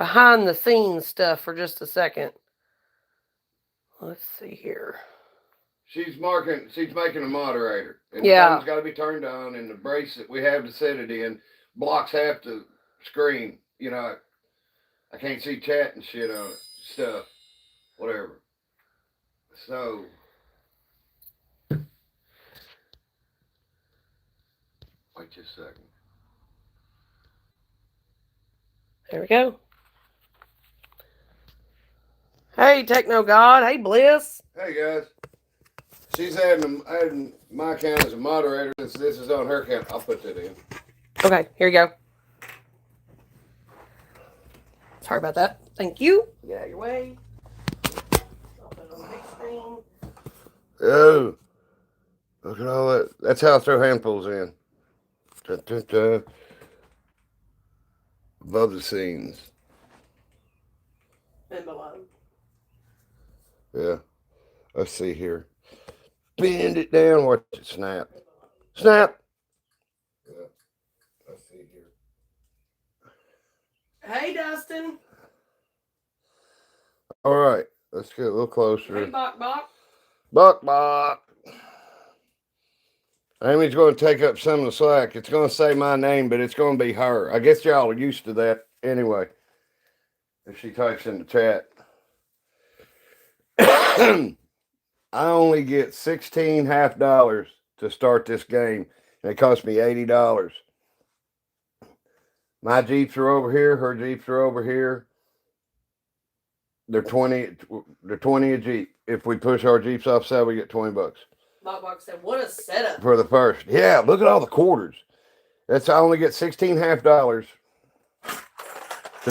behind the scenes stuff for just a second. Let's see here. She's making a moderator. And Yeah. the phone's got to be turned on, and the brace that we have to set it in blocks half the screen. You know, I can't see chat and shit on it. Stuff. Whatever. So. Wait just a second. There we go. Hey, Techno God. Hey, Bliss. Hey, guys. She's adding my account as a moderator. This is on her account. I'll put that in. Okay, here you go. Sorry about that. Thank you. Get out of your way. I'll put it on the big screen. Oh, look at all that. That's how I throw handfuls in. Dun, dun, dun. Above the scenes. And below. Yeah. Let's see here. Bend it down. Watch it snap. Snap. Yeah. Let's see here. Hey, Dustin. All right. Let's get a little closer. Hey, Bok Bok. Buck, Buck. Amy's going to take up some of the slack. It's going to say my name, but it's going to be her. I guess y'all are used to that anyway. If she types in the chat. I only get 16 half dollars to start this game, and it cost me $80. My Jeeps are over here. Her Jeeps are over here. They're 20 a Jeep. If we push our Jeeps off sale, we get $20. Bok Bok said, what a setup. For the first. Yeah, look at all the quarters. I only get 16 half dollars to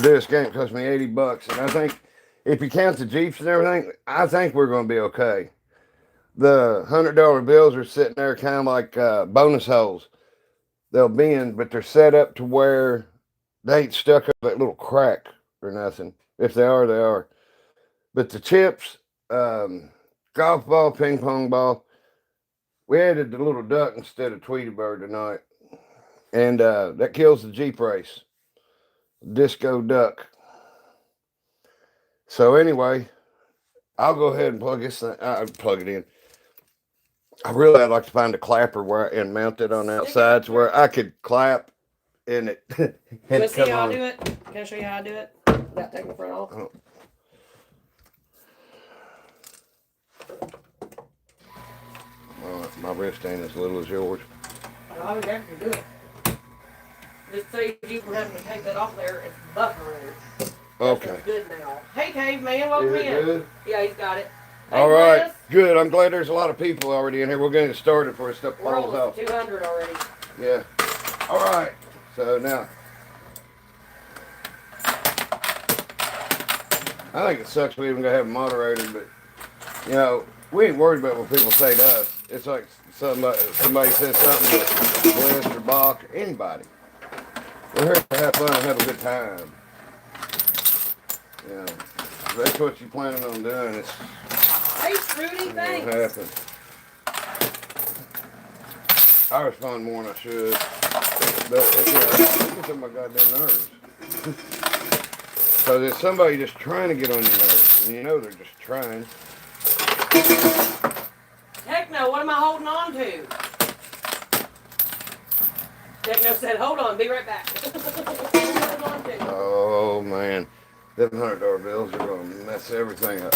do this game. It cost me $80. And I think if you count the Jeeps and everything, I think we're going to be okay. The $100 bills are sitting there kind of like bonus holes. They'll bend, but they're set up to where they ain't stuck up that little crack or nothing. If they are, they are. But the chips, golf ball, ping pong ball, we added the little duck instead of Tweety Bird tonight. And that kills the Jeep race. Disco duck. So anyway, I'll go ahead and plug this thing. I'll plug it in. I'd like to find a clapper and mount it on the outsides where I could clap in it. Can I see how I do it? Can I show you how I do it? Without taking the front off. Oh. My wrist ain't as little as yours. No, I would definitely do it. Just save you from having to take that off there. It's buffering. Okay. Good now. Hey, caveman, welcome in. Good? Yeah, he's got it. Hey, All right, Bliss. good. I'm glad there's a lot of people already in here. We're getting started before stuff We're falls off. almost 200 already. Yeah. All right. So now, I think it sucks we even gonna have a moderator, but you know, we ain't worried about what people say to us. It's like somebody says something to Bliss or Bach or anybody. We're here to have fun and have a good time. You know, if that's what you're planning on doing. It's Hey, Trudy, thanks. happen. I respond more than I should. But, you know, it gets on my goddamn nerves. So there's somebody just trying to get on your nerves. And you know they're just trying. Techno, what am I holding on to? Techno said, hold on, be right back. Oh, man. Them $100 bills are going to mess everything up.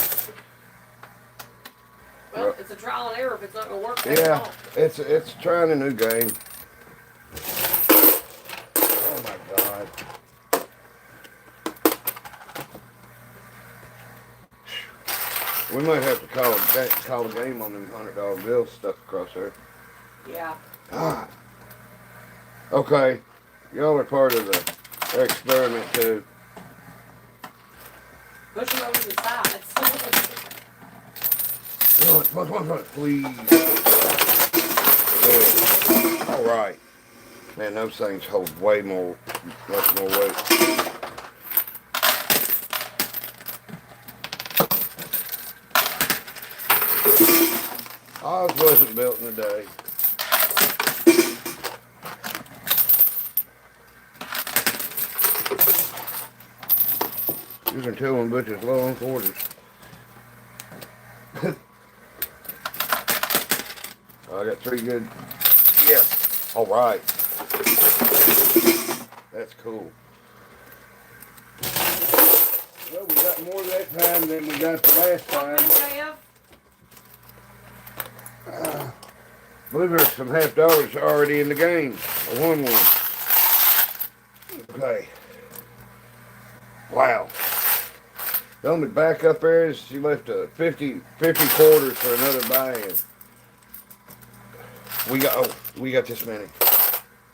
Well, it's a trial and error if it's not going to work. Yeah, it's trying a new game. Oh my God. We might have to call a game on them $100 bills stuck across there. Yeah. God. Okay, y'all are part of the experiment too. Push them over to the sides. Come on, please. Good. All right. Man, those things hold much more weight. Oz wasn't built in a day. You can tell when Butch is low on quarters. I got 3 good. Yes. All right. That's cool. Well, we got more that time than we got the last time. I believe there's some half dollars already in the game. I won one. Okay. Wow. The only back up there is she left a 50 quarters for another buy-in. We got this many.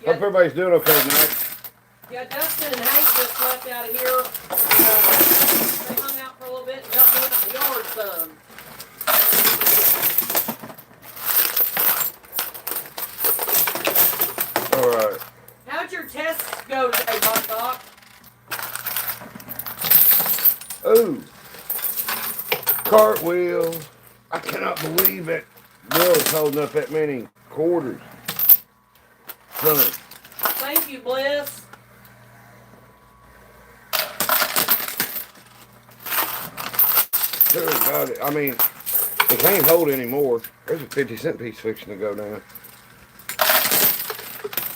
Yeah. Hope everybody's doing okay tonight. Yeah, Dustin and Hank just left out of here. They hung out for a little bit and helped me out in the yard some. Alright. How'd your tests go today, Buck? Ooh. Cartwheel. I cannot believe it. Bill's holding up that many quarters. Son. Thank you, Bliss. Good God. I mean, it can't hold anymore. There's a 50-cent piece fixing to go down.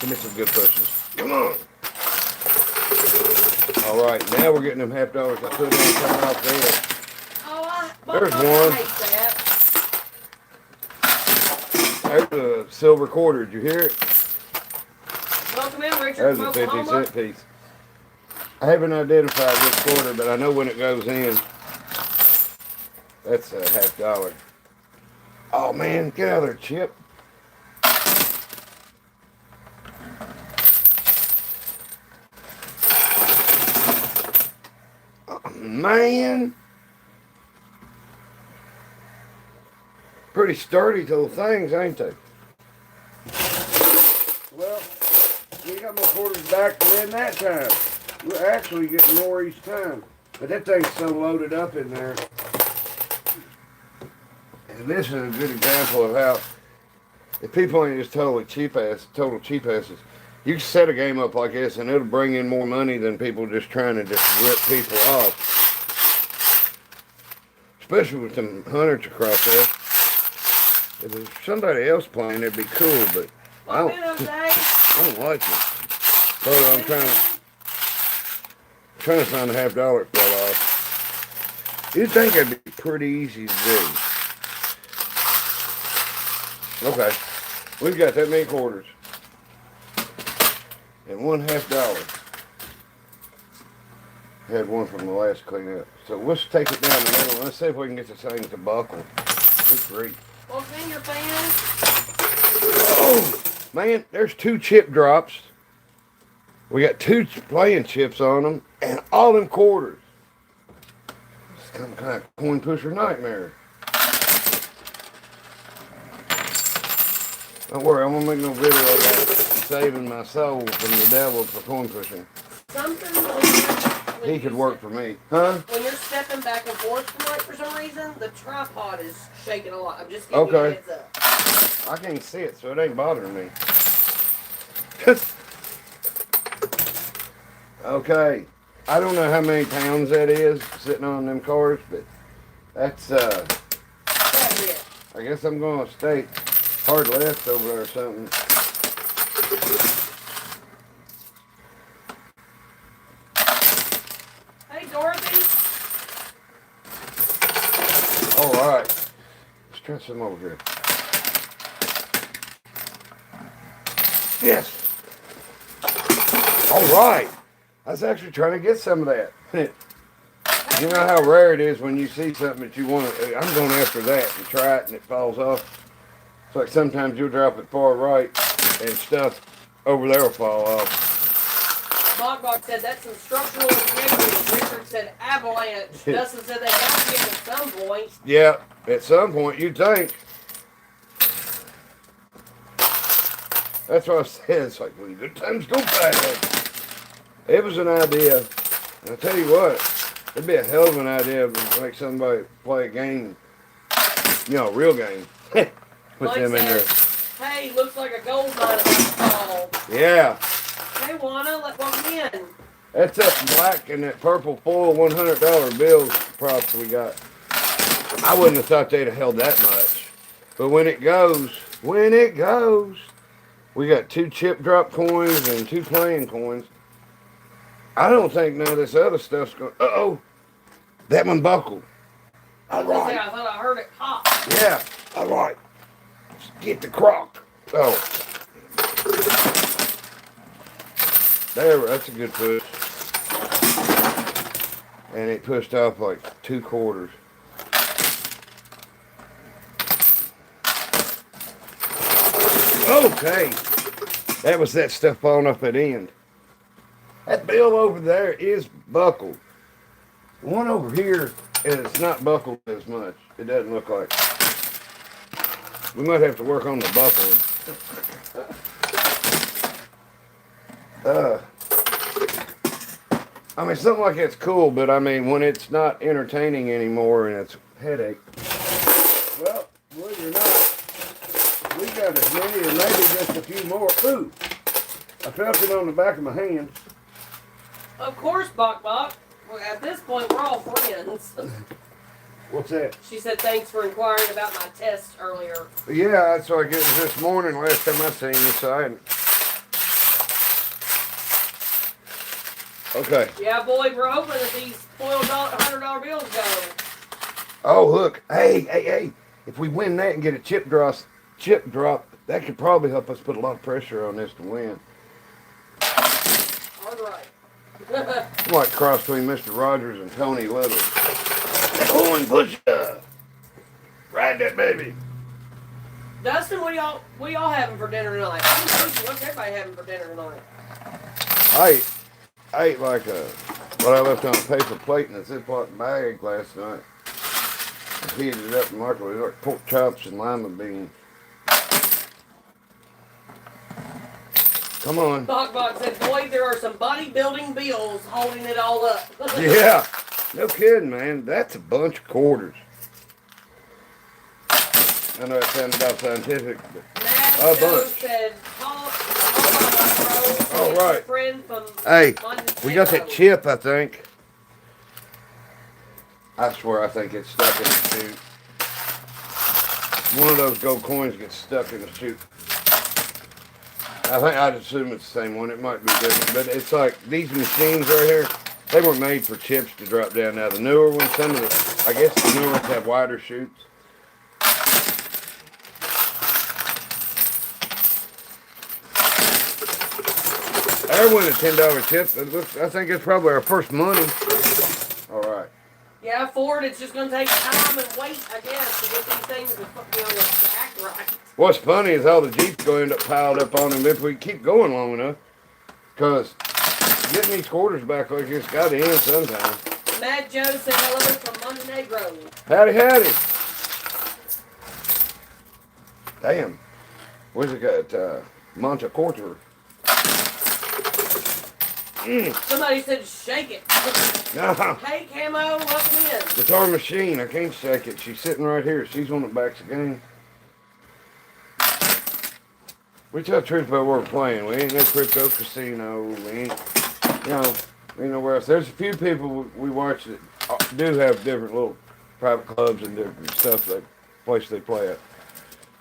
Give me some good pushes. Come on. All right, now we're getting them half dollars. I put in coming off there. Oh, There's I one. hate that. There's a silver quarter. Did you hear it? Welcome in, Richard. There's from a Oklahoma. 50-cent piece. I haven't identified which quarter, but I know when it goes in. That's a half dollar. Oh man, get out of there, Chip. Oh, man. Pretty sturdy little things, ain't they? Well, we got more quarters back than that time. We're actually getting more each time. But that thing's so loaded up in there. And this is a good example of how, if people ain't just total cheap asses, you can set a game up like this and it'll bring in more money than people just trying to just rip people off. Especially with them hundreds across there. If there's somebody else playing, it'd be cool, but I don't like it. Hold on, I'm trying to find a half dollar it fell off. You'd think it'd be pretty easy to do. Okay, we've got that many quarters. And one half dollar. Had one from the last cleanup. So let's take it down the middle. Let's see if we can get this thing to buckle. Good grief. Well, finger fans. Oh, man, there's 2 chip drops. We got 2 playing chips on them. And all them quarters. It's kind of coin pusher nightmare. Don't worry, I won't make no video about saving my soul from the devil for coin pushing. He could work for me. Huh? When you're stepping back and forth from light for some reason, the tripod is shaking a lot. I'm just giving you a heads up. I can't see it, so it ain't bothering me. Okay. I don't know how many pounds that is sitting on them cars, but that's, I guess I'm going to stay hard left over there or something. Hey, Dorothy. All right. Let's try some over here. Yes. All right. I was actually trying to get some of that. You know how rare it is when you see something that you want to... I'm going after that and try it and it falls off. It's like sometimes you'll drop it far right and stuff over there will fall off. Bog said that's some structural integrity. Richard said avalanche. Dustin said they got to get at some point. Yeah, at some point you'd think. That's what I said. It's like when good times go fast. It was an idea. And I tell you what, it'd be a hell of an idea to make somebody play a game, you know, a real game. Put Mike them in there. Hey, looks like a gold mine about to fall. Yeah. Hey, Juana, let one in. That's that black and that purple foil $100 bills props we got. I wouldn't have thought they'd have held that much. But when it goes, we got 2 chip drop coins and 2 playing coins. I don't think none of this other stuff's going. Uh-oh, that one buckled. All right. I thought I heard it pop. Yeah. All right. Let's get the crock. Oh. There, that's a good push. And it pushed off like 2 quarters. Okay. That was that stuff falling off that end. That bill over there is buckled. The one over here is not buckled as much. It doesn't look like. We might have to work on the buckling. I mean, something like that's cool, but I mean, when it's not entertaining anymore and it's a headache. Well, believe it or not, we got as many or maybe just a few more. Ooh, I felt it on the back of my hand. Of course, Bok. Well, at this point, we're all friends. What's that? She said thanks for inquiring about my test earlier. Yeah, that's what I get this morning. Last time I seen you, so I hadn't. Okay. Yeah, boy, we're hoping that these foiled $100 bills go. Oh, look. Hey. If we win that and get a chip drop, that could probably help us put a lot of pressure on this to win. All right. Like cross between Mr. Rogers and Tony Little. Coinpushing. Ride that baby. Dustin, what y'all having for dinner tonight? What's everybody having for dinner tonight? I ate like what I left on a paper plate in a Ziploc bag last night. I heated it up in the microwave, like pork chops and lima beans. Come on. Bok said, boy, there are some bodybuilding bills holding it all up. Yeah. No kidding, man. That's a bunch of quarters. I know it sounded about scientific, but Mad Joe said, all right. Friend from Hey, we got that chip, I think. I swear I think it's stuck in the chute. One of those gold coins gets stuck in the chute. I'd assume it's the same one. It might be different, but it's like these machines right here. They were made for chips to drop down. Now the newer ones, I guess the newer ones have wider chutes. There went a $10 chip. I think it's probably our first money. All right. Yeah, Ford, it's just going to take time and wait, I guess, to get these things to act right. What's funny is all the Jeeps going to end up piled up on them if we keep going long enough. Because getting these quarters back like this got to end sometime. Mad Joe said hello from Montenegro. Howdy. Damn. Where's it got? Montecorter. Somebody said shake it. No. Hey, Camo, welcome in. It's our machine. I can't shake it. She's sitting right here. She's one that backs the game. We tell the truth about where we're playing. We ain't no crypto casino. We ain't, ain't nowhere else. There's a few people we watch that do have different little private clubs and different stuff, place they play at.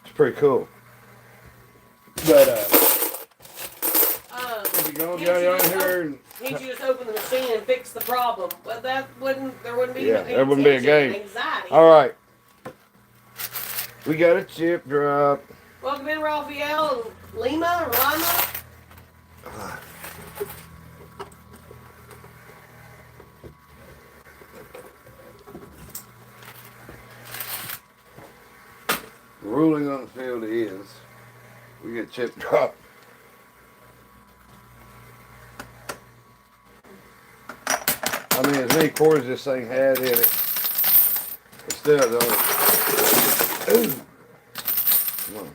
It's pretty cool. But, if you go down here and... Can't you just open the machine and fix the problem? Well, there wouldn't be there wouldn't be a game. Anxiety. All right. We got a chip drop. Welcome in, Raphael. Lima? Ruling on the field is we get chip drop. I mean, as many quarters this thing had in it, it's still the only. Ooh. Come on.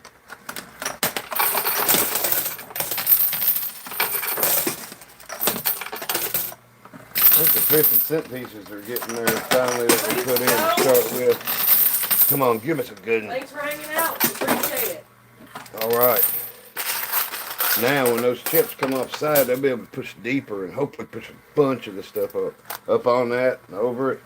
I think the 50-cent pieces are getting there finally that we put in to start with. Come on, give us a good one. Thanks for hanging out. Appreciate it. All right. Now, when those chips come off the side, they'll be able to push deeper and hopefully push a bunch of the stuff up on that and over it.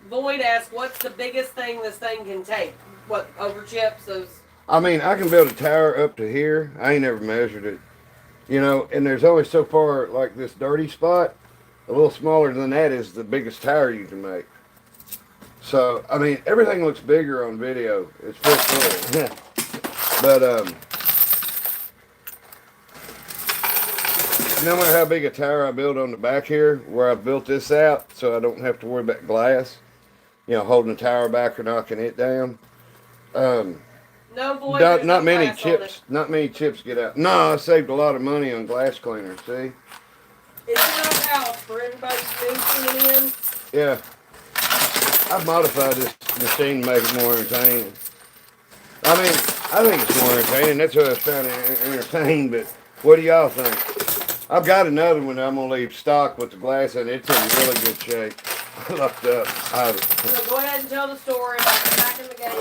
Boyd asked, what's the biggest thing this thing can take? What, over chips? Those. I mean, I can build a tower up to here. I ain't never measured it. You know, and there's only so far, like this dirty spot. A little smaller than that is the biggest tower you can make. So, I mean, everything looks bigger on video. It's pretty cool. But, no matter how big a tower I build on the back here, where I built this out, so I don't have to worry about glass, you know, holding the tower back or knocking it down. No, Boyd, not many chips. Not many chips get out. No, I saved a lot of money on glass cleaners. See? It's in our house for everybody's new tuning in. Yeah. I've modified this machine to make it more entertaining. I mean, I think it's more entertaining. That's what I was trying to entertain, but what do y'all think? I've got another one that I'm going to leave stock with the glass in it. It's in really good shape. Locked up. So go ahead and tell the story about back in the game.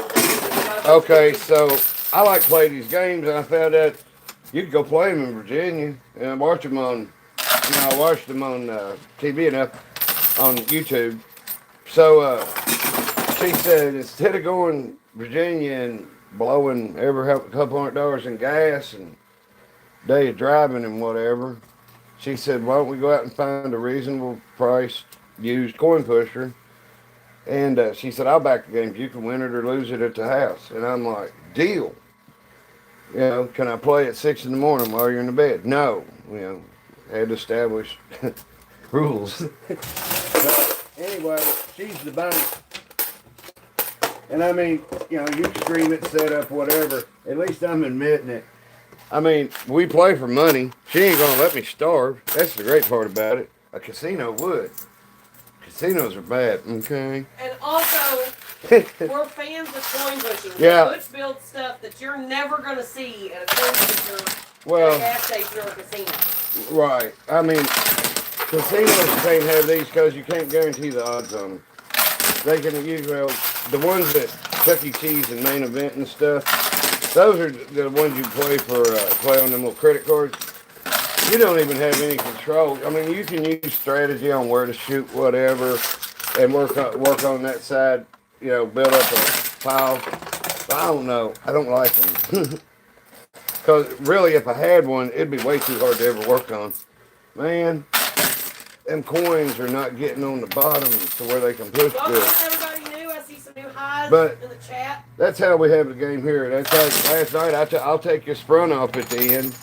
Okay, so I like to play these games, and I found out you could go play them in Virginia and watch them on, you know, I watched them on TV enough on YouTube. So she said instead of going Virginia and blowing every couple $100 in gas and day of driving and whatever, she said, why don't we go out and find a reasonable price used coin pusher? And she said, I'll back the game. You can win it or lose it at the house. And I'm like, deal. You know, can I play at 6 in the morning while you're in the bed? No. You know, had to establish rules. But anyway, she's the bunny. And I mean, you know, you stream it, set up, whatever. At least I'm admitting it. I mean, we play for money. She ain't going to let me starve. That's the great part about it. A casino would. Casinos are bad, okay? And also, we're fans of coin pushing. Yeah. Butch builds stuff that you're never going to see at a coin pusher, Well, a gas station, or a casino. Right. I mean, casinos can't have these because you can't guarantee the odds on them. They can usually, the ones that Chuck E. Cheese and Main Event and stuff, those are the ones you play for, play on them little credit cards. You don't even have any control. I mean, you can use strategy on where to shoot whatever and work on that side, you know, build up a pile. But I don't know. I don't like them. Because really, if I had one, it'd be way too hard to ever work on. Man, them coins are not getting on the bottom to where they can push Welcome good. everybody new. I see some new highs But in the chat. That's how we have the game here. That's how last night I'll take your sprung off at the end.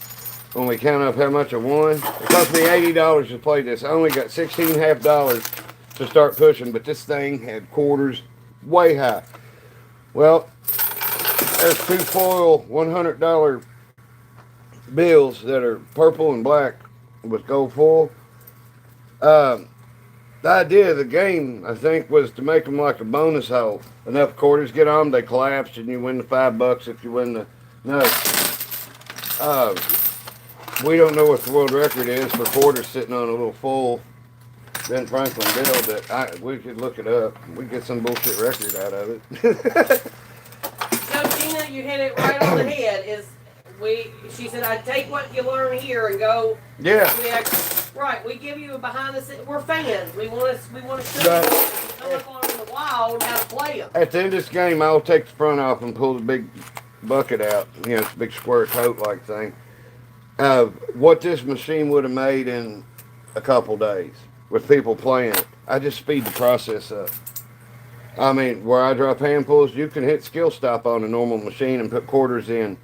When we count up how much I won, it cost me $80 to play this. I only got $16.50 to start pushing, but this thing had quarters way high. Well, there's two foil $100 bills that are purple and black with gold foil. The idea of the game, I think, was to make them like a bonus hole. Enough quarters get on them, they collapse, and you win the $5 if you win the nuts. We don't know what the world record is for quarters sitting on a little full Ben Franklin bill, but we could look it up. We could get some bullshit record out of it. So Gina, you hit it right on the head. She said, I'd take what you learn here and go. Yeah. Right, we give you a behind the scenes. We're fans. We want to show you come up on in the wild how to play them. At the end of this game, I'll take the front off and pull the big bucket out. You know, it's a big square tote-like thing. What this machine would have made in a couple days with people playing it. I just speed the process up. I mean, where I drop handfuls, you can hit skill stop on a normal machine and put quarters in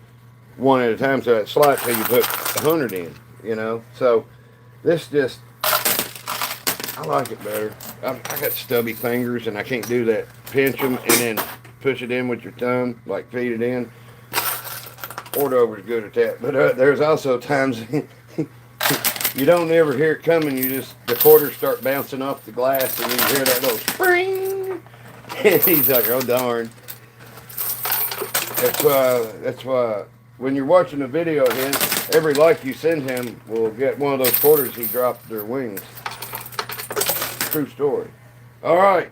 one at a time, so that slot till you put 100 in, you know. So this just, I like it better. I got stubby fingers and I can't do that. Pinch them and then push it in with your thumb, like feed it in. Ordover's good at that, but there's also times you don't ever hear it coming. You just, the quarters start bouncing off the glass and you hear that little spring. And he's like, oh darn. That's why when you're watching a video of his, every like you send him will get one of those quarters he dropped their wings. True story. All right.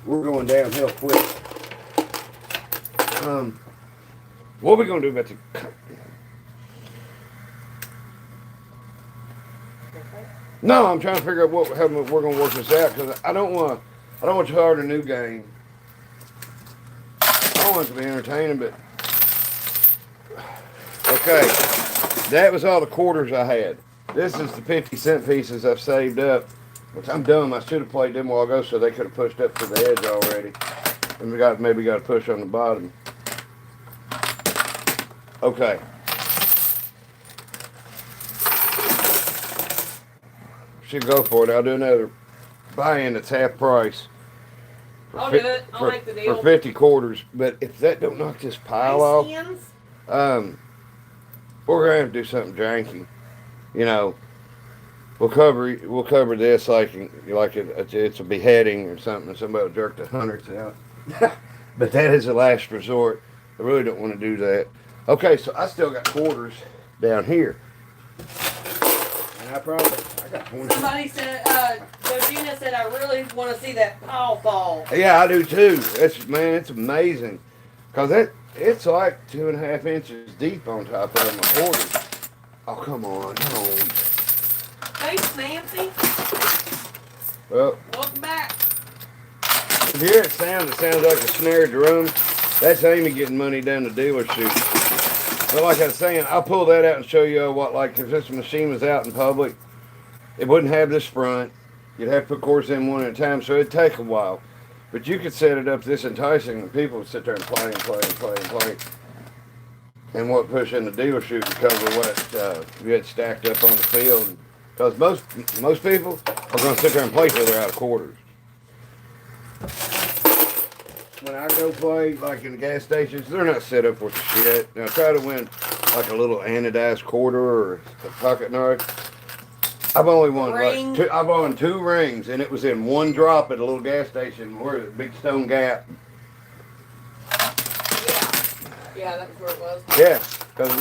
We're going downhill quick. What are we going to do about the... No, I'm trying to figure out how we're gonna work this out because I don't want to start a new game. I want it to be entertaining, but okay. That was all the quarters I had. This is the 50-cent pieces I've saved up, which I'm dumb. I should have played them a while ago so they could have pushed up to the edge already. And we maybe got to push on the bottom. Okay. Should go for it. I'll do another buy-in that's half price. I'll do it. I'll make the deal. For 50 quarters. But if that don't knock this pile off, we're gonna have to do something janky. You know, we'll cover this like it's a beheading or something, and somebody will jerk the hundreds out. But that is the last resort. I really don't want to do that. Okay, so I still got quarters down here, and I got 20. Somebody said, Georgina said, I really want to see that pile fall. Yeah, I do too. It's amazing, cause it's like 2.5 inches deep on top of my quarters. Oh, come on, no. Thanks, Nancy. Well, welcome back. If you hear it sounds like a snare drum. That's Amy getting money down the dealership. But like I was saying, I'll pull that out and show you what, like, if this machine was out in public, it wouldn't have this front. You'd have to put quarters in one at a time, so it'd take a while. But you could set it up this enticing, and people would sit there and play and play and play and play. And what push in the dealership to cover what you had stacked up on the field. Because most people are going to sit there and play till they're out of quarters. When I go play, like in the gas stations, they're not set up with shit. Now try to win like a little anodized quarter or a pocket knife. I've only won I've won 2 rings, and it was in one drop at a little gas station where the Big Stone Gap. Yeah, that's where it was. Yeah, because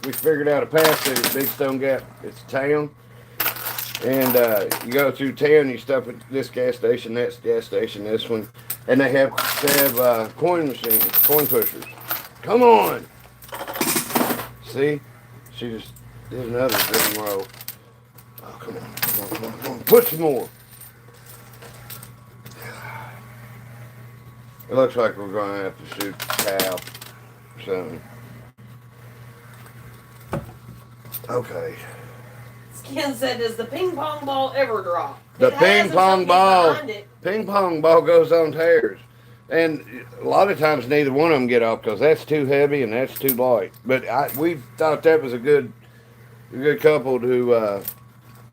we figured out a path to the Big Stone Gap. It's a town. And you go through town, you stop at this gas station, that gas station, this one. And they have coin machines, coin pushers. Come on! See? She just did another drum roll. Oh, come on. Put some more. It looks like we're going to have to shoot the cow soon. Okay. Ken said, does the ping pong ball ever drop? The ping pong ball goes on tears. And a lot of times neither one of them get off because that's too heavy and that's too light. But we thought that was a good couple to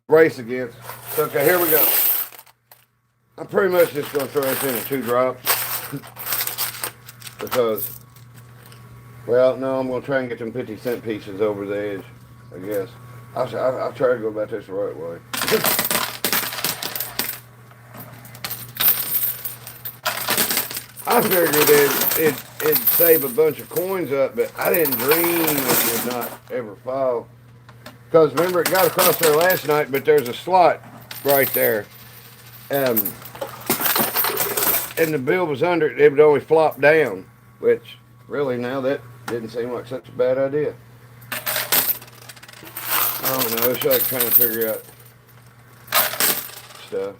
race against. So, okay, here we go. I'm pretty much just going to throw this in 2 drops. Because, well, no, I'm going to try and get them 50-cent pieces over the edge, I guess. I'll try to go about this the right way. I figured it'd save a bunch of coins up, but I didn't dream it would not ever fall. Because remember, it got across there last night, but there's a slot right there. And the bill was under it, it would always flop down, which really now that didn't seem like such a bad idea. I don't know, it's like trying to figure out stuff.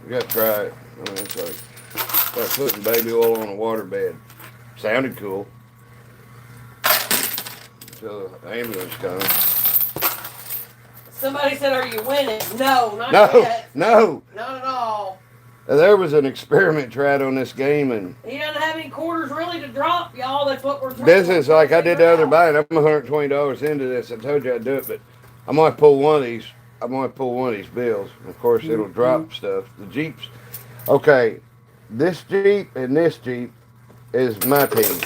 You gotta try it. I mean, it's like putting baby oil on a waterbed. Sounded cool. Until the ambulance comes. Somebody said, are you winning? No, not yet. No. Not at all. There was an experiment tried on this game, and he doesn't have any quarters really to drop, y'all. That's what we're trying. Business like I did the other buy, and I'm $120 into this. I told you I'd do it, but I'm gonna pull one of these. I'm gonna pull one of these bills. Of course, it'll drop stuff. The Jeeps. Okay, this Jeep and this Jeep is my team.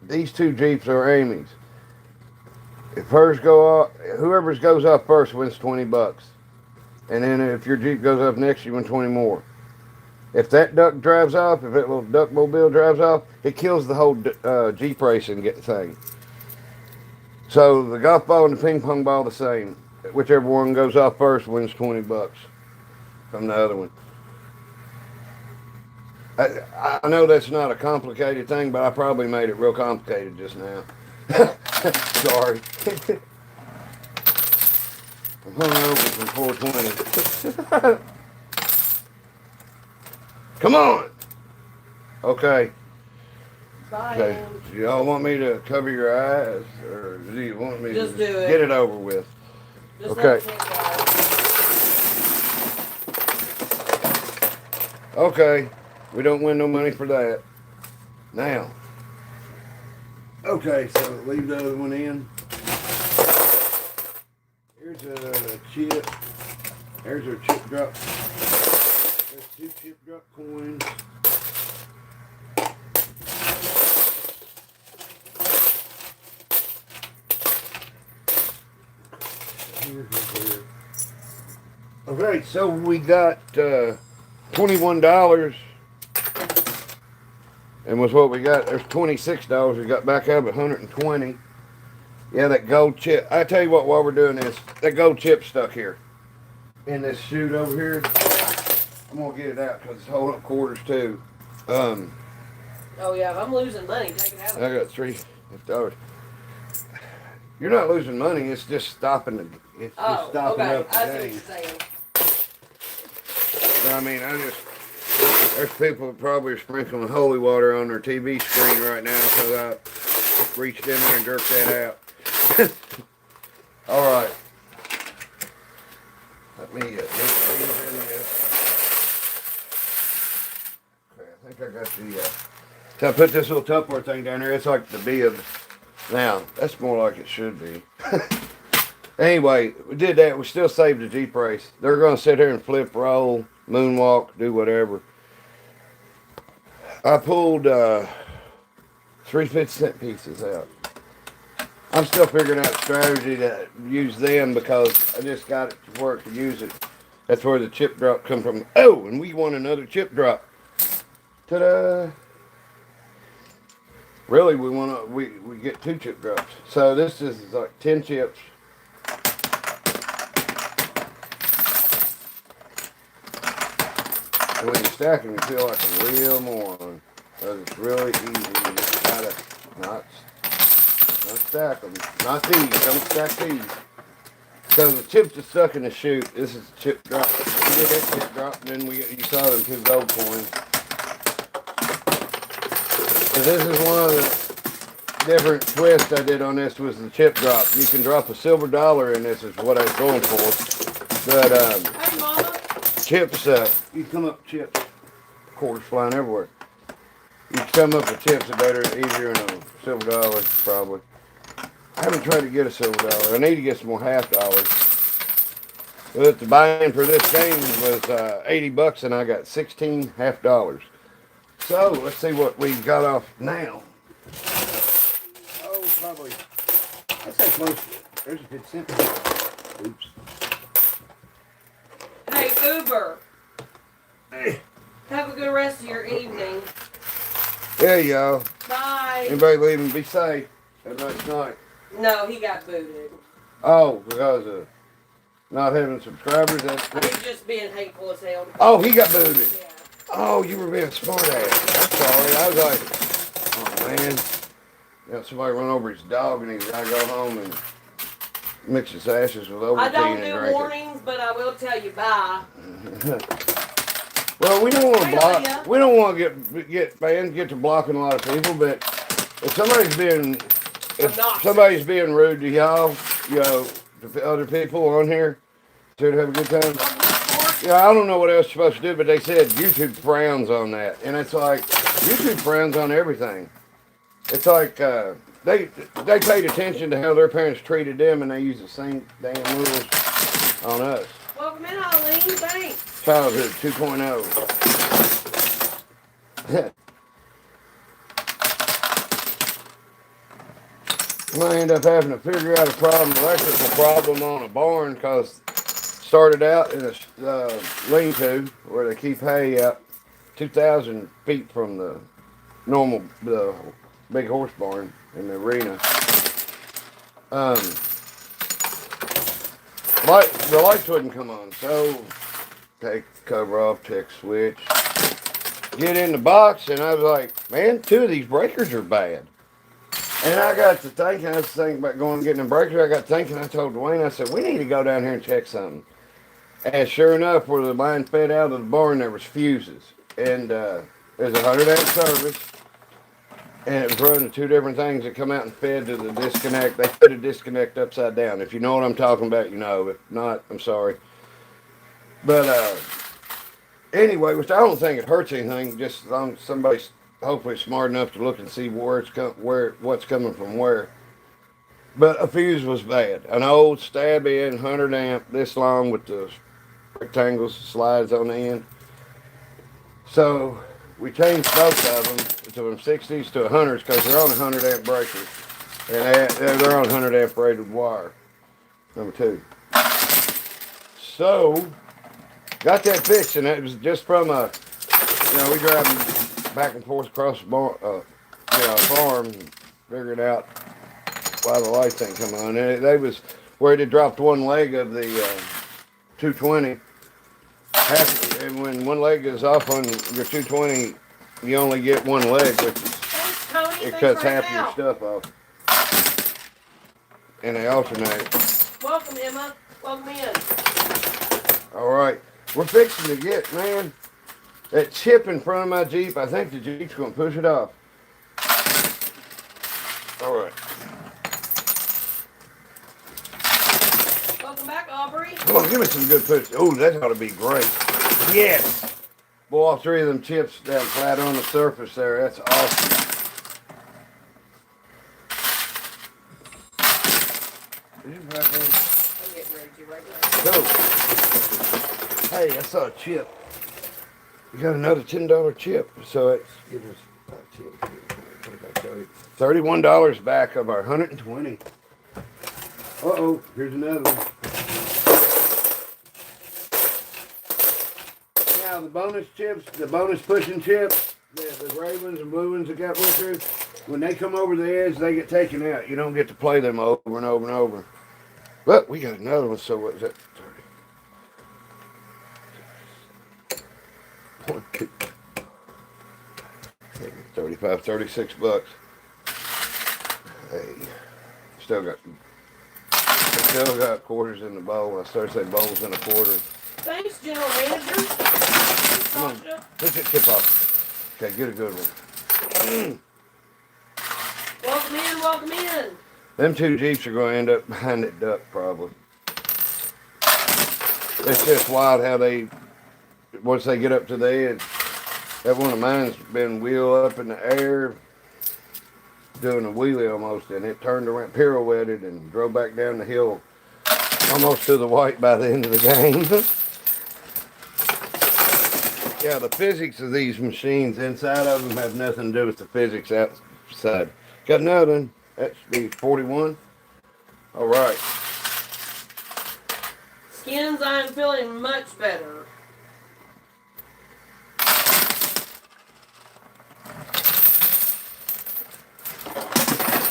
These 2 Jeeps are Amy's. If hers go off, whoever's goes up first wins $20. And then if your Jeep goes up next, you win 20 more. If that duck drives off, if that little duckmobile drives off, it kills the whole Jeep racing thing. So the golf ball and the ping pong ball the same. Whichever one goes off first wins $20 from the other one. I know that's not a complicated thing, but I probably made it real complicated just now. Sorry. I'm hungover from 420. Come on. Okay. Bye. Okay. Do y'all want me to cover your eyes, or do you want me Just to do it. get it over with? Just Okay. Okay. We don't win no money for that. Now. Okay, so leave the other one in. Here's a chip. There's our chip drop. There's 2 chip drop coins. Here. Okay, so we got $21, and was what we got. There's $26. We got back up at 120. Yeah, that gold chip. I tell you what, while we're doing this, that gold chip stuck here in this chute over here. I'm gonna get it out because it's holding up quarters too. Oh yeah, if I'm losing money, take it out. I got $3. You're not losing money. It's just stopping the. It's just stopping up the I see what game. you're saying. I mean, there's people that probably are sprinkling holy water on their TV screen right now because I reached in there and jerked that out. All right. Let me get these in this. Okay, I think I got the. So I put this little Tupperware thing down there. It's like the bib. Now, that's more like it should be. Anyway, we did that. We still saved the Jeep race. They're going to sit here and flip, roll, moonwalk, do whatever. I pulled 3 50-cent pieces out. I'm still figuring out a strategy to use them because I just got it to work to use it. That's where the chip drop come from. Oh, and we won another chip drop. Ta-da! Really, we get 2 chip drops. So this is like 10 chips. And when you stack them, you feel like a real moron. Because it's really easy. You just gotta not stack them. Not these. Don't stack these. So the chips are stuck in the chute. This is the chip drop. You get that chip drop, and then you saw them 2 gold coins. So this is one of the different twists I did on this was the chip drop. You can drop a silver dollar in this is what I was going for. But Hey, Mama. chips, you come up with chips. Quarters flying everywhere. You come up with chips are better, easier than a silver dollar, probably. I haven't tried to get a silver dollar. I need to get some more half dollars. But the buy-in for this game was $80 and I got 16 half dollars. So let's see what we got off now. Oh, probably. I'd say close. There's a 50 cent. Oops. Hey, Uber. Hey. Have a good rest of your evening. Yeah, y'all. Bye. Anybody leaving? Be safe. Have a nice night. No, he got booted. Oh, because of not having subscribers? He's just being hateful as hell. Oh, he got booted. Yeah. Oh, you were being a smart ass. I'm sorry. I was like, oh man. You know, somebody run over his dog and he's got to go home and mix his ashes with Ovaltine I don't and do drink warnings, but I will tell you bye. Well, we don't want to block. Yeah. We don't want to get fans get to blocking a lot of people, but if somebody's being rude to y'all, you know, to other people on here, to have a good time. Yeah, I don't know what else you're supposed to do, but they said YouTube frowns on that, and it's like YouTube frowns on everything. It's like they paid attention to how their parents treated them, and they use the same damn rules on us. Welcome in, Eileen. Thanks. Childhood 2.0. I end up having to figure out electrical problem on a barn because started out in a lean-to where they keep hay out 2,000 feet from the big horse barn in the arena. The lights wouldn't come on, so take the cover off, check switch, get in the box, and I was like, man, 2 of these breakers are bad. And I got to thinking, I was thinking about going and getting a breaker. I got thinking, I told Dwayne, I said, we need to go down here and check something. And sure enough, where the line fed out of the barn, there was fuses. And there's a 100 amp service. And it was running two different things that come out and fed to the disconnect. They put a disconnect upside down. If you know what I'm talking about, you know. If not, I'm sorry. But anyway, which I don't think it hurts anything. Just as long as somebody's hopefully smart enough to look and see what's coming from where. But a fuse was bad. An old stab-in 100 amp, this long with the rectangles, slides on the end. So we changed both of them to them 60s to 100s because they're on 100 amp breakers. And they're on 100 amp rated wire. Number 2. So, got that fixed, and it was just from we driving back and forth across the farm, figuring out why the lights ain't come on. And they was where it had dropped one leg of the 220. And when one leg is off on your 220, you only get one leg, which is, it cuts half your stuff off. And they alternate. Welcome, Emma. Welcome in. All right. We're fixing to get, man, that chip in front of my Jeep. I think the Jeep's going to push it off. All right. Welcome back, Aubrey. Come on, give me some good push. Oh, that ought to be great. Yes. Boy, all 3 of them chips down flat on the surface there. That's awesome. I'm getting ready to right now. Go. Hey, I saw a chip. You got another $10 chip. So it's $31 back of our 120. Uh-oh, here's another one. Now the bonus chips, the bonus pushing chips, the gray ones and blue ones that got winters, when they come over the edge, they get taken out. You don't get to play them over and over and over. But we got another one, so what is that? 35, 36 bucks. Hey, still got quarters in the bowl. I started saying bowls in a quarter. Thanks, General Manager. Come on, put that chip off. Okay, get a good one. Welcome in, welcome in. Them 2 Jeeps are going to end up behind that duck, probably. It's just wild how once they get up to the edge, that one of mine's been wheel up in the air, doing a wheelie almost, and it turned around, pirouetted, and drove back down the hill, almost to the white by the end of the game. Yeah, the physics of these machines inside of them have nothing to do with the physics outside. Got another one. That should be 41. All right. Skins, I am feeling much better.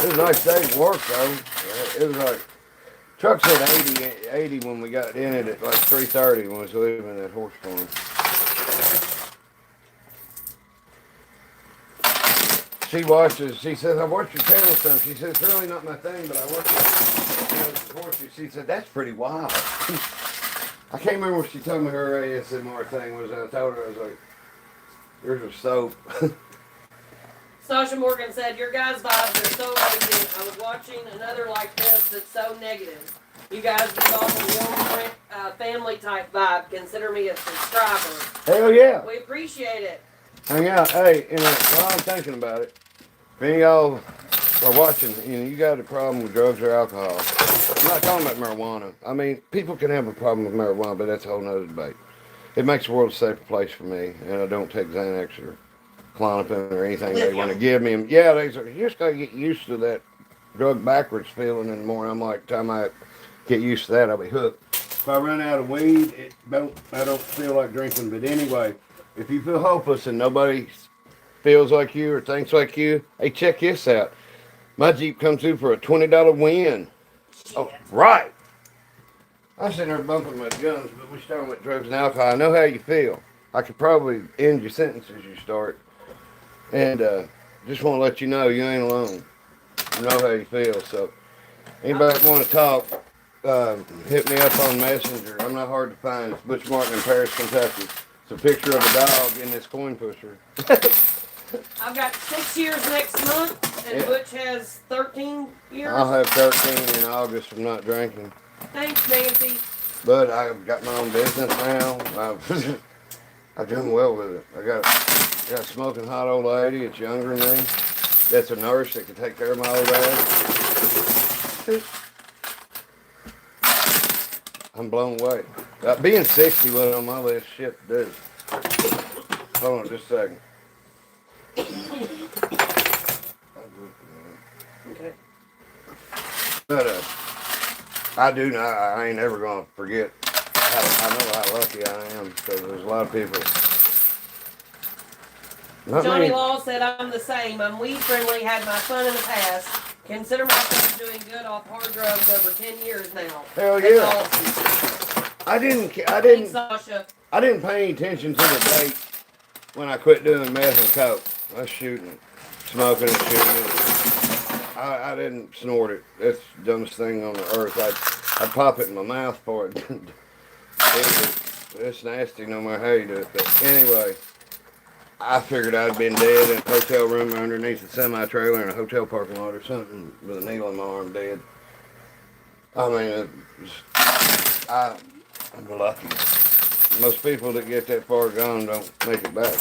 It was a nice day at work, though. It was like, truck said 80 when we got in it at like 3:30 when we was leaving that horse farm. She watches, she says, I watched your channel some. She says, it's really not my thing, but I watch it. She said, that's pretty wild. I can't remember what she told me her ASMR thing was. I told her, I was like, here's her soap. Sasha Morgan said, your guys' vibes are so amazing. I was watching another like this that's so negative. You guys give off a warm family type vibe. Consider me a subscriber. Hell yeah. We appreciate it. Hang out. Hey, while I'm thinking about it, if any of y'all are watching, you got a problem with drugs or alcohol. I'm not talking about marijuana. I mean, people can have a problem with marijuana, but that's a whole nother debate. It makes the world a safer place for me, and I don't take Xanax or Klonopin or anything they want to give me. Yeah, they say, you just got to get used to that drug backwards feeling in the morning. I'm like, time I get used to that, I'll be hooked. If I run out of weed, I don't feel like drinking. But anyway, if you feel hopeless and nobody feels like you or thinks like you, hey, check this out. My Jeep comes through for a $20 win. Oh, right. I'm sitting there bumping my guns, but we're starting with drugs and alcohol. I know how you feel. I could probably end your sentence as you start. And just want to let you know you ain't alone. know how you feel. So, anybody want to talk, hit me up on Messenger. I'm not hard to find. It's Butch Martin in Paris, Kentucky. It's a picture of a dog in this coin pusher. I've got 6 years next month, and Butch has 13 years. I'll have 13 in August from not drinking. Thanks, Nancy. But I've got my own business now. I'm doing well with it. I got a smoking hot old lady. It's younger than me. That's a nurse that can take care of my old ass. I'm blown away. Being 60 wasn't on my list. Shit, dude. Hold on just a second. Okay. But I do not. I ain't ever gonna forget. I know how lucky I am because there's a lot of people. Johnny Law said I'm the same. I'm weed friendly. Had my fun in the past. Consider myself doing good off hard drugs over 10 years now. Hell That's yeah. awesome. Thanks, Sasha. I didn't pay any attention to the date when I quit doing meth and coke. I was shooting, smoking and shooting. I didn't snort it. That's the dumbest thing on the earth. I'd pop it in my mouth for it. It's nasty no matter how you do it. But anyway, I figured I'd been dead in a hotel room underneath a semi-trailer in a hotel parking lot or something with a needle in my arm dead. I mean, I'm lucky. Most people that get that far gone don't make it back.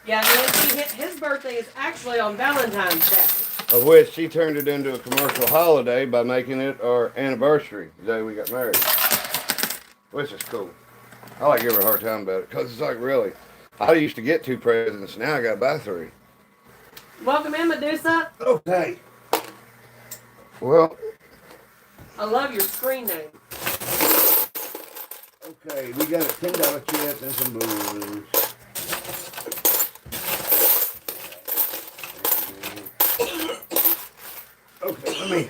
Yeah, Nancy, his birthday is actually on Valentine's Day. Of which she turned it into a commercial holiday by making it our anniversary, the day we got married. Which is cool. I like giving her a hard time about it, because it's like, really, I used to get 2 presents, now I got to buy 3. Welcome in, Medusa. Okay. Well. I love your screen name. Okay, we got a $10 chips and some booze. Okay, let me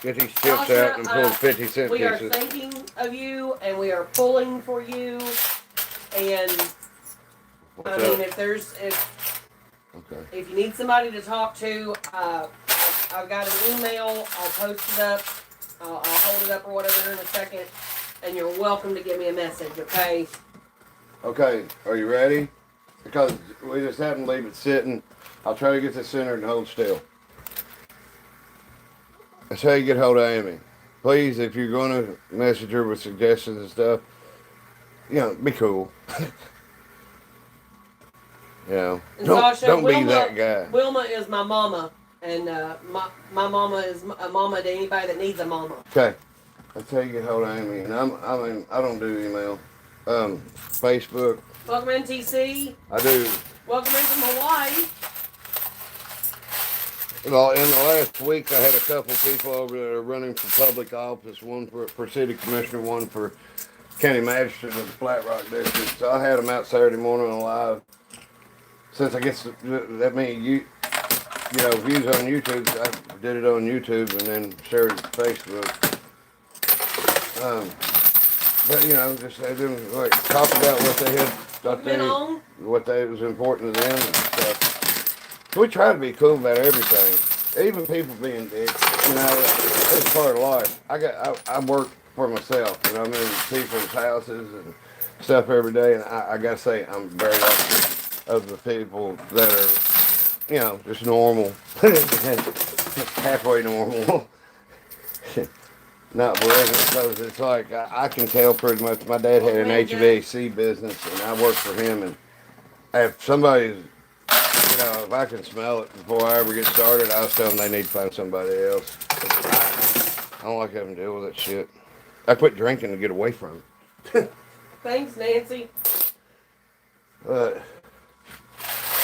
get these chips out and pull 50-cent we pieces. We are thinking of you, and we are pulling for you. And I mean, if you need somebody to talk to, I've got an email. I'll post it up. I'll hold it up or whatever in a second. And you're welcome to give me a message, okay? Okay, are you ready? Because we just happened to leave it sitting. I'll try to get this centered and hold still. That's how you get hold of Amy. Please, if you're going to message her with suggestions and stuff, be cool. And don't Sasha, be that guy. Wilma is my mama, and my mama is a mama to anybody that needs a mama. Okay, that's how you get hold of Amy. And I don't do email. Facebook. Welcome in, TC. I do. Welcome in from Hawaii. Well, in the last week, I had a couple people over there running for public office, one for city commissioner, one for county magistrate of the Flat Rock district. So I had them out Saturday morning on live. Since I guess that means views on YouTube, I did it on YouTube and then shared it to Facebook. But just had them talk about what they had thought what was important to them and stuff. We try to be cool about everything, even people being dicks. It's part of life. I work for myself, I'm in people's houses and stuff every day, and I gotta say I'm very lucky of the people that are, just normal, halfway normal. Not believing because it's like I can tell pretty much. My dad had an HVAC business, and I worked for him. And if somebody's if I can smell it before I ever get started, I'll tell them they need to find somebody else. I don't like having to deal with that shit. I quit drinking to get away from it. Thanks, Nancy. But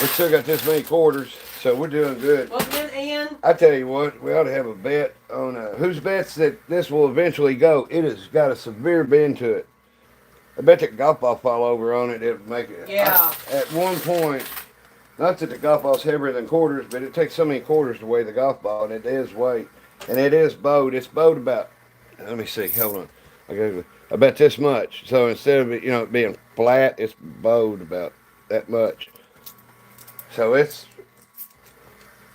we still got this many quarters, so we're doing good. Welcome in, Ann. I tell you what, we ought to have a bet on whose bets that this will eventually go. It has got a severe bend to it. I bet that golf ball fall over on it, it would make it. Yeah. At one point, not that the golf ball's heavier than quarters, but it takes so many quarters to weigh the golf ball, and it is weight. And it is bowed. It's bowed about, let me see, hold on. I bet this much. So instead of it being flat, it's bowed about that much. So it's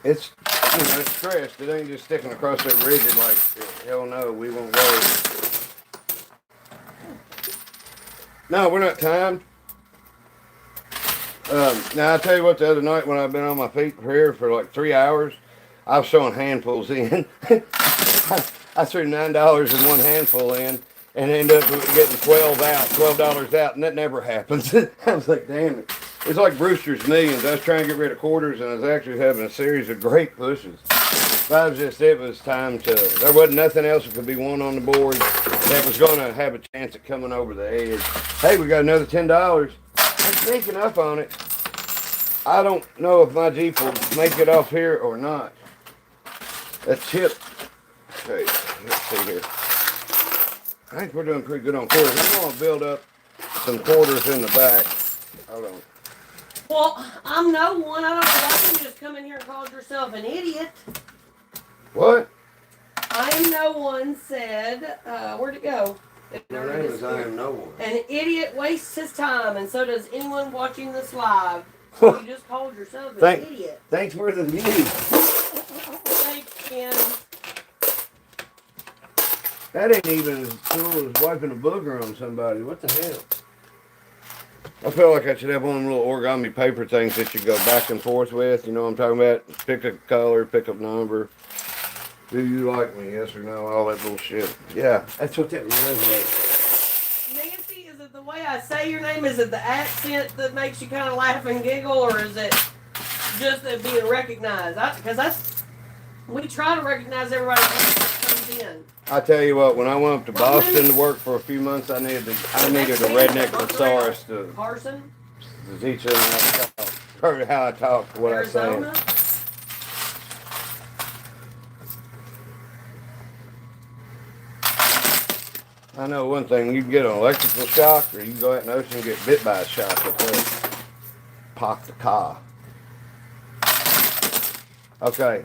it's, it's stressed. It ain't just sticking across there rigid like, hell no, we won't go. No, we're not timed. Now I tell you what, the other night when I've been on my feet here for like 3 hours, I was throwing handfuls in. I threw $9 in one handful in and ended up getting $12 out, and that never happens. I was like, damn it. It's like Brewster's Millions. I was trying to get rid of quarters, and I was actually having a series of great pushes. It was time to, there wasn't nothing else that could be won on the board that was going to have a chance of coming over the edge. Hey, we got another $10. I'm sneaking up on it. I don't know if my Jeep will make it off here or not. That chip. Okay, let's see here. I think we're doing pretty good on quarters. I'm going to build up some quarters in the back. Hold on. Well, I'm no one. I don't know why you just come in here and called yourself an idiot. What? I am no one said, where'd it go? My name is I am no one. An idiot wastes his time, and so does anyone watching this live. So you just called yourself an idiot. Thanks for the news. Thanks, Ken. That ain't even as cool as wiping a booger on somebody. What the hell? I feel like I should have one of them little origami paper things that you go back and forth with. You know what I'm talking about? Pick a color, pick a number. Do you like me? Yes or no? All that bullshit. Yeah, that's what that reminds me of. Nancy, is it the way I say your name? Is it the accent that makes you kind of laugh and giggle, or is it just it being recognized? Because we try to recognize everybody that comes in. I tell you what, when I went up to Boston to work for a few months, I needed a redneck thesaurus to teach them how to talk, or how I talk, what Arizona? I say. I know one thing, you can get an electrical shock, or you can go out in the ocean and get bit by a shark. Pock the car. Okay.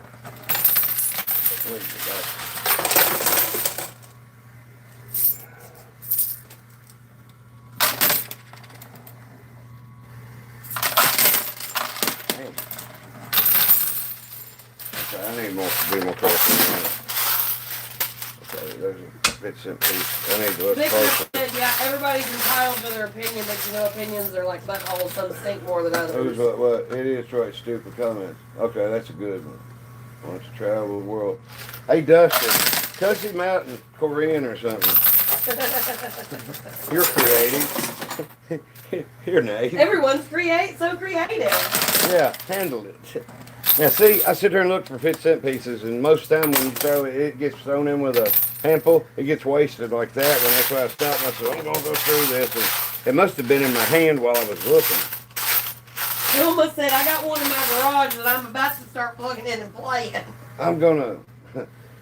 Okay, I need be more careful. Okay, there's a bit simple. I need to look closer. Yeah, everybody's entitled to their opinion, but you know opinions are like buttholes. Some stink more than others. What? It is right. Stupid comments. Okay, that's a good one. Wants to travel the world. Hey, Dustin, cuss him out in Korean or something. You're creative. You're nice. Everyone's so creative. Yeah, handled it. Now see, I sit there and look for 50-cent pieces, and most of the time when you throw it, it gets thrown in with a handful, it gets wasted like that. And that's why I stopped and I said, I'm going to go through this. And it must have been in my hand while I was looking. Wilma said, I got one in my garage that I'm about to start plugging in and playing. I'm going to,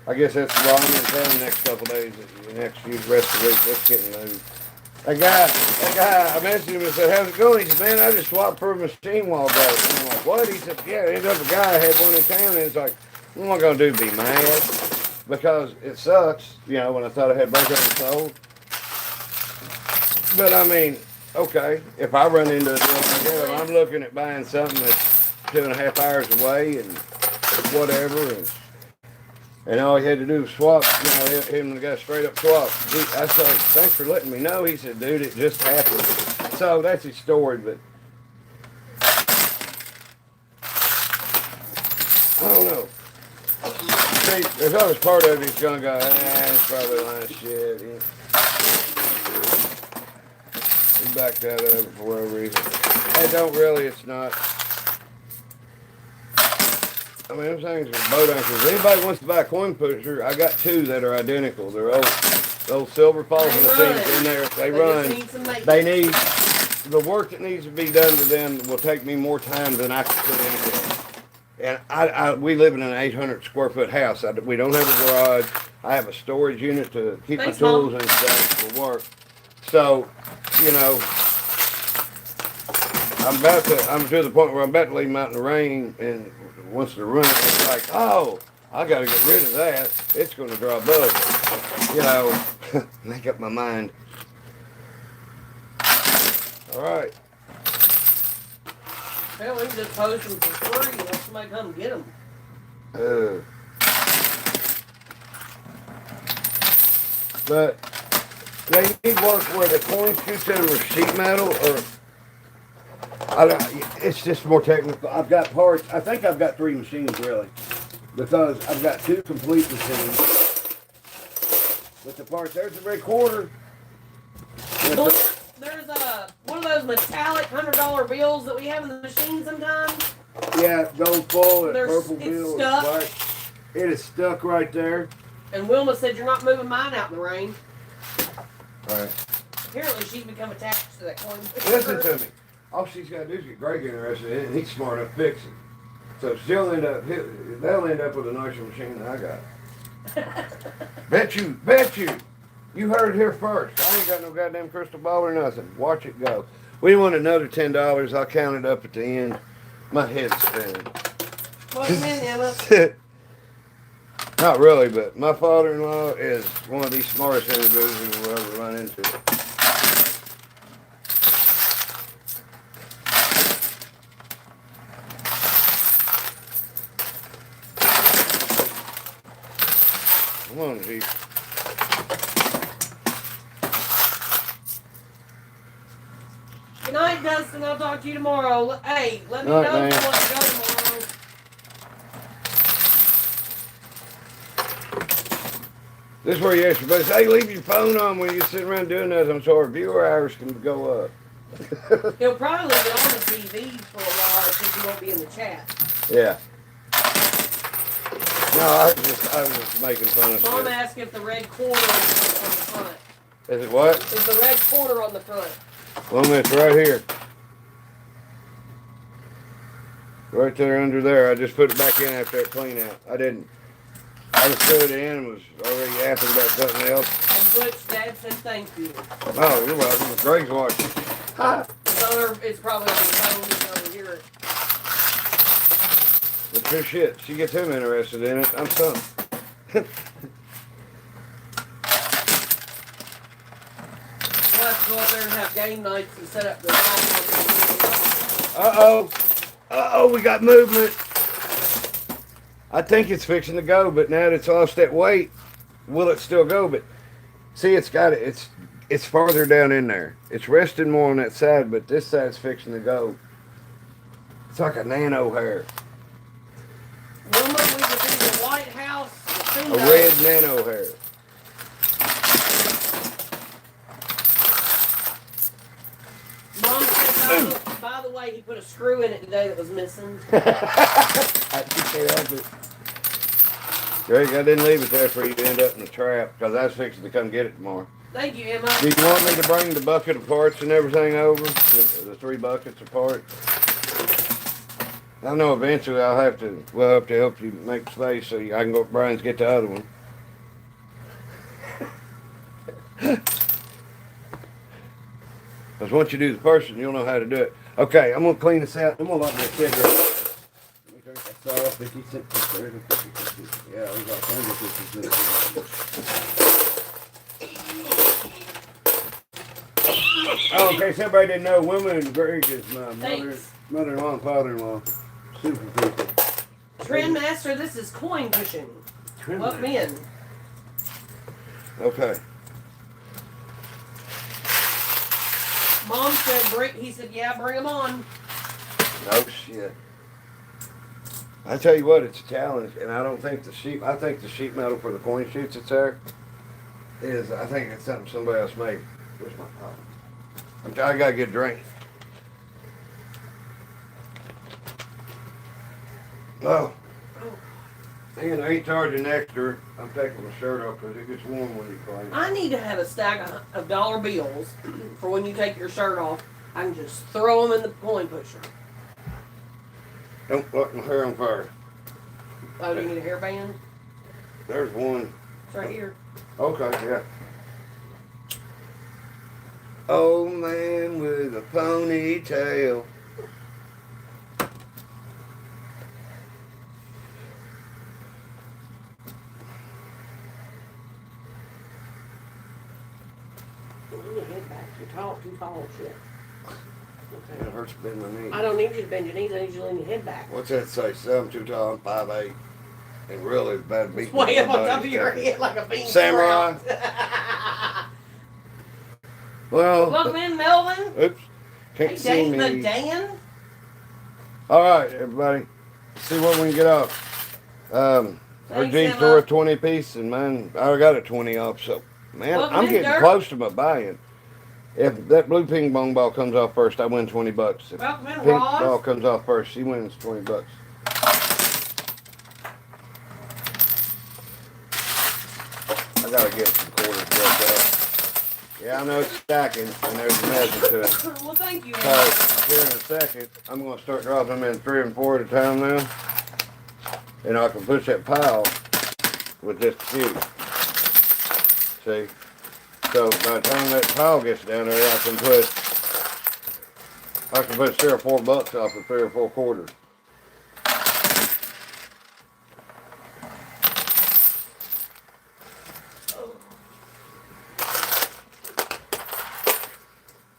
I guess that's why I'm in town the next couple of days, the next few rest of the week. That's getting moved. That guy, I messaged him and said, how's it going? He said, man, I just swapped for a machine while ago. And I'm like, what? He said, yeah, ended up a guy had one in town, and it's like, what am I going to do, be mad? Because it sucks, you know, when I thought I had both of them sold. But I mean, okay, if I run into a deal like that, I'm looking at buying something that's 2.5 hours away and whatever, and all he had to do was swap, you know, him and the guy straight up swap. I said, thanks for letting me know. He said, dude, it just happened. So that's his story, but I don't know. See, there's always part of it he's gonna go, it's probably a line of shit. He backed that up for whatever reason. Hey, don't really, it's not. I mean, them things are boat anchors. Anybody wants to buy a coin pusher, I got two that are identical. They're old silver falls machines in there. They run. They need, the work that needs to be done to them will take me more time than I can put into it. And we live in an 800 square foot house. We don't have a garage. I have a storage unit to keep my tools and stuff for work. So, you know, I'm to the point where I'm about to leave them out in the rain, and once they're running, it's like, oh, I got to get rid of that. It's going to draw bugs. You know, make up my mind. All right. Hell, we can just post them for free and let somebody come get them. Uh, but they need work where the coin shoots out of sheet metal, or I don't. It's just more technical. I've got parts. I think I've got 3 machines really, because I've got 2 complete machines. But the parts, there's the recorder. Well, there's one of those metallic $100 bills that we have in the machine sometimes. Yeah, gold foil and There's- purple it's bill. stuck. Black. It is stuck right there. And Wilma said you're not moving mine out in the rain. Right. Apparently she's become attached to that coin. Listen to me. All she's got to do is get Greg interested in it, and he's smart enough to fix it. So they'll end up with a nicer machine than I got. Bet you. You heard it here first. I ain't got no goddamn crystal ball or nothing. Watch it go. We want another $10. I'll count it up at the end. My head's spinning. What do you mean, Emma? Not really, but my father-in-law is one of the smartest individuals we'll ever run into. Come on, Jeep. Good night, Dustin. I'll talk to you tomorrow. Hey, let me All know right, if you man. want to go tomorrow. This is where you ask your buddies, hey, leave your phone on when you're sitting around doing nothing so our viewer hours can go up. He'll probably be on the TV for a while since he won't be in the chat. Yeah. No, I was just making fun of Mom shit. asked if the red corner is on the front. Is it what? Is the red corner on the front? Well, it's right here. Right there under there. I just put it back in after that clean out. I didn't. I just threw it in and was already yapping about something else. And Butch, Dad said thank you. Oh, you're welcome. Greg's watching. It's probably on the phone. You can overhear it. But good shit. She gets him interested in it. I'm stumped. We'll have to go up there and have game nights and set up the live. Uh-oh, we got movement. I think it's fixing to go, but now that it's lost that weight, will it still go? But see, it's farther down in there. It's resting more on that side, but this side's fixing to go. It's like a nano hair. Wilma, we could do the White House, the A Phoenix. red nano hair. Mom said, by the way, he put a screw in it today that was missing. I can't help it. Greg, I didn't leave it there for you to end up in the trap, because I was fixing to come get it tomorrow. Thank you, Emma. Do you want me to bring the bucket of parts and everything over? The 3 buckets of parts? I know eventually we'll have to help you make space so I can go to Brian's get the other one. Because once you do the first one, you'll know how to do it. Okay, I'm going to clean this out. I'm going to light me a cigarette. Let me drink that sauce, 50 cents. Yeah, it was like 150 cents. Oh, in case everybody didn't know, Wilma and Greg is my mother-in-law and father-in-law. Super people. Trendmaster, this is Coinpushing. Welcome in. Okay. Mom said, he said, yeah, bring them on. No shit. I tell you what, it's a challenge, and I think the sheet metal for the coin shoots that's there I think it's something somebody else made. Where's my phone? I gotta get a drink. Oh. And I ain't charging extra. I'm taking my shirt off because it gets warm when you play. I need to have a stack of dollar bills for when you take your shirt off. I can just throw them in the coin pusher. Don't light my hair on fire. Oh, do you need a hairband? There's one. It's right here. Okay, yeah. Old man with a ponytail. Too tall, shit. Okay. It hurts to bend my knee. I don't need you to bend your knees. I need you to lean your head back. What's that say? 7 too tall, I'm 5'8". It really is bad beating. Way up on top of your head like a bean samurai. Well, welcome in, Melvin. Oops. Can't Hey, see Dan, me. the Dan. All right, everybody. See what we can get off. Her Thanks, Jeeps Emma. are worth 20 apiece, and mine, I got a 20 off. So, man, Welcome I'm in, getting Dirk. close to my buy-in. If that blue ping pong ball comes off first, I win 20 bucks. If Welcome in, pink Ross. ball comes off first, she wins 20 bucks. I gotta get some quarters built up. Yeah, I know it's stacking, and there's a method to it. Well, thank you, So, Emma. here in a second, I'm going to start dropping them in 3 and 4 at a time now. And I can push that pile with this fuse. See? So, by the time that pile gets down there, I can put 3 or 4 bucks off of 3 or 4 quarters.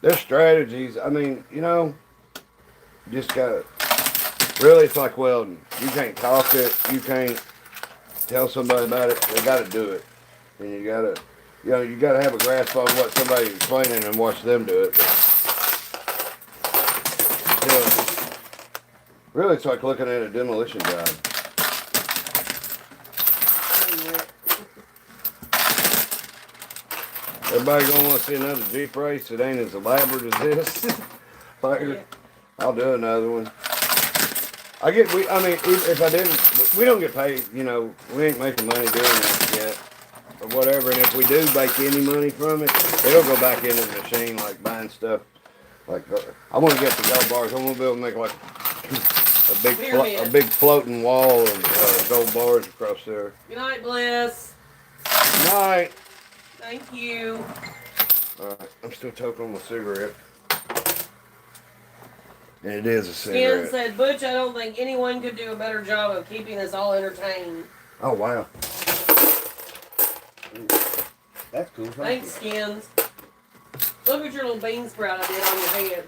There's strategies. I mean, you know, you just gotta, really it's like welding. You can't talk it, you can't tell somebody about it, they gotta do it. And you gotta, you gotta have a grasp on what somebody's explaining and watch them do it. But still, really it's like looking at a demolition job. Everybody gonna want to see another Jeep race that ain't as elaborate as this. I'll do another one. I mean, if I didn't, we don't get paid, we ain't making money doing this yet, or whatever, and if we do make any money from it, it'll go back into the machine, like buying stuff, like, I want to get the gold bars, I want to be able to make like a big floating wall of gold bars across there. Good night, Bliss. Good night. Thank you. Alright, I'm still toking on my cigarette. And it is a cigarette. Skin said, Butch, I don't think anyone could do a better job of keeping us all entertained. Oh, wow. That's cool. Thanks, Skins. Look at your little bean sprout I did on your head.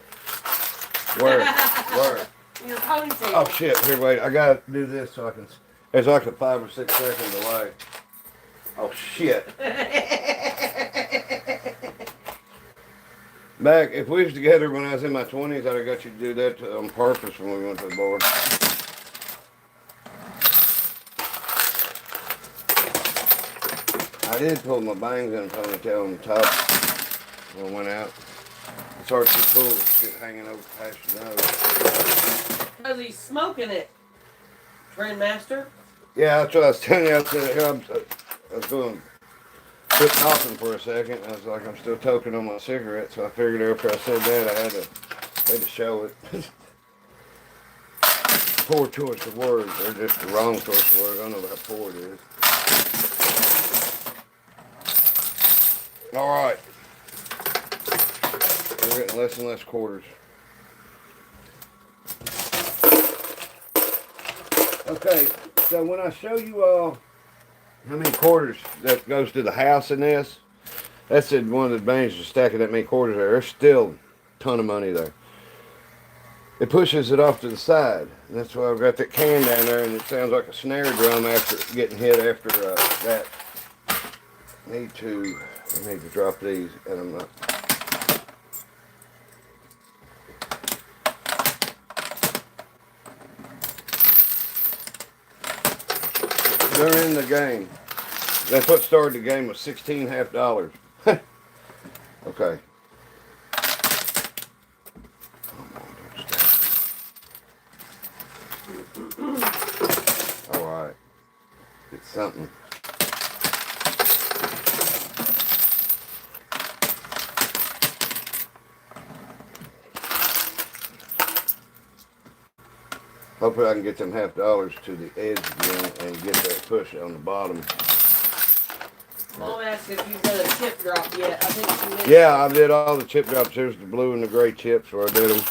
Where? Your ponytail. Oh, shit. Here, wait. I gotta do this so I can... There's like a 5 or 6 second delay. Oh, shit. Back, if we was together when I was in my 20s, I'd have got you to do that on purpose when we went to the bar. I did pull my bangs in a ponytail on the top when I went out. It's hard to pull the shit hanging over past your nose. Because he's smoking it. Trendmaster. Yeah, that's what I was telling you. I was going quit talking for a second. I was like, I'm still toking on my cigarette, so I figured after I said that, I had to show it. Poor choice of words, or just the wrong choice of words. I don't know how poor it is. All right. We're getting less and less quarters. Okay, so when I show you all how many quarters that goes to the house in this, that's one of the advantages of stacking that many quarters there. There's still a ton of money there. It pushes it off to the side. And that's why I've got that can down there, and it sounds like a snare drum after getting hit after that. I need to drop these, and I'm not. They're in the game. That's what started the game with $16.50. Okay. All right. It's something. Hopefully I can get them $50 to the edge again and get that push on the bottom. Mom asked if you've done a chip drop yet. I think she missed. Yeah, I did all the chip drops. There's the blue and the gray chips where I did them.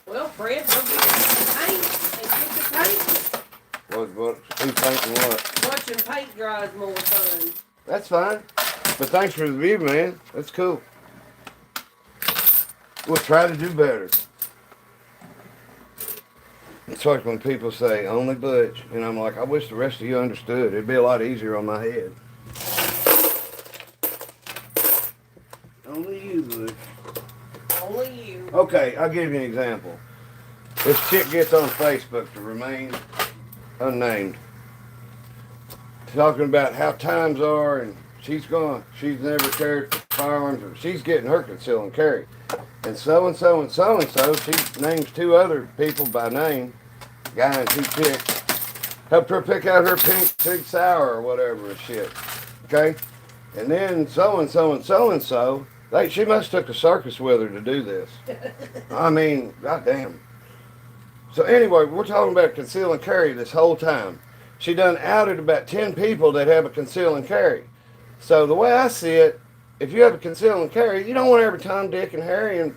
Well, Fred, don't get the paint. And get the paint. What? Who's painting what? Watching paint dry is more fun. That's fine. But thanks for the view, man. That's cool. We'll try to do better. It's like when people say, only Butch. And I'm like, I wish the rest of you understood. It'd be a lot easier on my head. Only you, Butch. Only you. Okay, I'll give you an example. This chick gets on Facebook to remain unnamed, talking about how times are, and she's never carried firearms, or she's getting her conceal and carry. And so and so and so and so, she names 2 other people by name, guy and 2 chicks, helped her pick out her pink Sig Sauer or whatever and shit. Okay? And then so and so and so and so, she must have took a circus with her to do this. I mean, goddamn. So anyway, we're talking about conceal and carry this whole time. She done outed about 10 people that have a conceal and carry. So the way I see it, if you have a conceal and carry, you don't want every Tom, Dick, and Harry and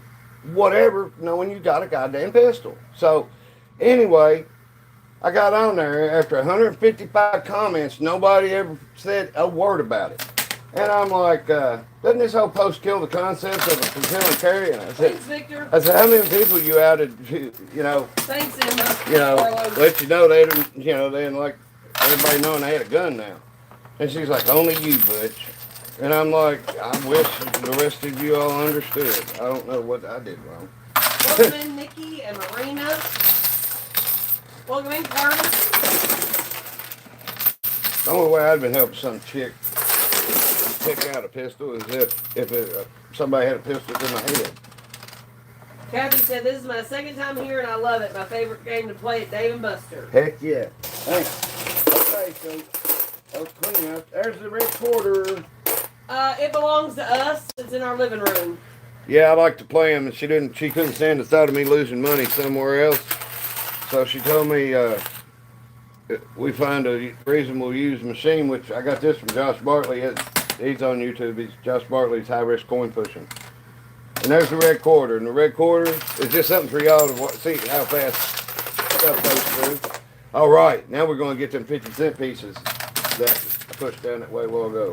whatever knowing you got a goddamn pistol. So anyway, I got on there after 155 comments. Nobody ever said a word about it. And I'm like, doesn't this whole post kill the concept of a conceal and carry? And I said, Thanks, Victor. I said, how many people you outed, you know, Thanks, Emma. you know, let you know they didn't, you know, they didn't like everybody knowing they had a gun now. And she's like, only you, Butch. And I'm like, I wish the rest of you all understood. I don't know what I did wrong. Welcome in, Nikki and Marina. Welcome in, Carter. The only way I'd been helping some chick pick out a pistol is if somebody had a pistol in my head. Kathy said, this is my 2nd time here and I love it. My favorite game to play at Dave & Buster. Heck yeah. Thanks. Okay, so let's clean up. There's the recorder. It belongs to us. It's in our living room. Yeah, I like to play them, and she couldn't stand the thought of me losing money somewhere else. So she told me we find a reasonable used machine, which I got this from Josh Bartley. He's on YouTube. He's Josh Bartley's High Risk Coinpushing. And there's the red quarter. And the red quarter is just something for y'all to see how fast stuff goes through. All right, now we're going to get them 50-cent pieces that I pushed down that way a while ago.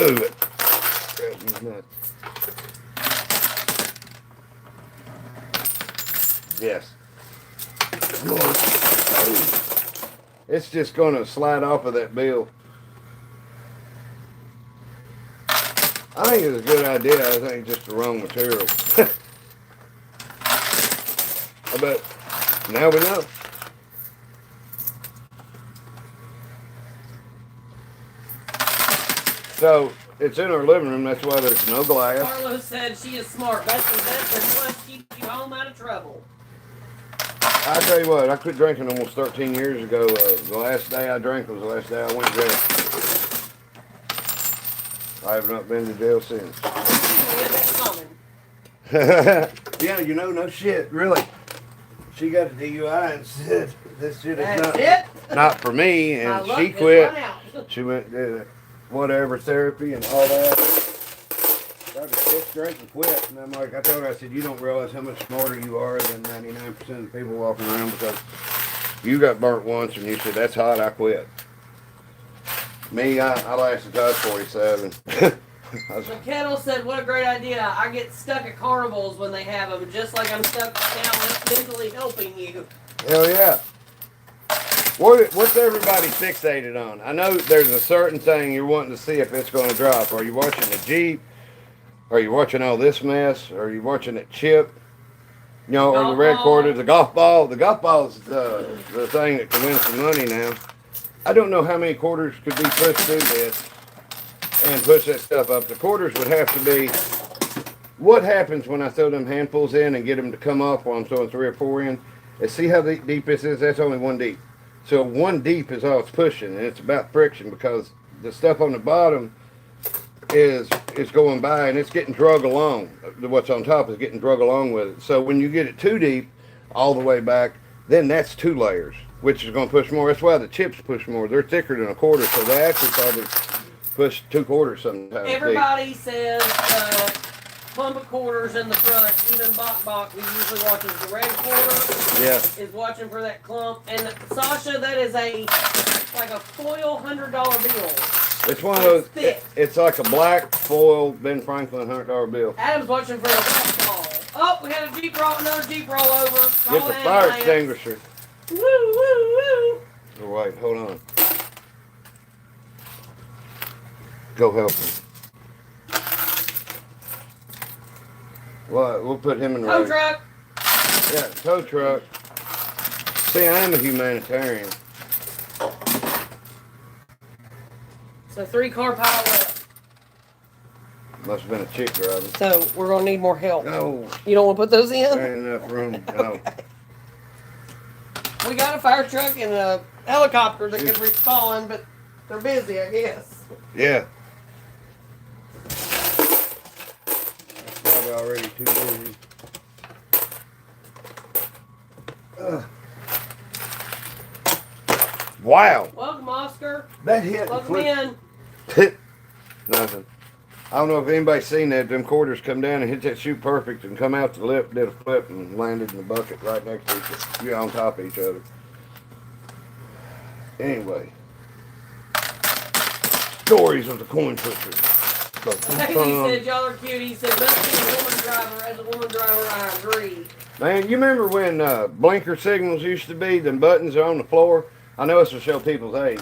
Ooh, it grabs me nuts. Yes. It's just going to slide off of that bill. I think it's a good idea. I think it's just the wrong material. But now we know. So it's in our living room. That's why there's no glass. Carlos said she is smart. That's the best and plus keeps you home out of trouble. I tell you what, I quit drinking almost 13 years ago. The last day I drank was the last day I went to jail. I have not been to jail since. Yeah, you know, no shit, really. She got a DUI and said this shit is not for me, and she quit. She went to whatever therapy and all that. Got to quit, drink and quit. And I'm like, I told her, I said, you don't realize how much smarter you are than 99% of the people walking around because you got burnt once and you said, that's hot, I quit. Me, I lasted till I was 47. The Kettle said, what a great idea. I get stuck at carnivals when they have them, just like I'm stuck now mentally helping you. Hell yeah. What's everybody fixated on? I know there's a certain thing you're wanting to see if it's going to drop. Are you watching the Jeep? Are you watching all this mess? Are you watching it chip? You know, or the red quarter, the golf ball. The golf ball is the thing that can win some money now. I don't know how many quarters could be pushed through this and push that stuff up. The quarters would have to be, what happens when I throw them handfuls in and get them to come off while I'm throwing 3 or 4 in? And see how deep this is? That's only 1 deep. So 1 deep is all it's pushing, and it's about friction because the stuff on the bottom is going by and it's getting drug along. What's on top is getting drug along with it. So when you get it 2 deep, all the way back, then that's 2 layers, which is going to push more. That's why the chips push more. They're thicker than a quarter, so they actually probably push 2 quarters sometimes. Everybody says clump of quarters in the front. Even Bok, who usually watches the red quarter, Yeah. is watching for that clump. And Sasha, that is like a foil $100 bill. It's one of those. Thick. It's like a black foil Ben Franklin $100 bill. Adam's watching for a golf ball. Oh, we had another Jeep roll over. Get the fire extinguisher. Woo, woo, woo. Oh, wait, hold on. Go help him. Well, we'll put him in the Tow right. truck. Yeah, tow truck. See, I am a humanitarian. It's a 3-car pile up. Must have been a chick driving. So we're gonna need more help. No, You don't want to put those in? there ain't enough room. No. Okay. We got a fire truck and a helicopter that can respond, but they're busy, I guess. Yeah. Probably already too busy. Wow. Welcome, Oscar. That hit. Welcome in. Nothing. I don't know if anybody's seen that. Them quarters come down and hit that chute perfect and come out the lip, did a flip, and landed in the bucket right next to each other. Yeah, on top of each other. Anyway. Stories of the coin pusher. He said, y'all are cute. He said, must be a woman driver. As a woman driver, I agree. Man, you remember when blinker signals used to be, them buttons are on the floor? I know it's to show people's age.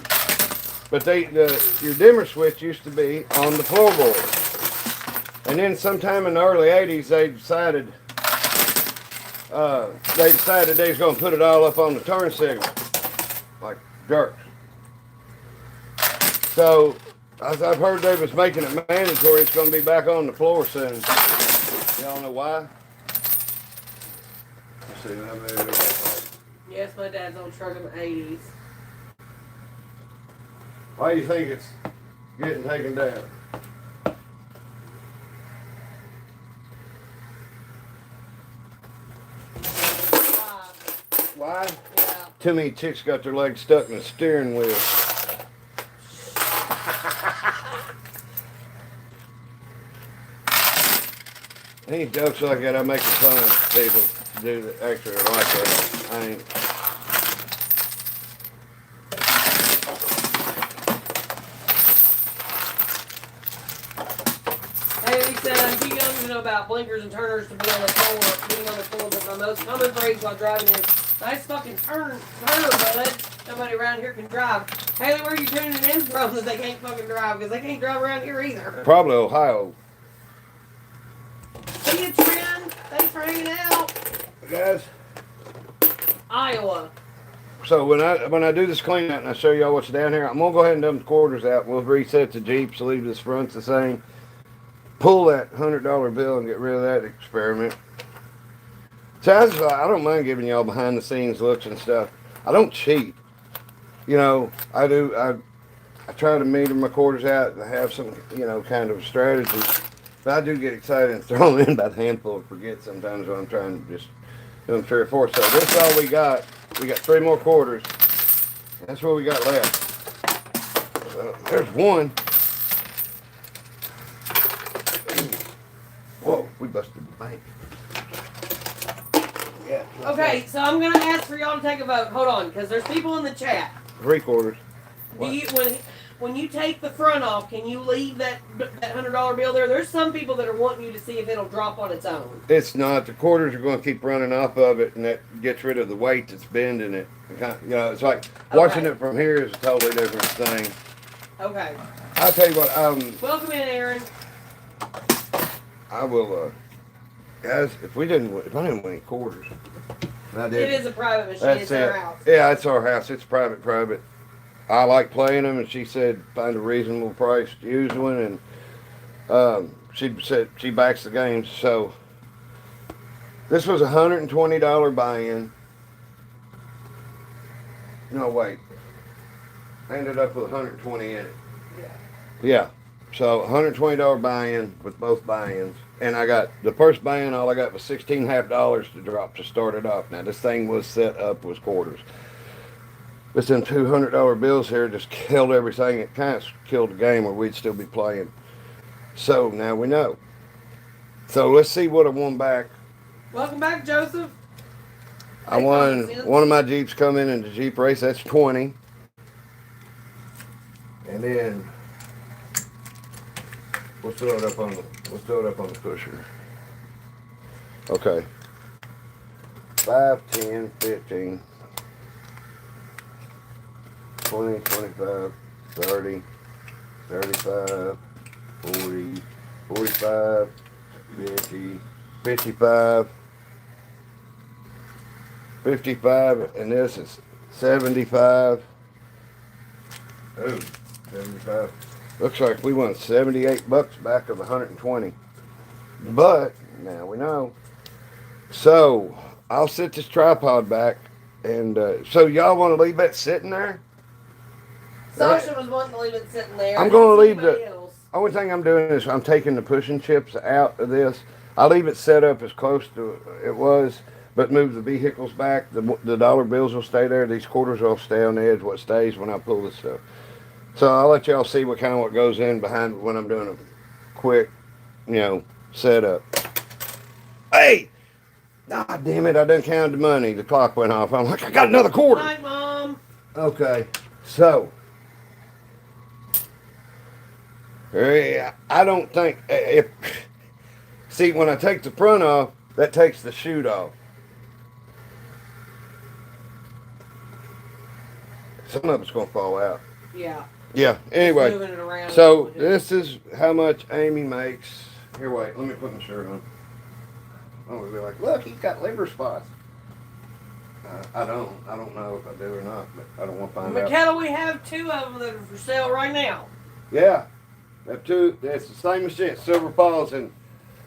But your dimmer switch used to be on the floorboard. And then sometime in the early 80s, they decided they was going to put it all up on the turn signal. Like jerks. So, as I've heard they was making it mandatory, it's going to be back on the floor soon. Y'all know why? Let's see, how many we got? Yes, my dad's old truck in the 80s. Why do you think it's getting taken down? Why? Yeah. Too many chicks got their legs stuck in the steering wheel. Any jokes like that, I'm making fun of people do that actually are like that. I ain't. Haley said, I'm too young to know about blinkers and turners to be on the floor. Being on the floor is my most common phrase while driving is, nice fucking turner, bud. Nobody around here can drive. Haley, where are you tuning in from that they can't fucking drive? Because they can't drive around here either. Probably Ohio. See you, Trent. Thanks for hanging out. Guys, Iowa. so when I do this clean out and I show y'all what's down here, I'm gonna go ahead and dump the quarters out. We'll reset the Jeeps, leave this front the same. Pull that $100 bill and get rid of that experiment. So I don't mind giving y'all behind the scenes looks and stuff. I don't cheat. You know, I do. I try to meter my quarters out and have some, kind of strategy. But I do get excited and throw them in by the handful and forget sometimes when I'm trying to just do them 3 or 4. So this is all we got. We got 3 more quarters. That's what we got left. So there's one. Whoa, we busted the bank. Yeah. Okay, so I'm going to ask for y'all to take a vote. Hold on, because there's people in the chat. 3 quarters. Do you, when you take the front off, can you leave that $100 bill there? There's some people that are wanting you to see if it'll drop on its own. It's not. The quarters are going to keep running off of it, and that gets rid of the weight that's bending it. It's like watching it from here is a totally different thing. Okay. I'll tell you what. Welcome in, Aaron. I will, guys. If I didn't win any quarters, and I did. It is a private machine. That's It's it. our house. Yeah, it's our house. It's private. I like playing them, and she said find a reasonable price to use one, and she said she backs the games. So this was $120 buy-in. No, wait. I ended up with 120 in it. Yeah. So $120 buy-in with both buy-ins. And I got the first buy-in, all I got was $16.50 to drop to start it off. Now this thing was set up with quarters. But them $200 bills here just killed everything. It kind of killed the game or we'd still be playing. So now we know. So let's see what I won back. Welcome back, Joseph. I won one of my Jeeps coming in the Jeep race. That's 20. And then we'll throw it up on the pusher. Okay. 5, 10, 15, 20, 25, 30, 35, 40, 45, 50, 55, 55, and this is 75. Oh, 75. Looks like we won 78 bucks back of 120. But now we know. So I'll set this tripod back, and so y'all want to leave that sitting there? Sasha was wanting to leave it sitting there. I'm going to leave the only thing I'm doing is I'm taking the pushing chips out of this. I'll leave it set up as close to it was, but move the vehicles back. The dollar bills will stay there. These quarters will stay on the edge. What stays when I pull this stuff. So I'll let y'all see what goes in behind when I'm doing a quick, setup. Hey! God damn it, I done counted the money. The clock went off. I'm like, I got another quarter. Hi, Mom. Okay, so. I don't think, see, when I take the front off, that takes the chute off. Some of it's going to fall out. Yeah. Yeah, anyway, Moving it around so this is how much Amy makes. Here, wait, let me put my shirt on. Oh, we'll be like, look, he's got liver spots. I don't know if I do or not, but I don't want to find out. McKenna, we have 2 of them that are for sale right now. Yeah, that 2, that's the same machine, Silver Falls, and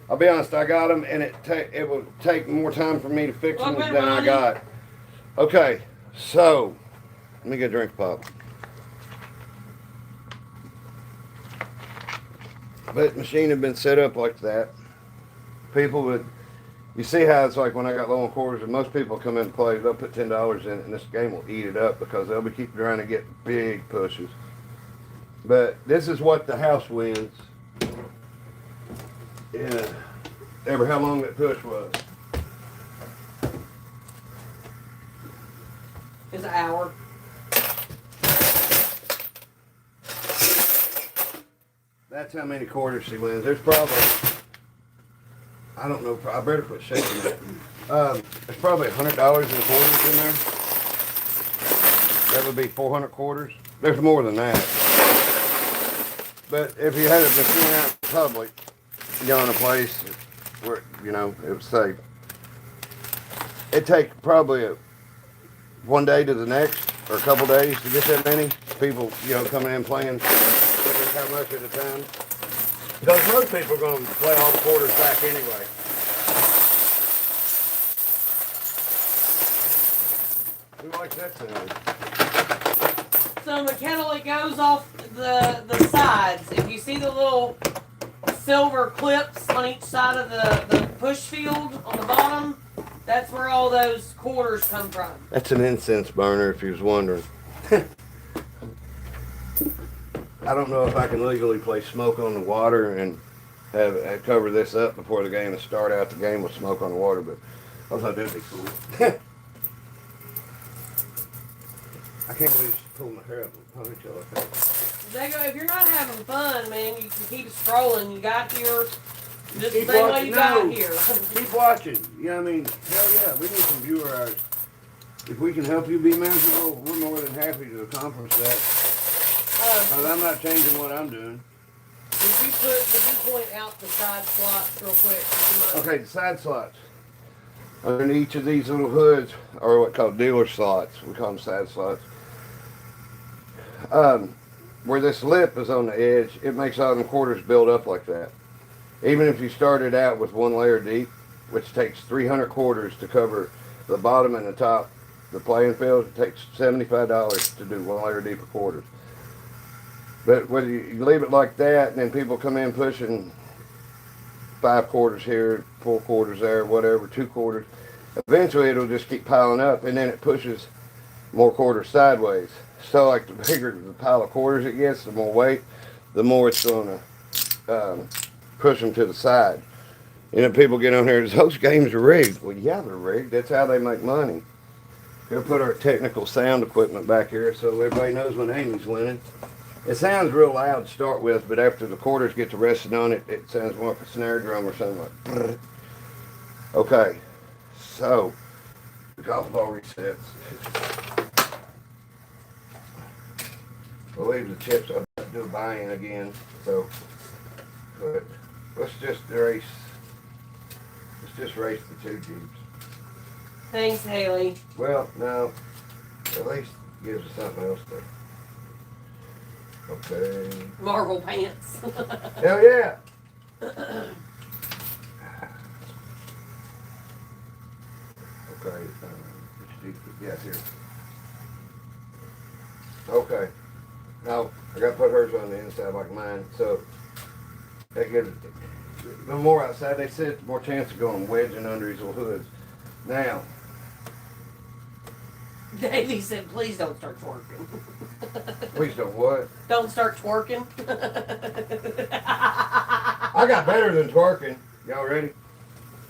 I'll be honest, I got them, and it will take more time for me to fix them than I got. Okay, so, let me get a drink of pop. That machine had been set up like that. People would, you see how it's like when I got low on quarters, and most people come in and play, they'll put $10 in it, and this game will eat it up because they'll be keep trying to get big pushes. But this is what the house wins. Yeah, ever how long that push was. It's an hour. That's how many quarters she wins. There's probably, I don't know, I better quit shaking it. There's probably $100 in quarters in there. That would be 400 quarters. There's more than that. But if you had a machine out in public, in a place where, it was safe, it'd take probably one day to the next, or a couple days to get that many people, coming in playing. How much at a time? Because most people are going to play all the quarters back anyway. Who likes that sound? So McKenna, it goes off the sides. If you see the little silver clips on each side of the push field on the bottom, that's where all those quarters come from. That's an incense burner, if you was wondering. I don't know if I can legally play smoke on the water and have cover this up before the game and start out the game with smoke on the water, but I thought that'd be cool. I can't believe she pulled my hair up and ponytail like that. Dago, if you're not having fun, man, you can keep scrolling. You got your just Keep the same way watching. you No. got here. Keep watching. Hell yeah, we need some viewer hours. If we can help you be miserable, we're more than happy to accomplish that. Because I'm not changing what I'm doing. Did you point out the side slots real quick? Okay, the side slots. Under each of these little hoods are what called dealer slots. We call them side slots. Where this lip is on the edge, it makes all them quarters build up like that. Even if you started out with one layer deep, which takes 300 quarters to cover the bottom and the top, the playing field, it takes $75 to do one layer deep of quarters. But whether you leave it like that, and then people come in pushing 5 quarters here, 4 quarters there, whatever, 2 quarters, eventually it'll just keep piling up, and then it pushes more quarters sideways. So like the bigger the pile of quarters it gets, the more weight, the more it's going to push them to the side. You know, people get on here, those games are rigged. Well, yeah, they're rigged. That's how they make money. We'll put our technical sound equipment back here so everybody knows when Amy's winning. It sounds real loud to start with, but after the quarters get to resting on it, it sounds more like a snare drum or something like brrr. Okay, so the golf ball resets. We'll leave the chips. I'll have to do a buy-in again. So, but let's just race the 2 Jeeps. Thanks, Haley. Well, no, at least gives us something else to. Okay. Marvel pants. Hell yeah. Okay. Yeah, here. Okay. Now I got to put hers on the inside like mine, so that gives it. The more outside they sit, the more chance of going wedging under these little hoods. Now. Davey said, please don't start twerking. Please don't what? Don't start twerking. I got better than twerking. Y'all ready?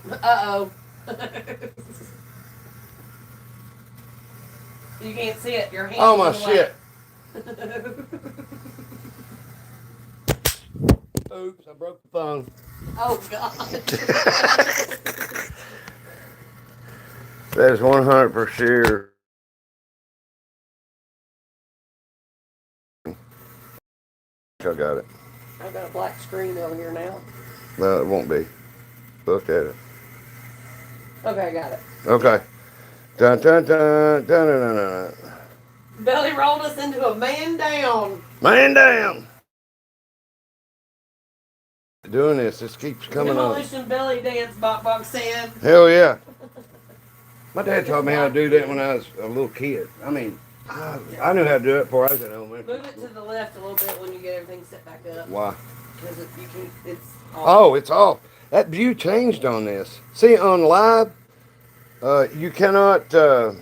Uh-oh. You can't see it. Your hand. Oh my shit. Oops, I broke the phone. Oh God. That is 100% sure. I got it. I've got a black screen over here now. No, it won't be. Look at it. Okay, I got it. Okay. Dun dun dun dun dun dun dun. Belly rolled us into a man down. Man down. Doing this keeps coming on. Demolition belly dance, Bok said. Hell yeah. My dad taught me how to do that when I was a little kid. I mean, I knew how to do it before I was at home. Move it to the left a little bit when you get everything set back up. Why? Because you can, it's off. Oh, it's off. That view changed on this. See, on live, you cannot. Your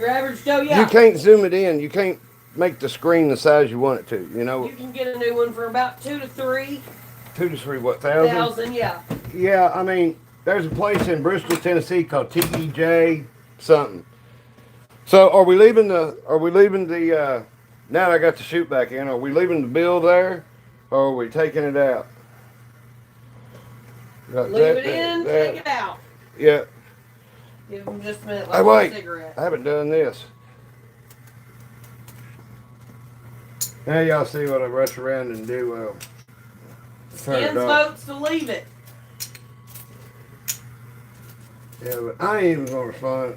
average Joe, yeah. You can't zoom it in. You can't make the screen the size you want it to. You know. You can get a new one for about 2 to 3 what, thousand? thousand, yeah. Yeah, I mean, there's a place in Bristol, Tennessee called TEJ something. So are we leaving the now that I got the chute back in, are we leaving the bill there or are we taking it out? Leave it in, take it out. Yeah. Give them just a minute Hey, like wait. a cigarette. I haven't done this. Now y'all see what I rush around and do. Skins votes to leave it. Yeah, but I ain't even gonna respond.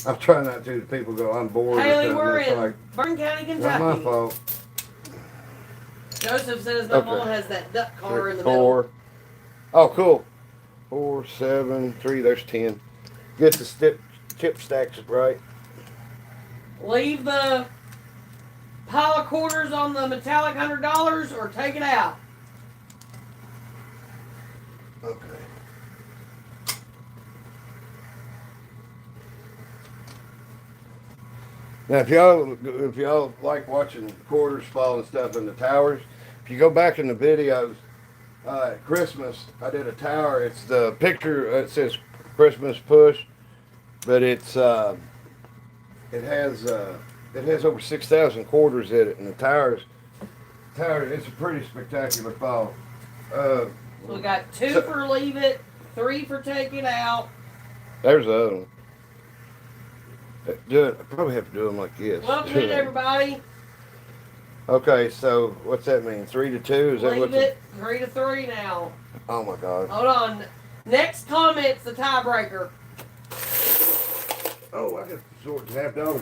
I'm trying not to. People go, I'm bored. Haley, we're it's in like, Burton County, not Kentucky. my fault. Joseph says my mom has that duck car in the 4. middle. Oh, cool. 4, 7, 3. There's 10. Get the chip stacks right. Leave the pile of quarters on the metallic $100 or take it out. Okay. Now, if y'all like watching quarters fall and stuff in the towers, if you go back in the videos, at Christmas, I did a tower. It's the picture. It says Christmas push, but it has over 6,000 quarters in it, and the towers. It's a pretty spectacular fall. So we got 2 for leave it, 3 for take it out. There's the other one. I probably have to do them like this. Welcome in, everybody. Okay, so what's that mean? 3 to 2? Is that Leave what's it 3 to 3 now. Oh my God. Hold on. Next comment's the tiebreaker. Oh, I got swords $half out.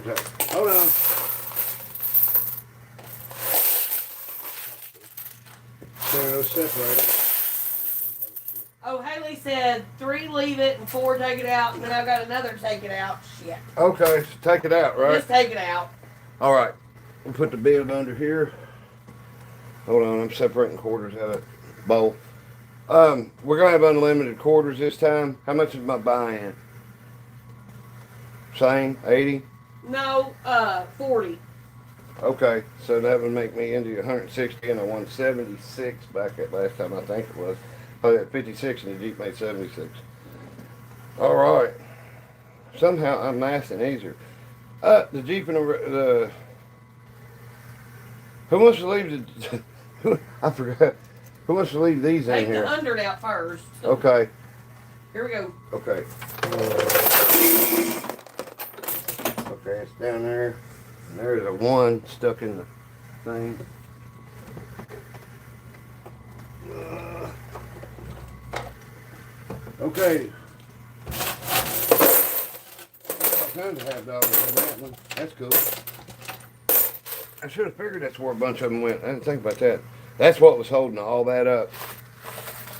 Hold on. They're separated. Oh, Haley said 3 leave it and 4 take it out, and then I've got another take it out. Shit. Okay, so take it out, right? Just take it out. All right. We'll put the bib under here. Hold on, I'm separating quarters out of the bowl. We're gonna have unlimited quarters this time. How much is my buy-in? Same, 80? No, 40. Okay, so that would make me into 160 and I won 76 back at last time, I think it was. Oh, yeah, 56 and the Jeep made 76. All right. Somehow I'm mathing easier. The Jeep and the who wants to leave the, I forgot. Who wants to leave these in Take here? the 100 out first. Okay. Here we go. Okay. Okay, it's down there. And there's a 1 stuck in the thing. Okay. All kinds of $half in that one. That's cool. I should have figured that's where a bunch of them went. I didn't think about that. That's what was holding all that up.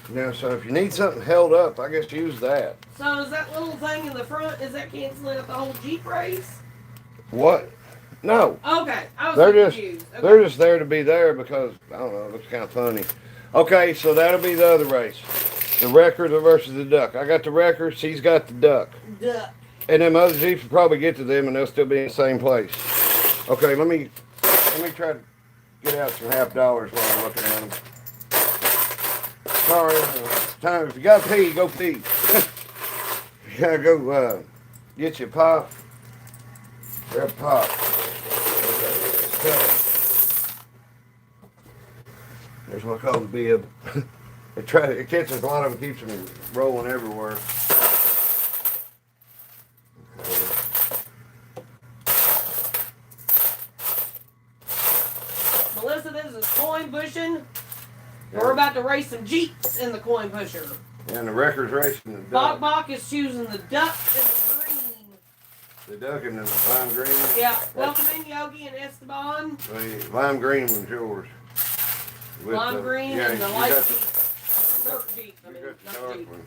Now, so if you need something held up, I guess use that. So is that little thing in the front, is that canceling out the whole Jeep race? What? No. Okay, I was They're so just confused. Okay. they're just there to be there because I don't know, it looks kind of funny. Okay, so that'll be the other race. The wrecker versus the duck. I got the wrecker, she's got the duck. Duck. And them other Jeeps will probably get to them and they'll still be in the same place. Okay, let me try to get out some $half while I'm looking at them. Sorry, time. If you gotta pee, go pee. You gotta go get your pop. Grab pop. Okay. There's what I call the bib. It catches a lot of them, keeps them rolling everywhere. Okay. Melissa, this is Coinpushing. We're about to race some Jeeps in the Coinpusher. And the wrecker's racing the Bok duck. Bok is choosing the duck and the green. The duck and the lime green. Yeah, welcome in Yogi and Esteban. The lime green one's yours. With Lime green yeah, and the you light got Jeep. Dark Jeep, I You mean, got the not dark Jeep. one.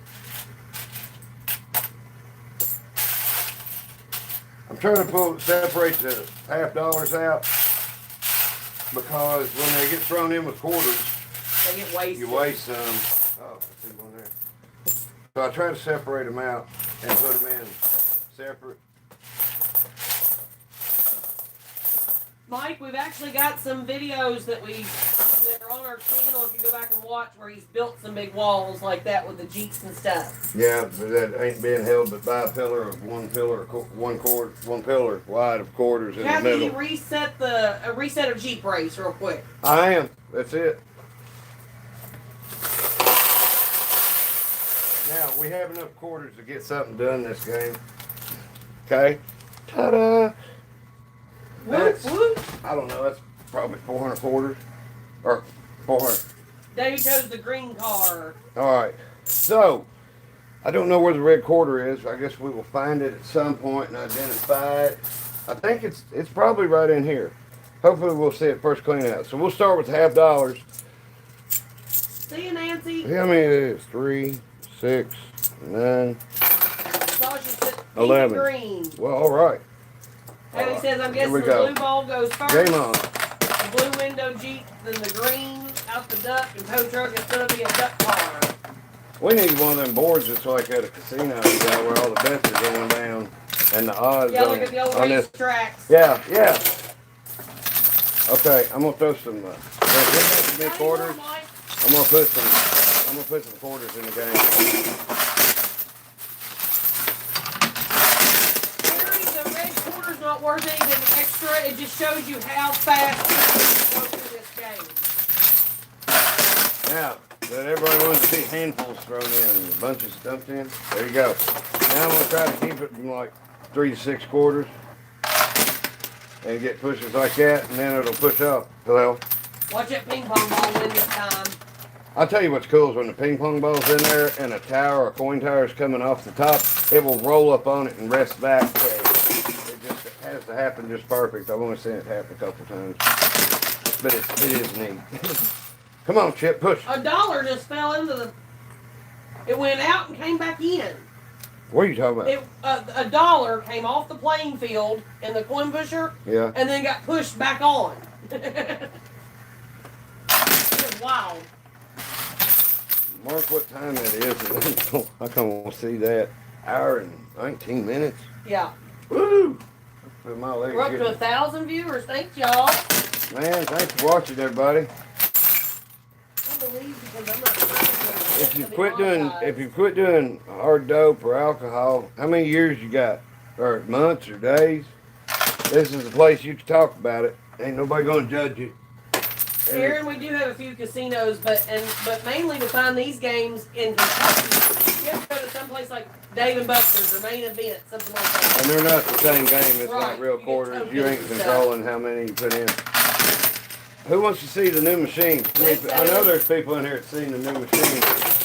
I'm trying to separate the $half out because when they get thrown in with quarters, They get wasted. you waste some. Oh, I see one there. So I try to separate them out and put them in separate. Mike, we've actually got some videos that are on our channel if you go back and watch where he's built some big walls like that with the Jeeps and stuff. Yeah, but that ain't being held but by a pillar of one pillar wide of quarters in the Kathy, middle. you reset a reset of Jeep race real quick. I am. That's it. Now, we have enough quarters to get something done this game. Okay? Ta-da! Whoop, whoop. I don't know, that's probably 400 quarters. Or 400. Davey chose the green car. Alright. So, I don't know where the red quarter is. I guess we will find it at some point and identify it. I think it's probably right in here. Hopefully we'll see it first clean out. So we'll start with $half. See you, Nancy. How many it is? 3, 6, 9, Sasha said 11. green. Well, alright. Davey says, I'm Here guessing we the go. blue ball goes first. Game on. The blue window Jeep, then the green, out the duck, and tow truck is going to be a duck car. We need one of them boards that's like at a casino where all the bets are going down and the odds Yeah, look at the old on race this. tracks. Yeah. Okay, I'm gonna throw some big quarters. I'm gonna put some quarters in the game. Harry, the red quarter's not worth anything extra. It just shows you how fast you go through this game. Now that everybody wants to see handfuls thrown in, a bunch of stuff in. There you go. Now I'm gonna try to keep it from like 3 to 6 quarters. And get pushes like that, and then it'll push up. Well, Watch that ping pong ball win this time. I'll tell you what's cool is when the ping pong ball's in there and a tower, a coin tower is coming off the top, it will roll up on it and rest back. It just has to happen just perfect. I've only seen it happen a couple times, but it is neat. Come on, Chip, push. $1 just fell into the. It went out and came back in. What are you talking about? $1 came off the playing field in the coin pusher. Yeah. And then got pushed back on. It was wild. Mark what time that is. I can't want to see that. Hour and 19 minutes. Yeah. Woo! Put my legs We're up to getting- 1,000 viewers. Thanks, y'all. Man, thanks for watching, everybody. I believe because I'm not sure If you quit doing hard dope or alcohol, how many years you got? Or months or days? This is the place you can talk about it. Ain't nobody gonna judge you. And Aaron, we do have a few casinos, but mainly to find these games in Kentucky, you have to go to someplace like Dave and Buster's or Main Event, something like that. and they're not the same game. It's Right. not real You get quarters. You tokens ain't and stuff. controlling how many you put in. Who wants to see the new machine? Thanks, I know Adam. there's people in here that's seen the new machine.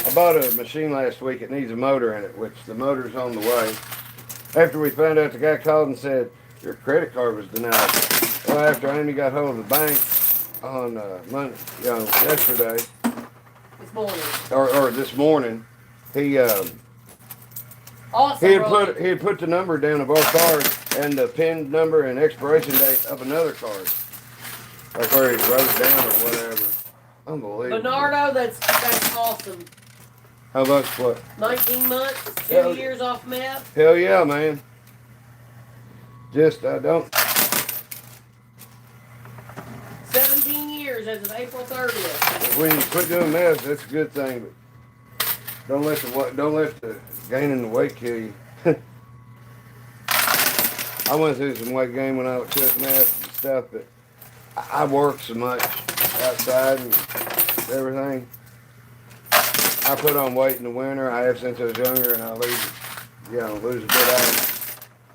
I bought a machine last week. It needs a motor in it, which the motor's on the way. After we found out, the guy called and said, your credit card was denied. Well, after Amy got hold of the bank on Monday, yesterday, This morning. or this morning, he Awesome, He had Ronnie. put the number down of our card and the PIN number and expiration date of another card. Like where he wrote it down or whatever. Unbelievable. Bernardo, that's awesome. How much what? 19 months, 2 Hell- years off meth. Hell yeah, man. Just I don't 17 years as of April 30th. when you quit doing meth, that's a good thing, but don't let the gaining the weight kill you. I went through some weight gain when I was quitting meth and stuff, but I worked so much outside and everything. I put on weight in the winter. I have since I was younger, and I lose a bit out of it.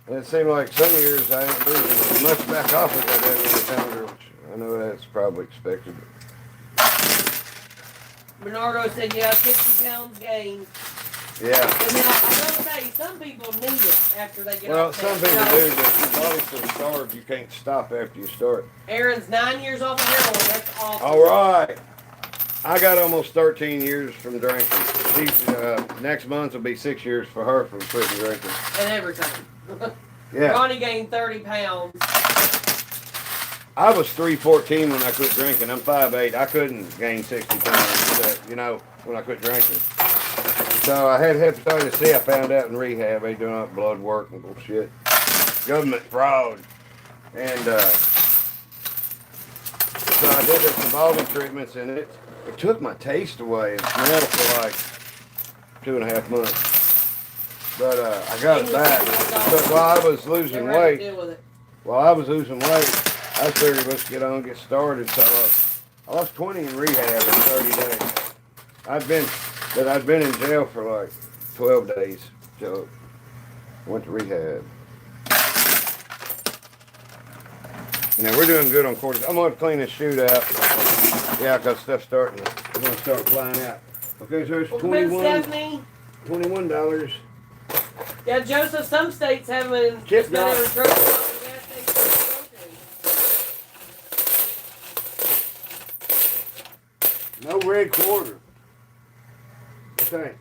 And it seemed like some years I ain't losing as much back off as I did when I was younger, which I know that's probably expected. Bernardo said, yeah, 60 pounds gained. Yeah. And now, I gotta say, some people need it after they get Well, off some meth. people You know, do, but your body's so starved you can't stop after you start. Aaron's 9 years off of heroin. That's awesome. All right. I got almost 13 years from drinking. She's, next month will be 6 years for her from quitting drinking. And everything. Yeah. Ronnie gained 30 pounds. I was 314 when I quit drinking. I'm 5'8". I couldn't gain 60 pounds, when I quit drinking. So I had hepatitis C. I found out in rehab. They doing up blood work and bullshit. Government fraud. And so I did the survival treatments, and it took my taste away and smell for like 2.5 months. But I got it back. But while I was losing Never had to weight, deal with it. I figured let's get started. So I lost 20 in rehab in 30 days. I'd been in jail for like 12 days. So I went to rehab. Now we're doing good on quarters. I'm gonna clean this chute out. Yeah, cause stuff's starting to start flying out. Okay, so it's Welcome in, Stephanie. $21. Yeah, Joseph, some states haven't Chip just been able dog. to throw it off the gas station. No red quarter. Okay.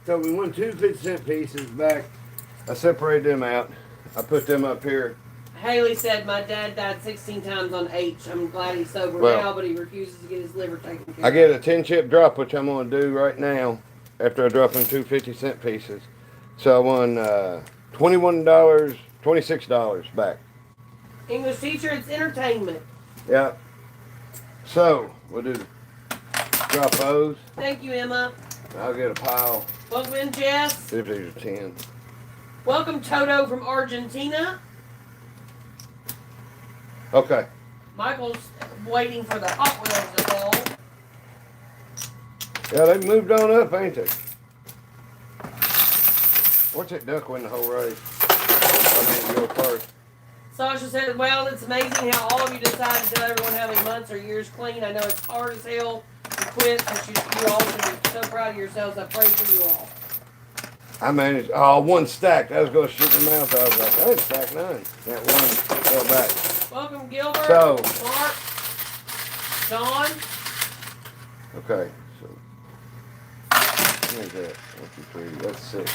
So we won 2 50-cent pieces back. I separated them out. I put them up here. Haley said, my dad died 16 times on H. I'm glad he's sober Well, now, but he refuses to get his liver taken care of. I get a 10-chip drop, which I'm going to do right now after I drop in 2 50-cent pieces. So I won $21, $26 back. English teacher, it's entertainment. Yeah. So we'll do drop those. Thank you, Emma. I'll get a pile. Welcome in, Jess. 50s or 10. Welcome, Toto from Argentina. Okay. Michael's waiting for the Hot Wheels to roll. Yeah, they moved on up, ain't they? Watch that duck win the whole race. I mean, go first. Sasha said, well, it's amazing how all of you decide to tell everyone how many months or years clean. I know it's hard as hell to quit, but you all should be so proud of yourselves. I pray for you all. I managed, one stack. I was going to shoot my mouth. I was like, I didn't stack none. That one fell back. Welcome, Gilbert. So- Mark. Sean. Okay, so. What is that? 1, 2, 3. That's 6.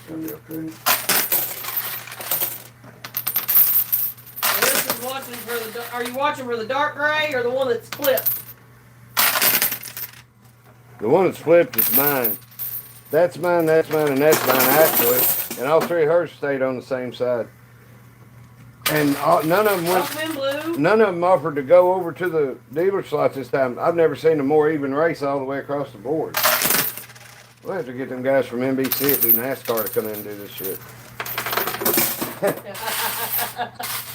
That'll be okay. This is watching for the. Are you watching for the dark gray or the one that's flipped? The one that's flipped is mine. That's mine, and that's mine, actually. And all 3 of hers stayed on the same side. And none of them went. Welcome in, Blue. None of them offered to go over to the dealer slots this time. I've never seen a more even race all the way across the board. We'll have to get them guys from NBC that do NASCAR to come in and do this shit.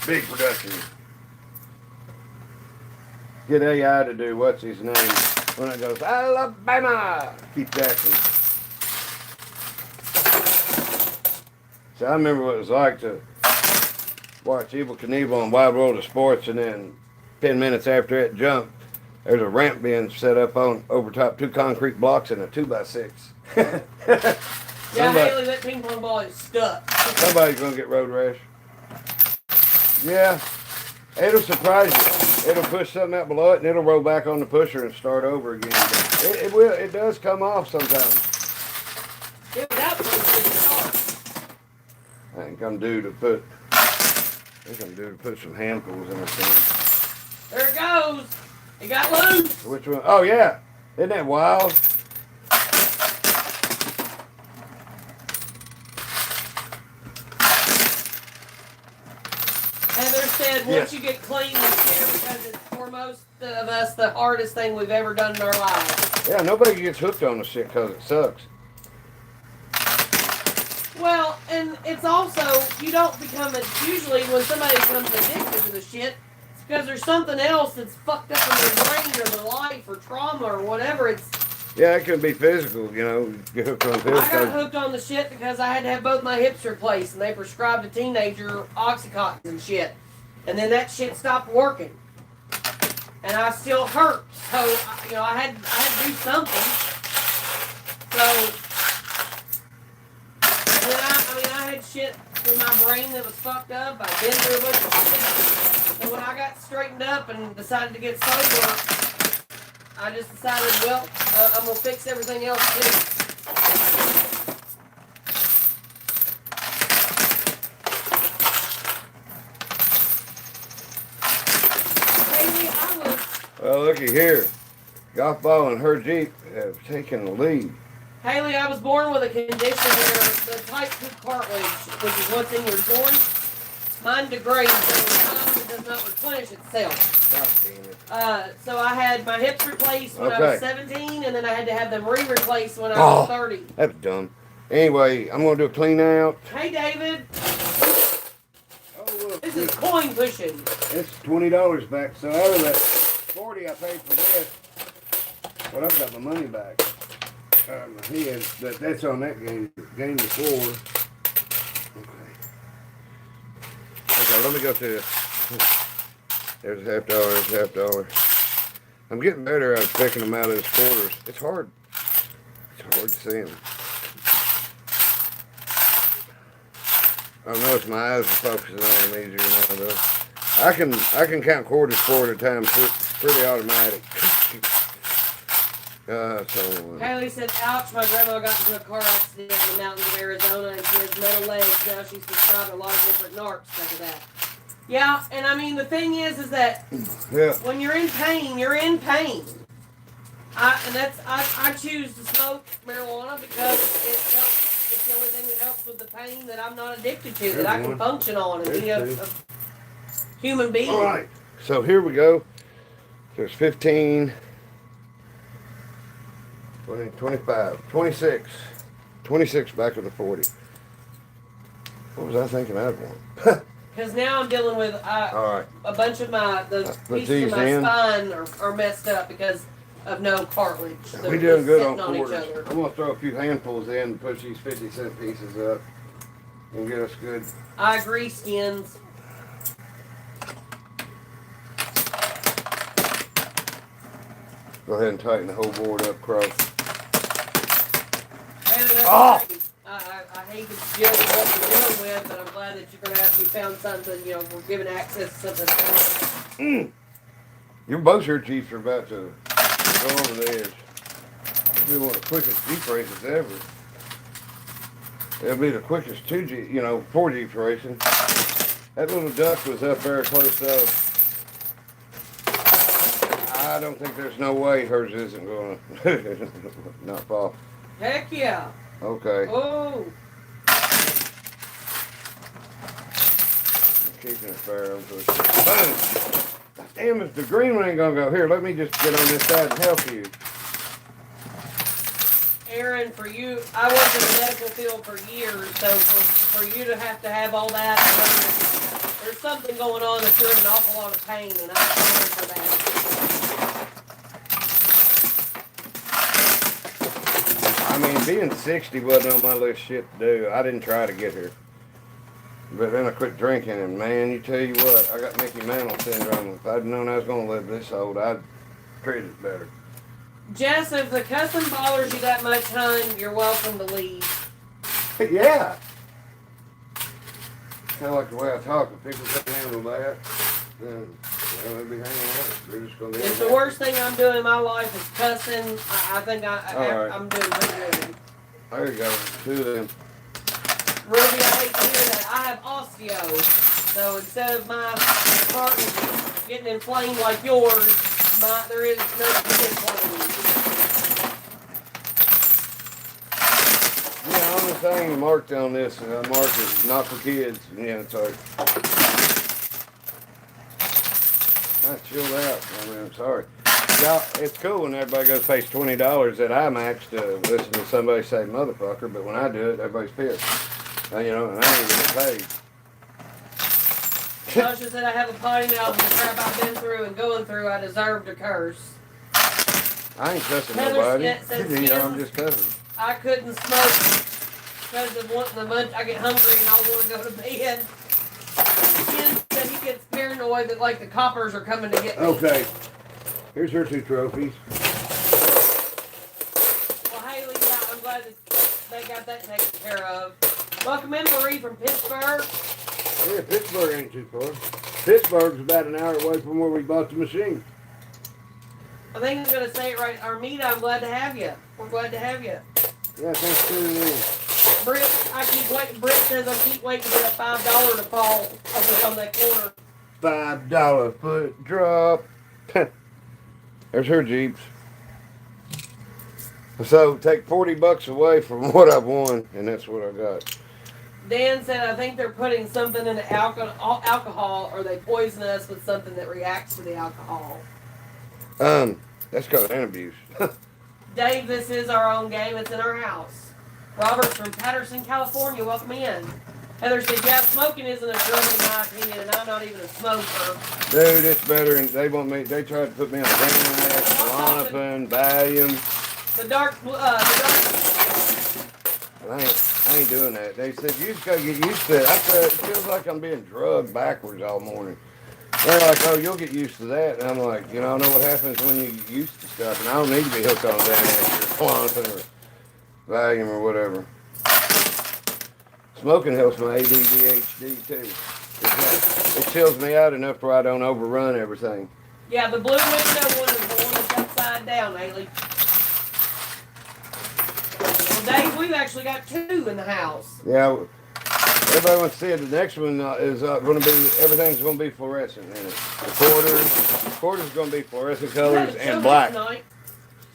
Big production. Get AI to do what's his name when it goes Alabama. Keep Jackson. So I remember what it was like to watch Evel Knievel on Wild World of Sports, and then 10 minutes after it jumped, there's a ramp being set up on over top 2 concrete blocks and a 2x6. Yeah, Haley, that ping pong ball is stuck. Somebody's gonna get road rash. Yeah, it'll surprise you. It'll push something out below it, and it'll roll back on the pusher and start over again. But it will. It does come off sometimes. Yeah, that one's I think I'm due to put. Some handfuls in this thing. there it goes. It got loose. Which one? Oh yeah, isn't that wild? Heather said, once you get clean this year, because it's for most of us the hardest thing we've ever done in our lives. Yeah, nobody gets hooked on the shit because it sucks. Well, and it's also, you don't become usually when somebody becomes addicted to the shit, it's because there's something else that's fucked up in their brain or their life or trauma or whatever. Yeah, it can be physical, you know, get hooked on physical. I got hooked on the shit because I had to have both my hips replaced, and they prescribed a teenager Oxycontin and shit. And then that shit stopped working. And I still hurt. So, you know, I had to do something. So, and then I had shit in my brain that was fucked up. I'd been through a bunch of shit. And when I got straightened up and decided to get sober, I just decided, well, I'm going to fix everything else too. Haley, well, looky here. Golf ball and her Jeep have taken the lead. Haley, I was born with a condition where the type 2 cartilage, which is what's in your joints, mine degrades over time and does not replenish itself. God damn it. So I had my hips replaced when I was 17, and then I had to have them re-replaced when I was 30. That's dumb. Anyway, I'm going to do a clean out. Hey, David. Oh, look. This is coin pushing. It's $20 back. So out of that 40 I paid for this, well, I've got my money back. That's on that game before. Okay, let me go through this. There's $50. I'm getting better at picking them out of his quarters. It's hard. It's hard to see them. I notice my eyes are focusing on them easier now, though. I can count quarters 4 at a time. Pretty automatic. Haley said, ouch, my grandma got into a car accident in the mountains of Arizona and she has metal legs. Now she's prescribed a lot of different narcs because of that. Yeah, and I mean, the thing is that when you're in pain, you're in pain. I choose to smoke marijuana because it helps. It's the only thing that helps with the pain that I'm not addicted to, that I can function on and be a human being. All right, so here we go. There's 15, 20, 25, 26. 26 back of the 40. What was I thinking I'd want? Because now I'm dealing with a bunch of the pieces of my spine are messed up because of no cartilage. So we're doing good on each quarters. other. I'm going to throw a few handfuls in and push these 50-cent pieces up and get us good. I agree, Skins. Go ahead and tighten the whole board up across. Oh! I hate to deal with what you're dealing with, but I'm glad that you're going to have found something, we're giving access to something else. Both your Jeeps are about to go over the edge. It'll be one of the quickest Jeep races ever. It'll be the quickest 4 Jeep racing. That little duck was up there close up. I don't think there's no way hers isn't going to not fall. Heck yeah. Okay. Oh. Keeping it fair. I'm pushing. Boom. Damn it, the green one ain't gonna go. Here, let me just get on this side and help you. Aaron, for you, I worked in the medical field for years, so for you to have all that, there's something going on that you're in an awful lot of pain, and I'm sorry for that. I mean, being 60 wasn't on my list shit to do. I didn't try to get here. But then I quit drinking, and man, you tell you what, I got Mickey Mantle syndrome. If I'd known I was going to live this old, I'd treat it better. Jess, if the cussing bothers you that much, hon, you're welcome to leave. Yeah. Kind of like the way I talk. If people couldn't handle that, then they'd be hanging out. They're just going to be. If the worst thing I'm doing in my life is cussing, I think right. I'm doing pretty good. There you go. 2 of them. Ruby, I hate to hear that. I have osteo, so instead of my heart getting inflamed like yours, there is no inflamed. Yeah, only thing marked on this, marked is not for kids. Yeah, it's like, I chilled out. I mean, I'm sorry. Y'all, it's cool when everybody goes pays $20 at IMAX to listen to somebody say motherfucker, but when I do it, everybody's pissed. You know, and I ain't getting paid. Tasha said I have a potty mouth and the crap I've been through and going through, I deserve to curse. I ain't cussing Heather nobody. said, You know, I'm just cussing. I couldn't smoke because of wanting the munch. I get hungry and I want to go to bed. Ken said he gets paranoid that like the coppers are coming to get me. Okay. Here's her 2 trophies. Well, Haley, yeah, I'm glad that they got that taken care of. Welcome in, Marie from Pittsburgh. Yeah, Pittsburgh ain't too far. Pittsburgh's about an hour away from where we bought the machine. I think I'm going to say it right. Armida, I'm glad to have you. We're glad to have you. Yeah, thanks for tuning in. Britt, I keep waiting. Britt says I keep waiting for that $5 to fall over on that corner. $5 foot drop. There's her Jeeps. So take $40 away from what I've won, and that's what I got. Dan said, I think they're putting something in the alcohol, or they poison us with something that reacts to the alcohol. That's called an abuse. Dave, this is our own game. It's in our house. Robert's from Patterson, California. Welcome in. Heather said, yeah, smoking isn't a drug in my opinion, and I'm not even a smoker. Dude, it's better, and they tried to put me on Xanax, Klonopin, Valium. The dark. I ain't doing that. They said, you just gotta get used to it. I said, it feels like I'm being drugged backwards all morning. They're like, oh, you'll get used to that. And I'm like, you know, I know what happens when you get used to stuff, and I don't need to be hooked on Xanax or Klonopin or Valium or whatever. Smoking helps my ADHD too. It chills me out enough where I don't overrun everything. Yeah, the blue window one is the one that's upside down, Haley. Well, Dave, we've actually got 2 in the house. Yeah, everybody wants to see it. The next one is going to be, everything's going to be fluorescent in it. The quarters going to be fluorescent colors and black.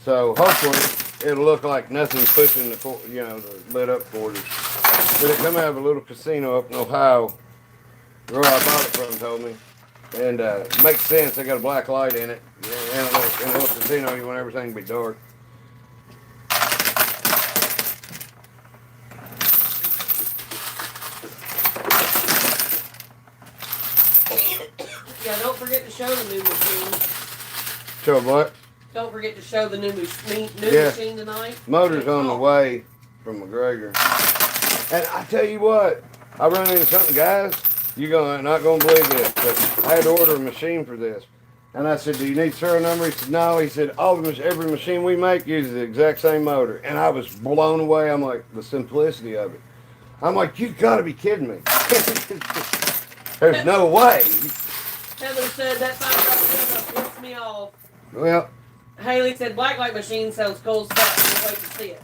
So hopefully it'll look like nothing's pushing the, the lit up quarters. But it come out of a little casino up in Ohio. The girl I bought it from told me. And it makes sense. They got a black light in it. And in a little casino, you want everything to be dark. Yeah, don't forget to show the new machine. Show what? Don't forget to show the new machine tonight. Motor's on the way from McGregor. And I tell you what, I run into something, guys. You're not going to believe this, but I had to order a machine for this. And I said, do you need serial number? He said, no. He said, every machine we make uses the exact same motor. And I was blown away. I'm like, the simplicity of it. I'm like, you've got to be kidding me. There's no way. Heather said that $5 pissed me off. Well, Haley said blacklight machine sounds cool as fuck. Can't wait to see it.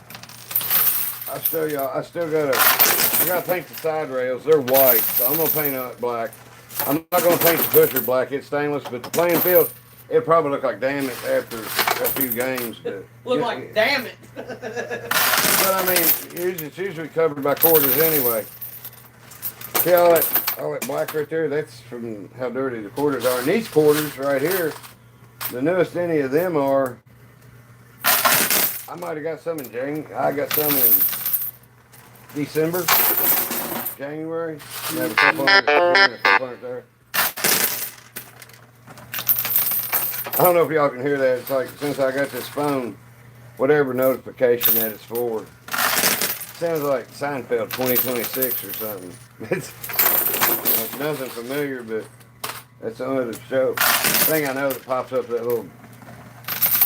I gotta paint the side rails. They're white, so I'm gonna paint it black. I'm not gonna paint the pusher black. It's stainless, but the playing field, it'll probably look like damn it after a few games. But damn it. But I mean, it's usually covered by quarters anyway. See all that black right there? That's from how dirty the quarters are. And these quarters right here, the newest any of them are. I might have got some in January. I got some in December, January. Have a couple hundred here and a couple hundred there. I don't know if y'all can hear that. It's like since I got this phone, whatever notification that it's for, sounds like Seinfeld 2026 or something. It's nothing familiar, but that's the only other show. Thing I know that pops up that little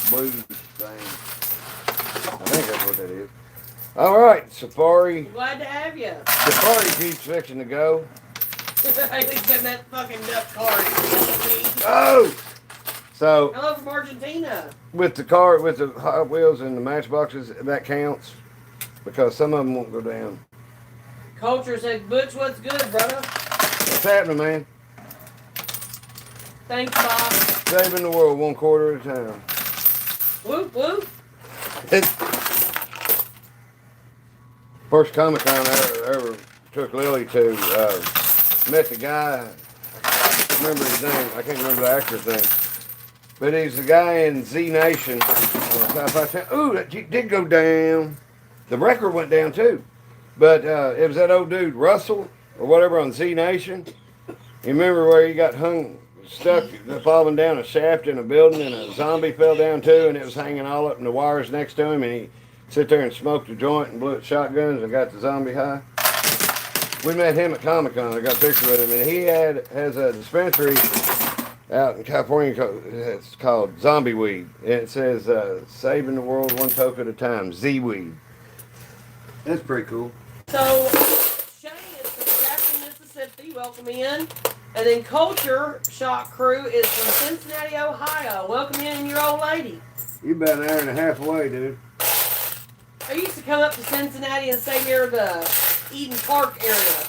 blues thing. I think that's what that is. All right, Safari. Glad to have you. Safari Jeep's fixing to go. I think that fucking duck card. Oh! So, Hello from Argentina. with the car, with the Hot Wheels and the Matchboxes, that counts because some of them won't go down. Culture said, Butch, what's good, brother? What's happening, man? Thanks, Bob. Saving the world one quarter at a time. Whoop, whoop. First Comic Con I ever took Lily to, met the guy, I can't remember his name, I can't remember the actor's name, but he's the guy in Z Nation on South Town. Ooh, that Jeep did go down. The record went down too, but it was that old dude, Russell, or whatever on Z Nation. You remember where he got hung, stuck, falling down a shaft in a building and a zombie fell down too and it was hanging all up in the wires next to him and he sit there and smoked a joint and blew shotguns and got the zombie high. We met him at Comic Con. I got a picture with him, and he has a dispensary out in California. It's called Zombie Weed, and it says "Saving the world one toke at a time." Z Weed. That's pretty cool. So, Shay is from Jackson, Mississippi. Welcome in. And then Culture Shock Crew is from Cincinnati, Ohio. Welcome in, your old lady. You about an hour and a half away, dude. I used to come up to Cincinnati and stay near the Eden Park area.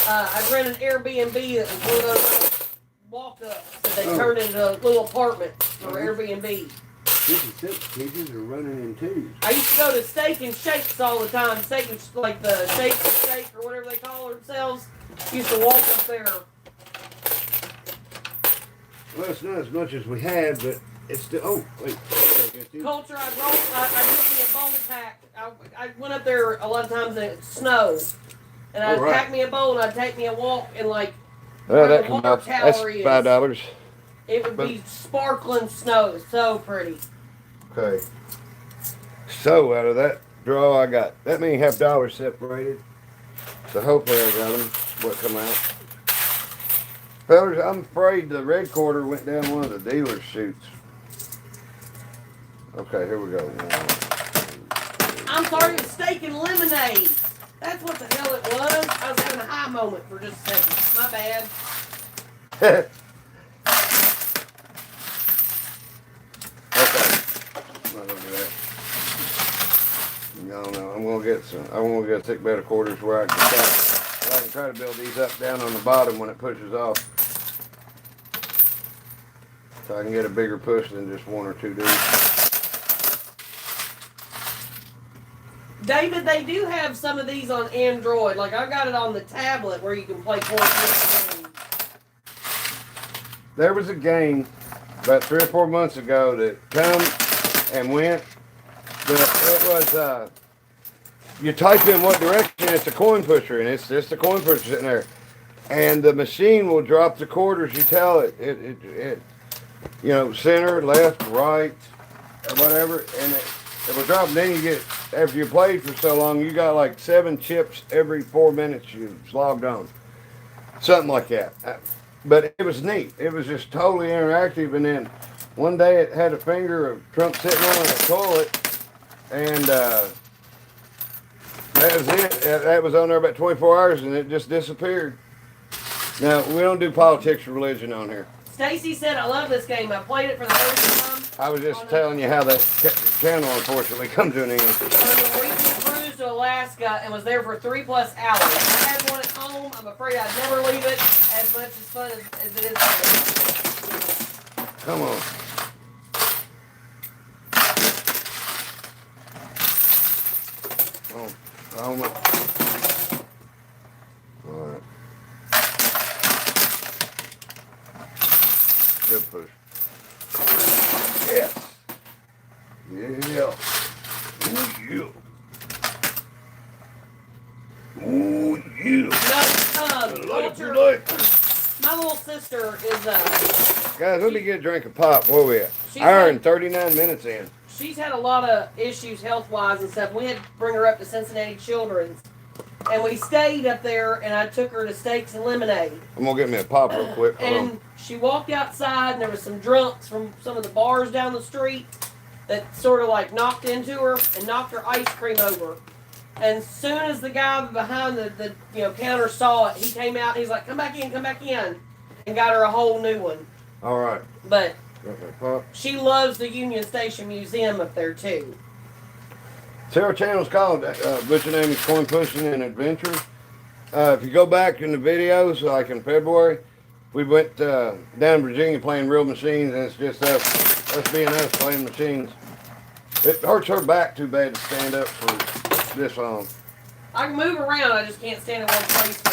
I'd rent an Airbnb that was one of those walk-ups that they turned into a little apartment for Airbnb. Mississippi teachers are running in twos. I used to go to Steak and Shakes all the time. Steak and, like the Shake and Shake or whatever they call themselves. Used to walk up there. Well, it's not as much as we had, but it's still. Oh, wait. Culture, I did me a bowl pack. I went up there a lot of times and it snowed. And I'd pack me a bowl and I'd take me a walk and like well, that comes out. That's $5. It would be sparkling snow. So pretty. Okay. So out of that draw I got that many $half separated. So hopefully I got them. What come out. Fellas, I'm afraid the red quarter went down one of the dealer's chutes. Okay, here we go. I'm sorry, it was steak and lemonade. That's what the hell it was. I was having a high moment for just a second. My bad. Okay. I'm not gonna do that. No, I'm gonna get some. I want to get a thick bed of quarters where I can try to build these up down on the bottom when it pushes off. So I can get a bigger push than just one or two dudes. David, they do have some of these on Android. Like, I got it on the tablet where you can play games. There was a game about 3 or 4 months ago that come and went. It was, you type in what direction, it's a coin pusher, and it's just a coin pusher sitting there. And the machine will drop the quarters, you tell it, you know, center, left, right, or whatever, and it will drop. And then you get, after you played for so long, you got like 7 chips every 4 minutes you logged on. Something like that. But it was neat. It was just totally interactive. And then one day it had a finger of Trump sitting on a toilet, and that was it. That was on there about 24 hours, and it just disappeared. Now, we don't do politics or religion on here. Stacy said, I love this game. I played it for the first time. I was just telling you how that channel unfortunately come to an end. On a Norwegian cruise to Alaska and was there for 3+ hours. I had one at home. I'm afraid I'd never leave it as much as fun as it is. Come on. Oh, my. All right. Good push. Yes. Yeah. Ooh, yeah. Ooh, yeah. Culture, my little sister is Guys, let me get a drink of pop. Where we at? Hour and 39 minutes in. She's had a lot of issues health-wise and stuff. We had to bring her up to Cincinnati Children's. And we stayed up there, and I took her to Steaks and Lemonade. I'm going to get me a pop real quick. And she walked outside, and there was some drunks from some of the bars down the street that sort of like knocked into her and knocked her ice cream over. And as soon as the guy behind the counter saw it, he came out and he's like, come back in, and got her a whole new one. All right. But she loves the Union Station Museum up there, too. See, our channel's called Butch and Amy's Coinpushing and Adventures. If you go back in the videos, like in February, we went down in Virginia playing real machines, and it's just us being us playing machines. It hurts her back too bad to stand up for this long. I can move around, I just can't stand in one place for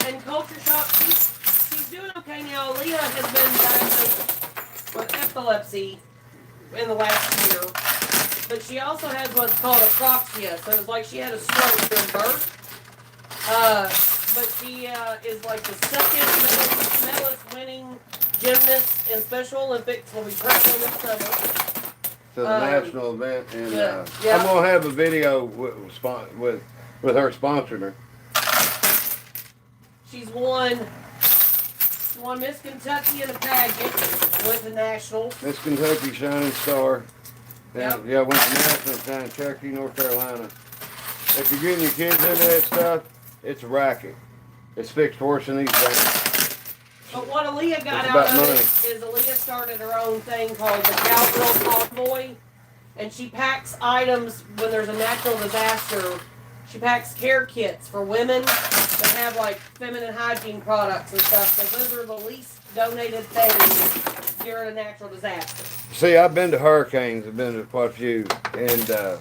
long. And Culture Shock, she's doing okay now. Leah has been diagnosed with epilepsy in the last year. But she also has what's called aproxia, so it's like she had a stroke during birth. But she is like the second medalist winning gymnast in Special Olympics. Will be traveling this summer. To the national event, and yeah. I'm gonna have a video with her sponsoring her. She's won Miss Kentucky in a pageant. Went to nationals. Miss Kentucky Shining Star. Yep. Yeah, went to nationals down in Cherokee, North Carolina. If you're getting your kids into that stuff, it's a racket. It's fixed worse than these things. But what Aaliyah got out of it is Aaliyah started her own thing called the Cowgirl Convoy, and she packs items when there's a natural disaster. She packs care kits for women that have like feminine hygiene products and stuff. So those are the least donated things during a natural disaster. See, I've been to hurricanes. I've been to quite a few, and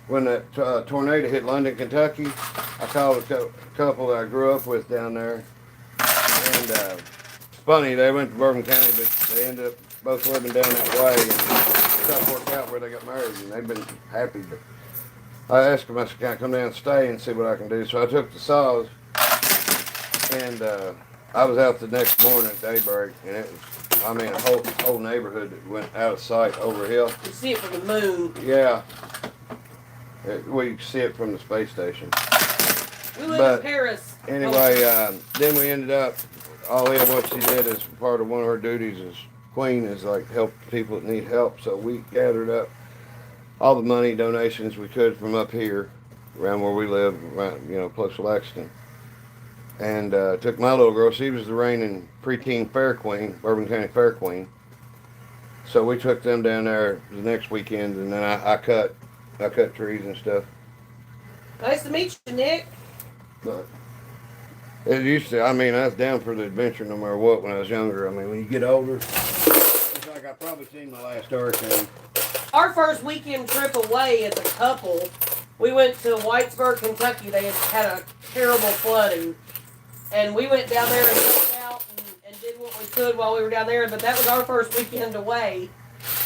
when that tornado hit London, Kentucky, I called a couple that I grew up with down there, and it's funny, they went to Bourbon County, but they ended up both living down that way, and stuff worked out where they got married, and they've been happy. But I asked them, I said, can I come down and stay and see what I can do? So I took the saws, and I was out the next morning at daybreak, and it was, I mean, a whole neighborhood that went out of sight over a hill. You see it from the moon. Yeah. We see it from the space station. We live in Paris. Anyway, then we ended up, Aaliyah, what she did as part of one of her duties as queen is like help people that need help. So we gathered up all the money donations we could from up here, around where we live, around, close to Lexington. And took my little girl. She was the reigning preteen fair queen, Bourbon County fair queen. So we took them down there the next weekend, and then I cut trees and stuff. Nice to meet you, Nick. But it used to, I was down for the adventure no matter what when I was younger. I mean, when you get older, it's like I've probably seen my last hurricane. Our first weekend trip away as a couple, we went to Whitesburg, Kentucky. They had a terrible flooding. And we went down there and helped out and did what we could while we were down there. But that was our first weekend away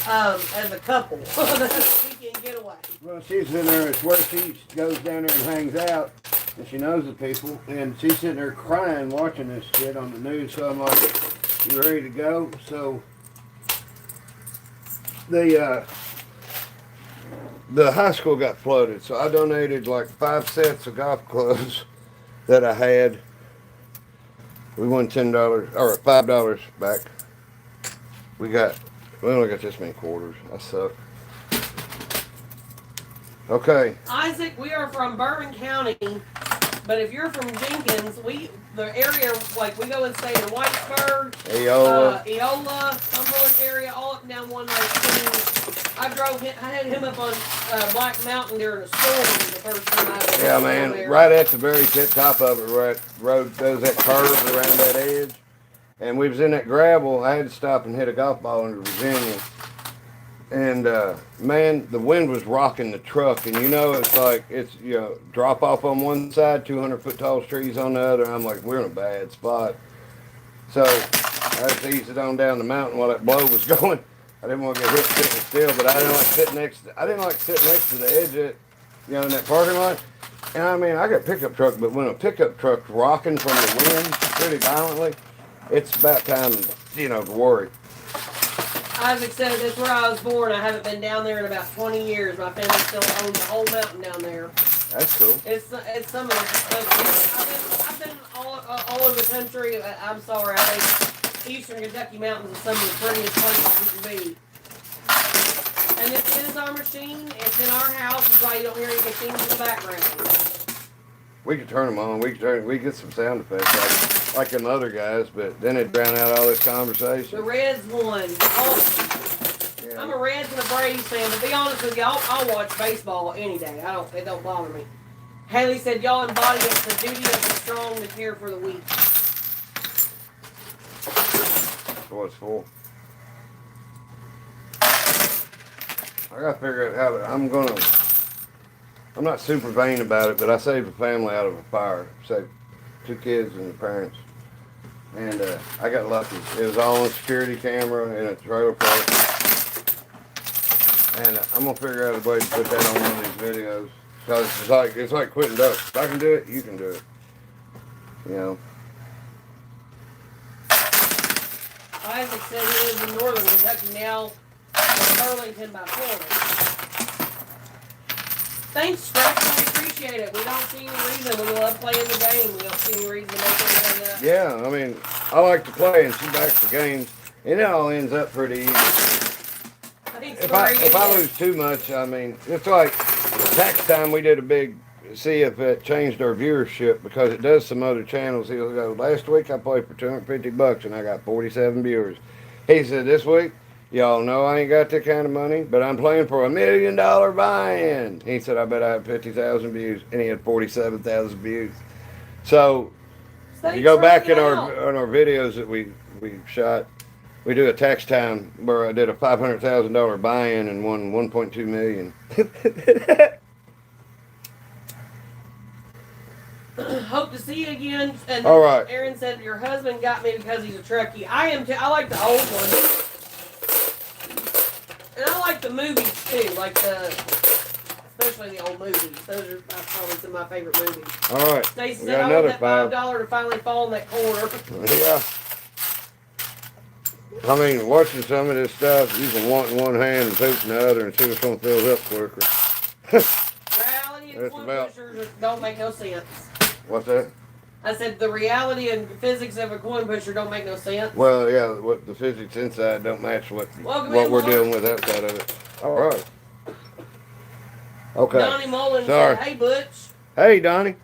as a couple. Weekend getaway. Well, she's in there. It's where she goes down there and hangs out. And she knows the people. And she's sitting there crying watching this shit on the news. So I'm like, you ready to go? So the high school got flooded. So I donated like 5 sets of golf clubs that I had. We won $10 or $5 back. We only got this many quarters. I suck. Okay. Isaac, we are from Bourbon County, but if you're from Jenkins, the area, like we go and stay in Whitesburg, Eola, Cumberland area, all up and down 119. I had him up on Black Mountain during a storm the first time I was man, there. right at the very top of it, right, road does that curve around that edge. And we was in that gravel. I had to stop and hit a golf ball into Virginia. And, man, the wind was rocking the truck. And, it's like, drop off on one side, 200-foot tall trees on the other. I'm like, we're in a bad spot. So I just eased it on down the mountain while that blow was going. I didn't want to get hit sitting still, but I didn't like sitting next to the edge of it, you know, in that parking lot. And I mean, I got a pickup truck, but when a pickup truck's rocking from the wind pretty violently, it's about time, you know, to worry. Isaac said that's where I was born. I haven't been down there in about 20 years. My family still owns the whole mountain down there. That's cool. It's some of the I've been all over the country. I'm sorry. I think Eastern Kentucky mountains are some of the prettiest places you can be. And this is our machine. It's in our house. That's why you don't hear any machines in the background. We could turn them on. We get some sound effects like in the other guys, but then it drown out all this conversation. The Reds won. Awesome. Yeah. I'm a Reds and a Braves fan, but to be honest with you, I'll watch baseball any day. It don't bother me. Haley said, y'all embody it. The duty of the strong to care for the weak. That's what it's for. I gotta figure out how to. I'm not super vain about it, but I saved a family out of a fire. Saved 2 kids and their parents. And I got lucky. It was all on security camera in a trailer park. And I'm gonna figure out a way to put that on one of these videos. Cause it's like quitting dope. If I can do it, you can do it. You know. Isaac said he lives in northern Kentucky now, in Burlington by Florida. Thanks, Stretch. We appreciate it. We don't see any reason. We love playing the game. We don't see any reason to make anything up. Yeah, I mean, I like to play, and she backs the games, and it all ends up pretty easy. If I lose too much, I mean, it's like tax time. We did a big see if it changed our viewership because it does some other channels. He'll go, last week I played for $250 and I got 47 viewers. He said, this week, y'all know I ain't got that kind of money, but I'm playing for $1 million buy-in. He said, I bet I have 50,000 views, and he had 47,000 views. So you go back in our videos that we shot. We do a tax time where I did a $500,000 buy-in and won $1.2 million. Hope to see you again. And all right. Aaron said your husband got me because he's a Trekkie. I am too. I like the old ones, and I like the movies too. Especially the old movies. Those are probably some of my favorite movies. All right. Stacey said I want that $5 to finally fall in that corner. Yeah. I mean, watching some of this stuff, you can want in one hand and poop in the other and see which one fills up quicker. Reality and Coinpushers don't make no sense. What's that? I said the reality and physics of a coin pusher don't make no sense. Well, yeah, what the physics inside don't match what we're dealing with outside of it. All right. Okay. Donnie Mullen said, hey, Butch. Hey, Donnie.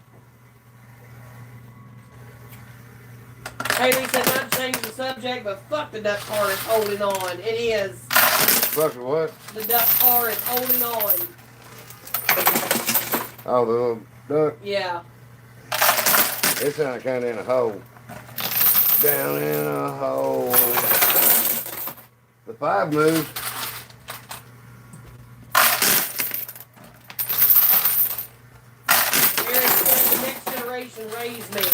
Haley said not to change the subject, but fuck the duck car is holding on. It is. Fuck what? The duck car is holding on. Oh, the little duck? Yeah. It's kind of in a hole. Down in a hole. The 5 moves. Aaron said the next generation raised me.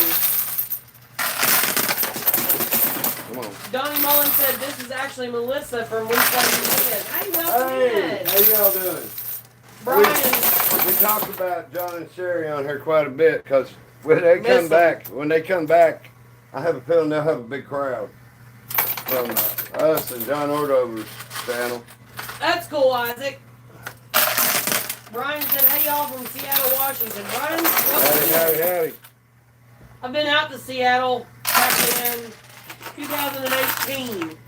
Come on. Donnie Mullen said this is actually Melissa from We Play In. Hey, welcome in. How y'all doing? Brian. We talk about John and Sherry on here quite a bit because when they come back, I have a feeling they'll have a big crowd from us and John Ordover's channel. That's cool, Isaac. Brian said, hey, y'all from Seattle, Washington. Brian, Howdy. I've been out to Seattle back in 2018.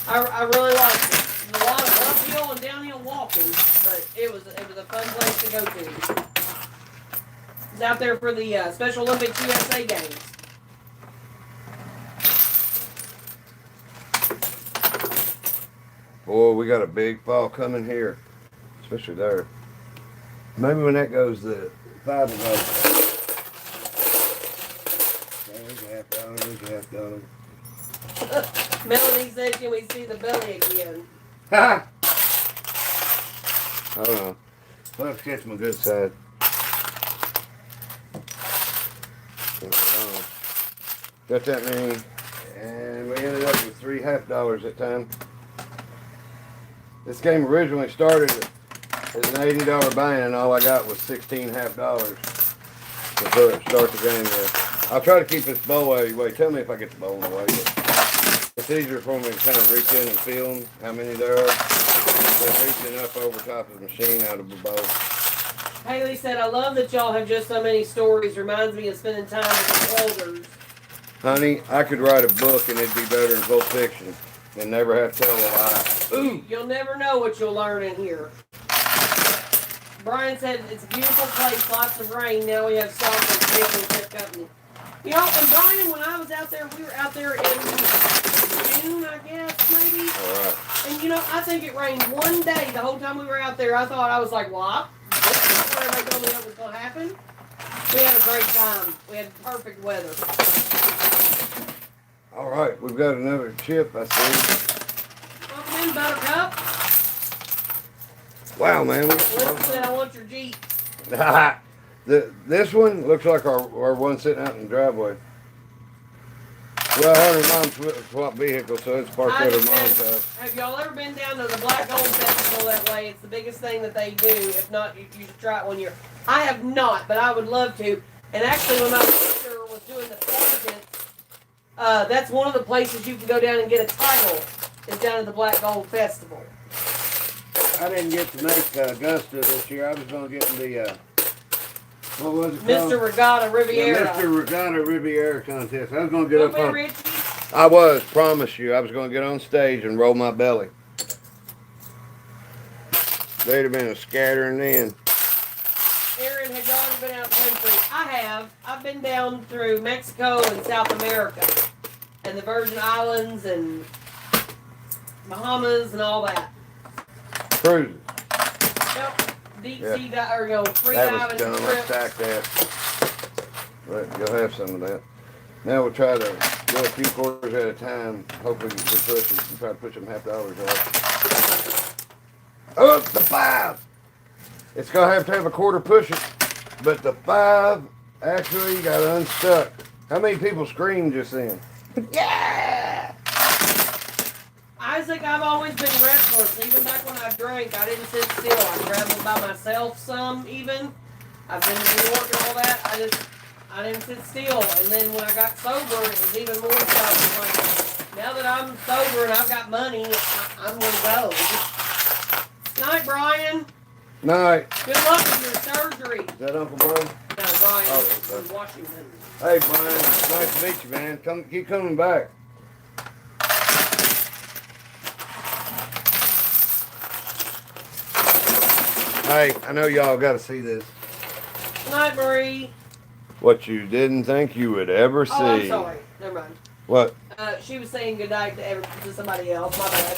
I really liked it. It was a lot of uphill and downhill walking, but it was a fun place to go to. I was out there for the Special Olympics USA games. Boy, we got a big fall coming here, especially there. Maybe when that goes, the 5 will go. There's half done. Melanie said, can we see the belly again? Ha! Hold on. Let's catch my good side. Got that many, and we ended up with 3 half dollars that time. This game originally started as an $80 buy-in, and all I got was 16 half dollars to start the game with. I'll try to keep this bowl out of your way. Tell me if I get the bowl in the way. It's easier for me to kind of reach in and feel them, how many there are, than reaching up over top of the machine out of the bowl. Haley said, I love that y'all have just so many stories. Reminds me of spending time with the elders. Honey, I could write a book and it'd be better than Pulp Fiction and never have to tell a lie. Ooh. You'll never know what you'll learn in here. Brian said, it's a beautiful place, lots of rain. Now we have salt and chip company. You know, and Brian, when I was out there, we were out there in June, I guess, maybe. All right. And you know, I think it rained one day the whole time we were out there. I thought, I was like, well, this is what everybody told me that was going to happen. We had a great time. We had perfect weather. All right, we've got another chip, I see. Welcome in, Buttercup. Wow, man. Listen said, I want your Jeep. This one looks like our one sitting out in the driveway. Well, her and Mom swapped vehicles, so it's parked at her mom's house. Have y'all ever been down to the Black Gold Festival that way? It's the biggest thing that they do. If not, you should try it one year. I have not, but I would love to. And actually, when my sister was doing the pageant, that's one of the places you can go down and get a title, is down at the Black Gold Festival. I didn't get to make Augusta this year. I was going to get in the, what was it called? Mr. Regatta Riviera. The Mr. Regatta Riviera contest. I was going to get up on... Richie. I was, promise you. I was going to get on stage and roll my belly. They'd have been a scattering then. Aaron, have y'all ever been out the country? I have. I've been down through Mexico and South America. And the Virgin Islands and Bahamas and all that. Cruises. Yep. Deep sea free That diving was done. Let's trips. stack that. But you'll have some of that. Now we'll try to go a few quarters at a time. Hopefully we can push it and try to push them half dollars off. Up the 5. It's gonna have a quarter push it, but the 5 actually got unstuck. How many people screamed just then? Yeah! Isaac, I've always been restless. Even back when I drank, I didn't sit still. I traveled by myself some even. I've been to New York and all that. I didn't sit still. And then when I got sober, it was even more so. I was like, now that I'm sober and I've got money, I'm going to go. Night, Brian. Night. Good luck with your surgery. Is that Uncle Brian? No, Brian Oh, from Washington. Hey, Brian. It's nice to meet you, man. Keep coming back. Hey, I know y'all got to see this. Night, Marie. What you didn't think you would ever see. Oh, I'm sorry. Never mind. What? She was saying good night to somebody else. My bad.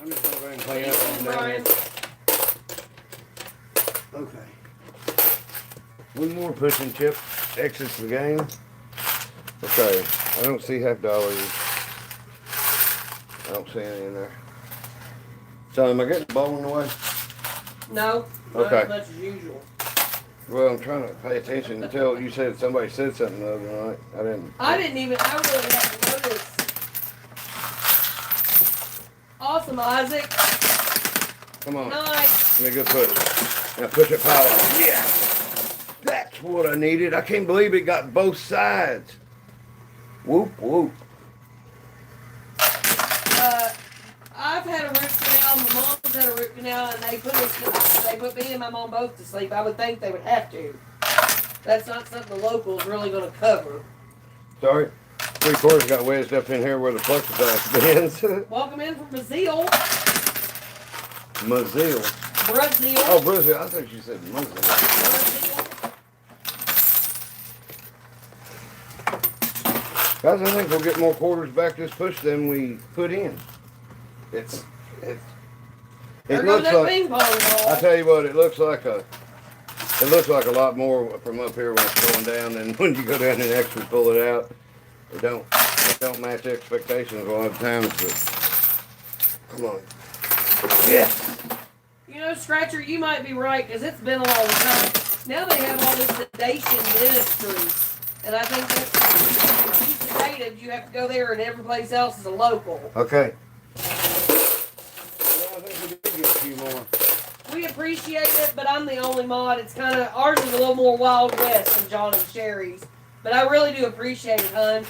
I'm just going to go ahead and clean up on Brian. down here. Okay. One more pushing chip exits the game. Okay. I don't see half dollars. I don't see any in there. So am I getting the ball in the way? No. Not Okay. as much as usual. Well, I'm trying to pay attention until you said somebody said something the other night. I didn't. I really hadn't noticed. Awesome, Isaac. Come on. Night. Let me go push. Now push it power. Yeah. That's what I needed. I can't believe it got both sides. Whoop, whoop. I've had a root canal. My mom's had a root canal, and they put me and my mom both to sleep. I would think they would have to. That's not something the locals really going to cover. Sorry. 3/4 got wedged up in here where the plexiglass bends. Welcome in from Brazil. Brazil. Brazil. Oh, Brazil. I thought you said Muslim. Brazil. Guys, I think we'll get more quarters back this push than we put in. It There looks goes that like, ping pong ball. I tell you what, it looks like a lot more from up here when it's going down than when you go down and actually pull it out. It don't match expectations a lot of times, but come on. Yes. You know, Scratcher, you might be right, because it's been a long time. Now they have all this sedation dentistry. And I think that's, if you sedated, said you have to go there, and every place else is a local. Okay. Yeah, I think we did get a few more. We appreciate it, but I'm the only mod. It's kind of, ours is a little more Wild West than John and Sherry's. But I really do appreciate it, hun.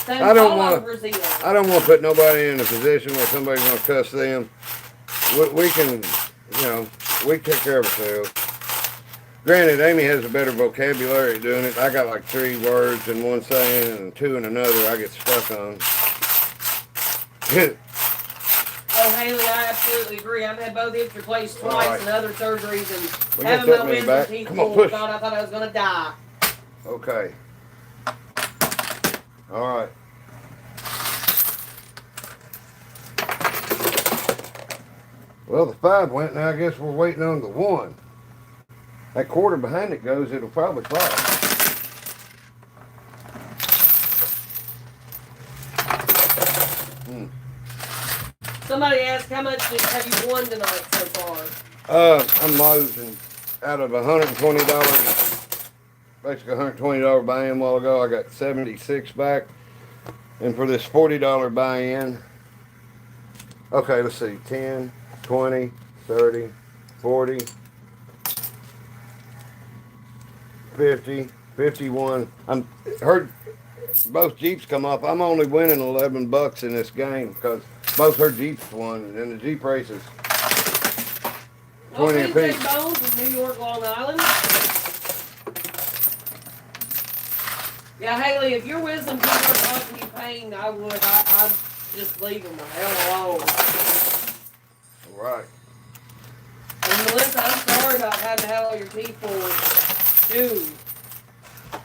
I don't want to put nobody in a position where somebody's going to cuss them. We can, you know, we take care of ourselves. Granted, Amy has a better vocabulary at doing it. I got like 3 words in one saying and 2 in another I get stuck on. Oh, Haley, I absolutely agree. I've had both hips replaced twice and other surgeries, and having my wisdom teeth pulled, God, I thought I was going to die. Okay. All right. Well, the 5 went, now I guess we're waiting on the 1. That quarter behind it goes, it'll probably fly. Somebody asked, how much have you won tonight so far? I'm losing out of $120, basically $120 buy-in a while ago. I got 76 back. And for this $40 buy-in, okay, let's see, 10, 20, 30, 40, 50, 51. I'm heard both Jeeps come up. I'm only winning $11 in this game because both her Jeeps won, and the Jeep races 20 apiece. Bones from New York, Long Island. Yeah, Haley, if your wisdom people are causing you pain, I'd just leave them the hell alone. Right. And Melissa, I'm sorry about having to have all your teeth pulled. Dude. I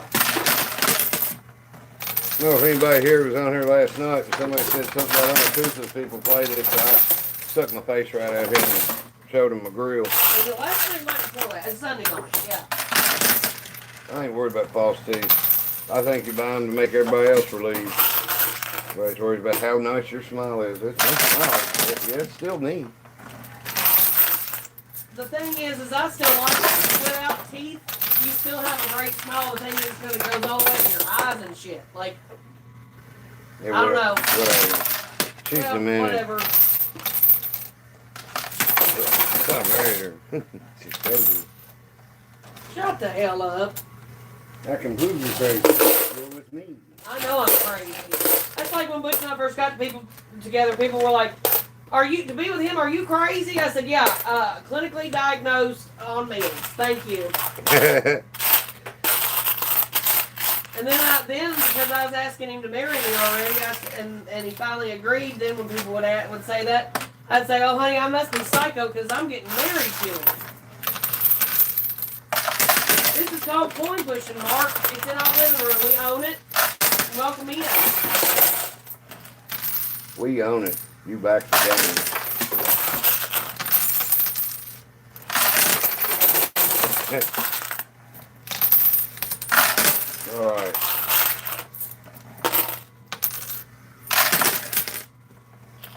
don't know if anybody here was on here last night, but somebody said something about unaccoustics people played it, so I stuck my face right out here and showed them my grill. Was it last night before that? It's Sunday night, yeah. I ain't worried about false teeth. I think you buy them to make everybody else relieved. Everybody's worried about how nice your smile is. It's no smile. Yeah, it's still neat. The thing is I still like it. Without teeth, you still have a great smile. The thing is, because it goes all the way to your eyes and shit. Like, Yeah, I don't know. Whatever. She's the man. Whatever. I married her. She's crazy. Shut the hell up. I can prove you're crazy. You're with me. I know I'm crazy. That's like when Butch and I first got people together, people were like, to be with him, are you crazy? I said, yeah, clinically diagnosed on meds. Thank you. And then because I was asking him to marry me already, and he finally agreed, then when people would say that, I'd say, oh, honey, I must be psycho because I'm getting married to him. This is called Coinpushing, Mark. It's in our living room. We own it. Welcome in. We own it. You back the game. All right.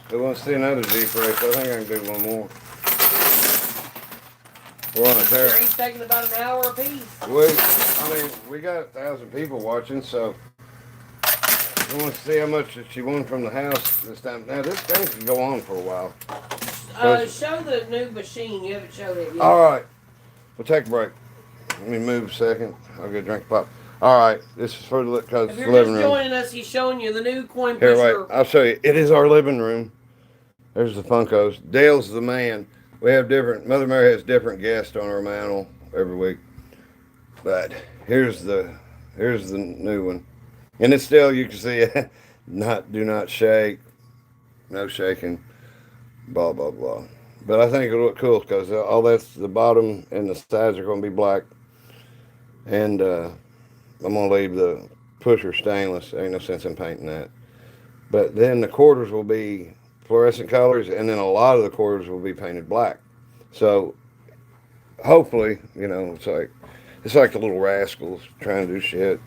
Who wants to see another Jeep race? I think I can do one more. We're on a tear. It's taking about an hour apiece. We got 1,000 people watching, so I want to see how much she won from the house this time. Now, this thing can go on for a while. Show the new machine. You haven't showed it yet. All right. We'll take a break. Let me move a second. I'll get a drink of pop. All right. This is for the living room. If you're just joining us, he's showing you the new Coinpushing. Here, wait. I'll show you. It is our living room. There's the Funkos. Dale's the man. We have Mother Mary has different guests on our mantle every week. But here's the new one. And it's still, you can see it, do not shake, no shaking, blah, blah, blah. But I think it'll look cool because all that's the bottom and the sides are going to be black. And I'm going to leave the pusher stainless. Ain't no sense in painting that. But then the quarters will be fluorescent colors, and then a lot of the quarters will be painted black. So hopefully, it's like the little rascals trying to do shit.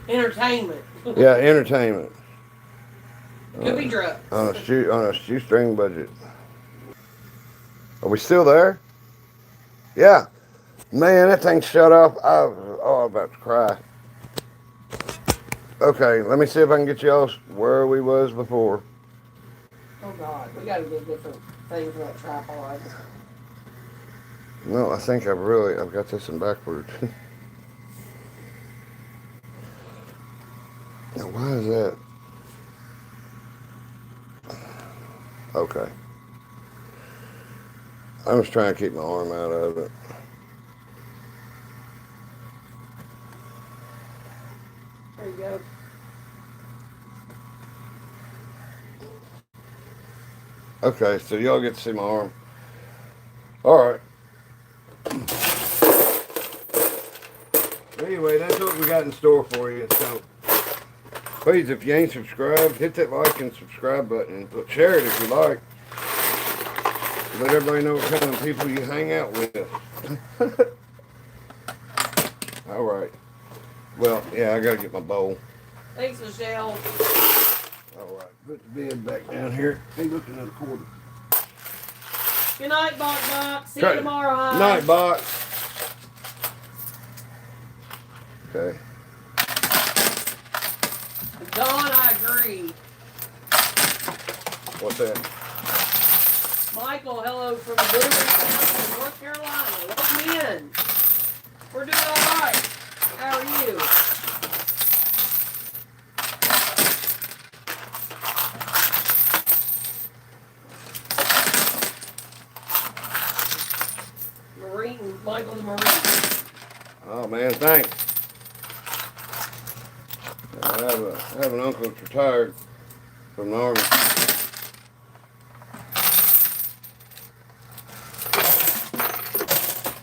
Entertainment. Yeah, entertainment. Could be drugs. On a shoestring budget. Are we still there? Yeah. Man, that thing shut off. I'm about to cry. Okay, let me see if I can get y'all where we was before. Oh God, we gotta get different things for that tripod. No, I think I've got this in backwards. Now, why is that? Okay. I'm just trying to keep my arm out of it. There you go. Okay, so y'all get to see my arm. Alright. Anyway, that's what we got in store for you. So, please, if you ain't subscribed, hit that like and subscribe button. And share it if you like. Let everybody know what kind of people you hang out with. Alright. Well, yeah, I gotta get my bowl. Thanks, Michelle. Alright, put the bed back down here. Hey, look, another quarter. Good night, Bok. See you tomorrow, hon. Night, Bok. Okay. Don, I agree. What's that? Michael, hello from Blue Ridge, North Carolina. Welcome in. We're doing all right. How are you? Marine, Michael the Marine. Oh man, thanks. I have an uncle that's retired from the army.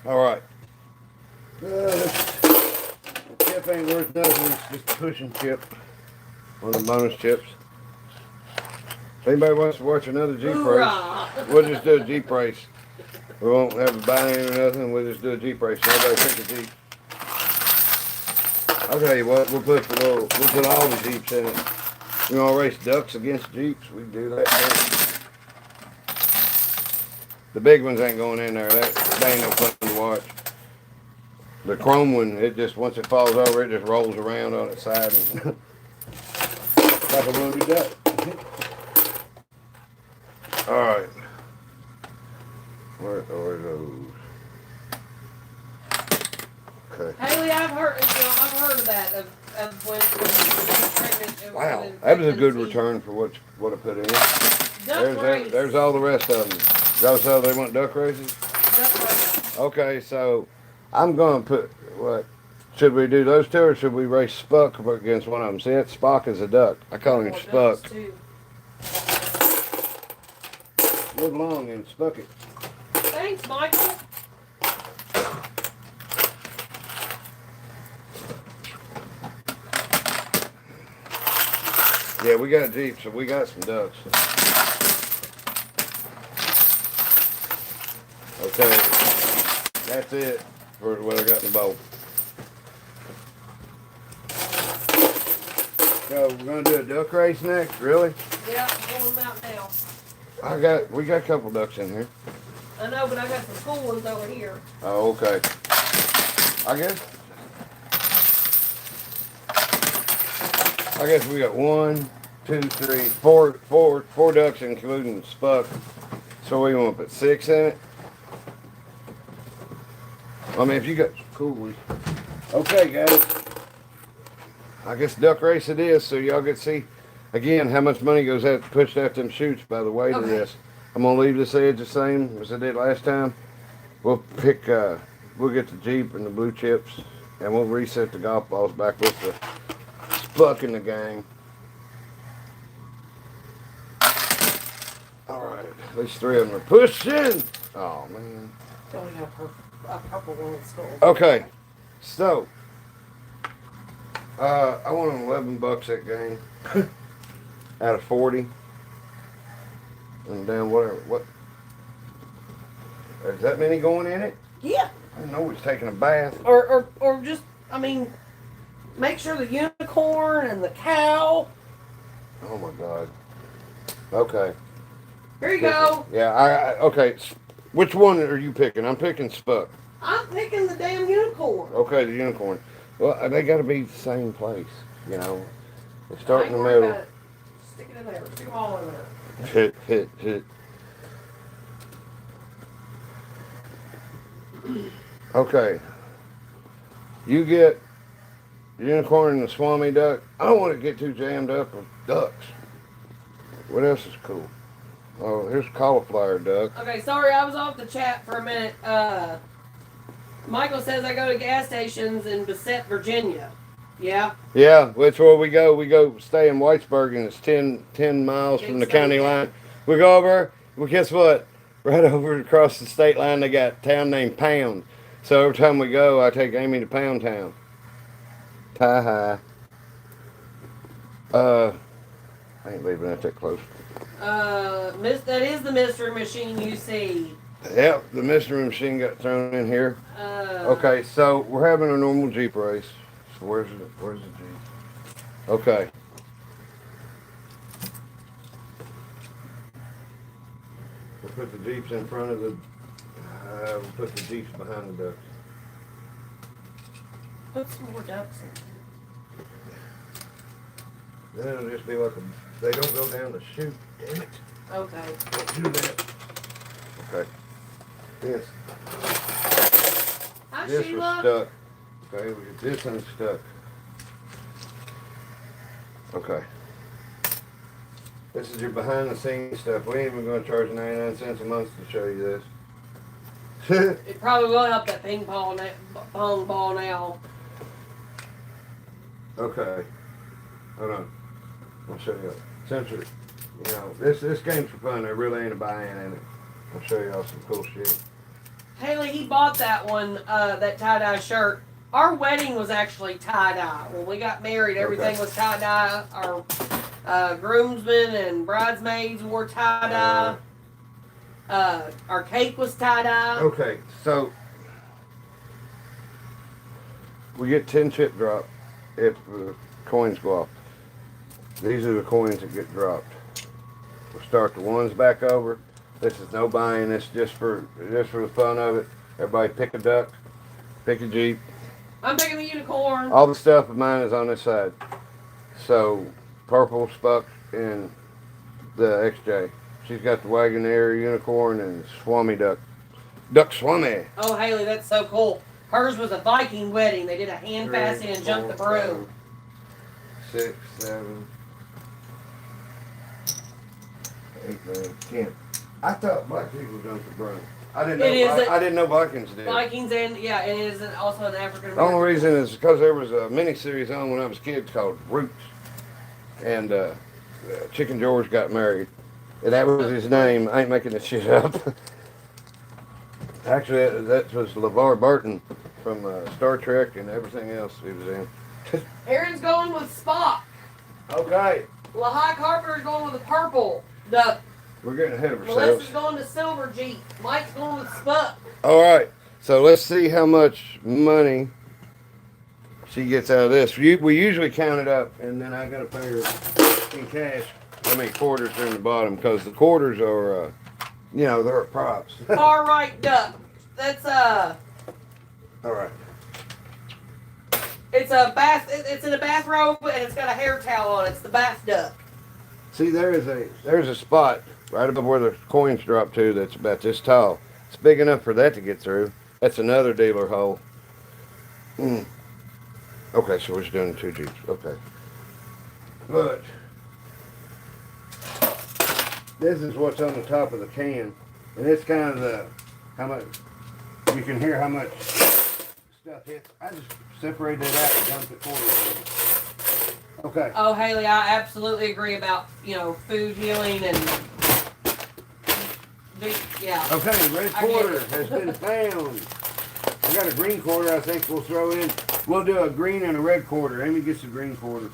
All right. This chip ain't worth nothing. It's just a pushing chip. One of the bonus chips. If anybody wants to watch another Jeep race, we'll just do a Jeep race. We won't have a buy-in or nothing. We'll just do a Jeep race. Everybody pick a Jeep. I'll tell you what. We'll put all the Jeeps in it. You want to race ducks against Jeeps? We can do that too. The big ones ain't going in there. That ain't no fun to watch. The chrome one, it just, once it falls over, it just rolls around on its side and like a wounded duck. All right. Where are those? Okay. Haley, I've heard of that. Of when pregnant. Wow, that was a good return for what I put in. There's all the rest of them. So they want duck races? Duck races. Okay, so I'm going to put, what? Should we do those two or should we race Spuck against one of them? See, that Spock is a duck. I call him Spuck. Live long and Spuck it. Thanks, Michael. Yeah, we got a Jeep, so we got some ducks. Okay, that's it for what I got in the bowl. So we're gonna do a duck race next, really? Yeah, I'm pulling them out now. We got a couple ducks in here. I know, but I got some cool ones over here. Oh, okay. I guess we got 1, 2, 3, 4 ducks, including Spuck. So we want to put 6 in it. I mean, if you got some cool ones. Okay, guys. I guess duck race it is, so y'all get to see, again, how much money goes out pushed out them chutes by the weight of this. I'm going to leave this edge the same as I did last time. We'll get the Jeep and the blue chips, and we'll reset the golf balls back with the Spuck in the gang. Alright, at least 3 of them are pushing. Oh, man. Only have a purple one with skulls. Okay, so I want $11 that game out of 40, and then whatever. What? Is that many going in it? Yeah. I didn't know it was taking a bath. Or just, I mean, make sure the unicorn and the cow. Oh my God. Okay. Here you go. Yeah. Okay. Which one are you picking? I'm picking Spuck. I'm picking the damn unicorn. Okay, the unicorn. Well, they got to be the same place, you know. They start in the I ain't worried middle. about it. Stick it in there. Stick them all in there. Hit. Okay. You get unicorn and the swami duck. I don't want to get too jammed up with ducks. What else is cool? Oh, here's cauliflower duck. Okay, sorry, I was off the chat for a minute. Michael says I go to gas stations in Bassett, Virginia. Yeah? Yeah, that's where we go. We go stay in Whitesburg, and it's 10 miles from the county line. We go over, well, guess what? Right over across the state line, they got a town named Pound. So every time we go, I take Amy to Pound Town. Hi. I ain't leaving that close. That is the mystery machine you see. Yep, the mystery machine got thrown in here. Okay, so we're having a normal Jeep race. So where's the Jeep? Okay. We'll put the Jeeps in front of the. We'll put the Jeeps behind the ducks. Put some more ducks in. Then it'll just be like they don't go down the chute. Damn it. Okay. Don't do that. Okay. This Hi, was Sheila. stuck. Okay, this one's stuck. Okay. This is your behind the scenes stuff. We ain't even gonna charge 99 cents a month to show you this. It probably will help that ping pong ball now. Okay. Hold on. I'll show you. Since you know, this game's for fun. There really ain't a buy-in in it. I'll show y'all some cool shit. Haley, he bought that one, that tie-dye shirt. Our wedding was actually tie-dye. When we got married, everything was tie-dye. Our groomsmen and bridesmaids wore tie-dye. Our cake was tie-dye. Okay, so we get 10 chip drop if the coins go off. These are the coins that get dropped. We'll start the ones back over. This is no buying. This just for the fun of it. Everybody pick a duck, pick a Jeep. I'm picking the unicorn. All the stuff of mine is on this side. So purple, Spuck, and the XJ. She's got the Wagoneer, unicorn, and swami duck. Duck swami. Oh, Haley, that's so cool. Hers was a Viking wedding. They did a hand passing and jumped the broom. 6, 7, 8, 9, 10. I thought black people jumped the broom. I didn't know Vikings did. Vikings and it is also an African American. The only reason is because there was a mini-series on when I was a kid called Roots. And Chicken George got married. And that was his name. I ain't making this shit up. Actually, that was LeVar Burton from Star Trek and everything else he was in. Aaron's going with Spock. Okay. Lahai Carpenter's going with the purple duck. We're getting ahead of ourselves. Melissa's going to Silver Jeep. Mike's going with Spuck. All right. So let's see how much money she gets out of this. We usually count it up, and then I got to pay her in cash. I mean, quarters are in the bottom because the quarters are, they're props. Far right duck. That's All right. It's a bath. It's in a bathrobe and it's got a hair towel on it. It's the bath duck. See, there's a spot right above where the coins drop to that's about this tall. It's big enough for that to get through. That's another dealer hole. Okay, so we're just doing 2 Jeeps. Okay. But this is what's on the top of the can. And it's kind of how much, you can hear how much stuff hits. I just separated it out and dumped it forward. Okay. Oh, Haley, I absolutely agree about, food healing and yeah. Okay, red quarter has been found. I got a green quarter I think we'll throw in. We'll do a green and a red quarter. Amy gets a green quarter.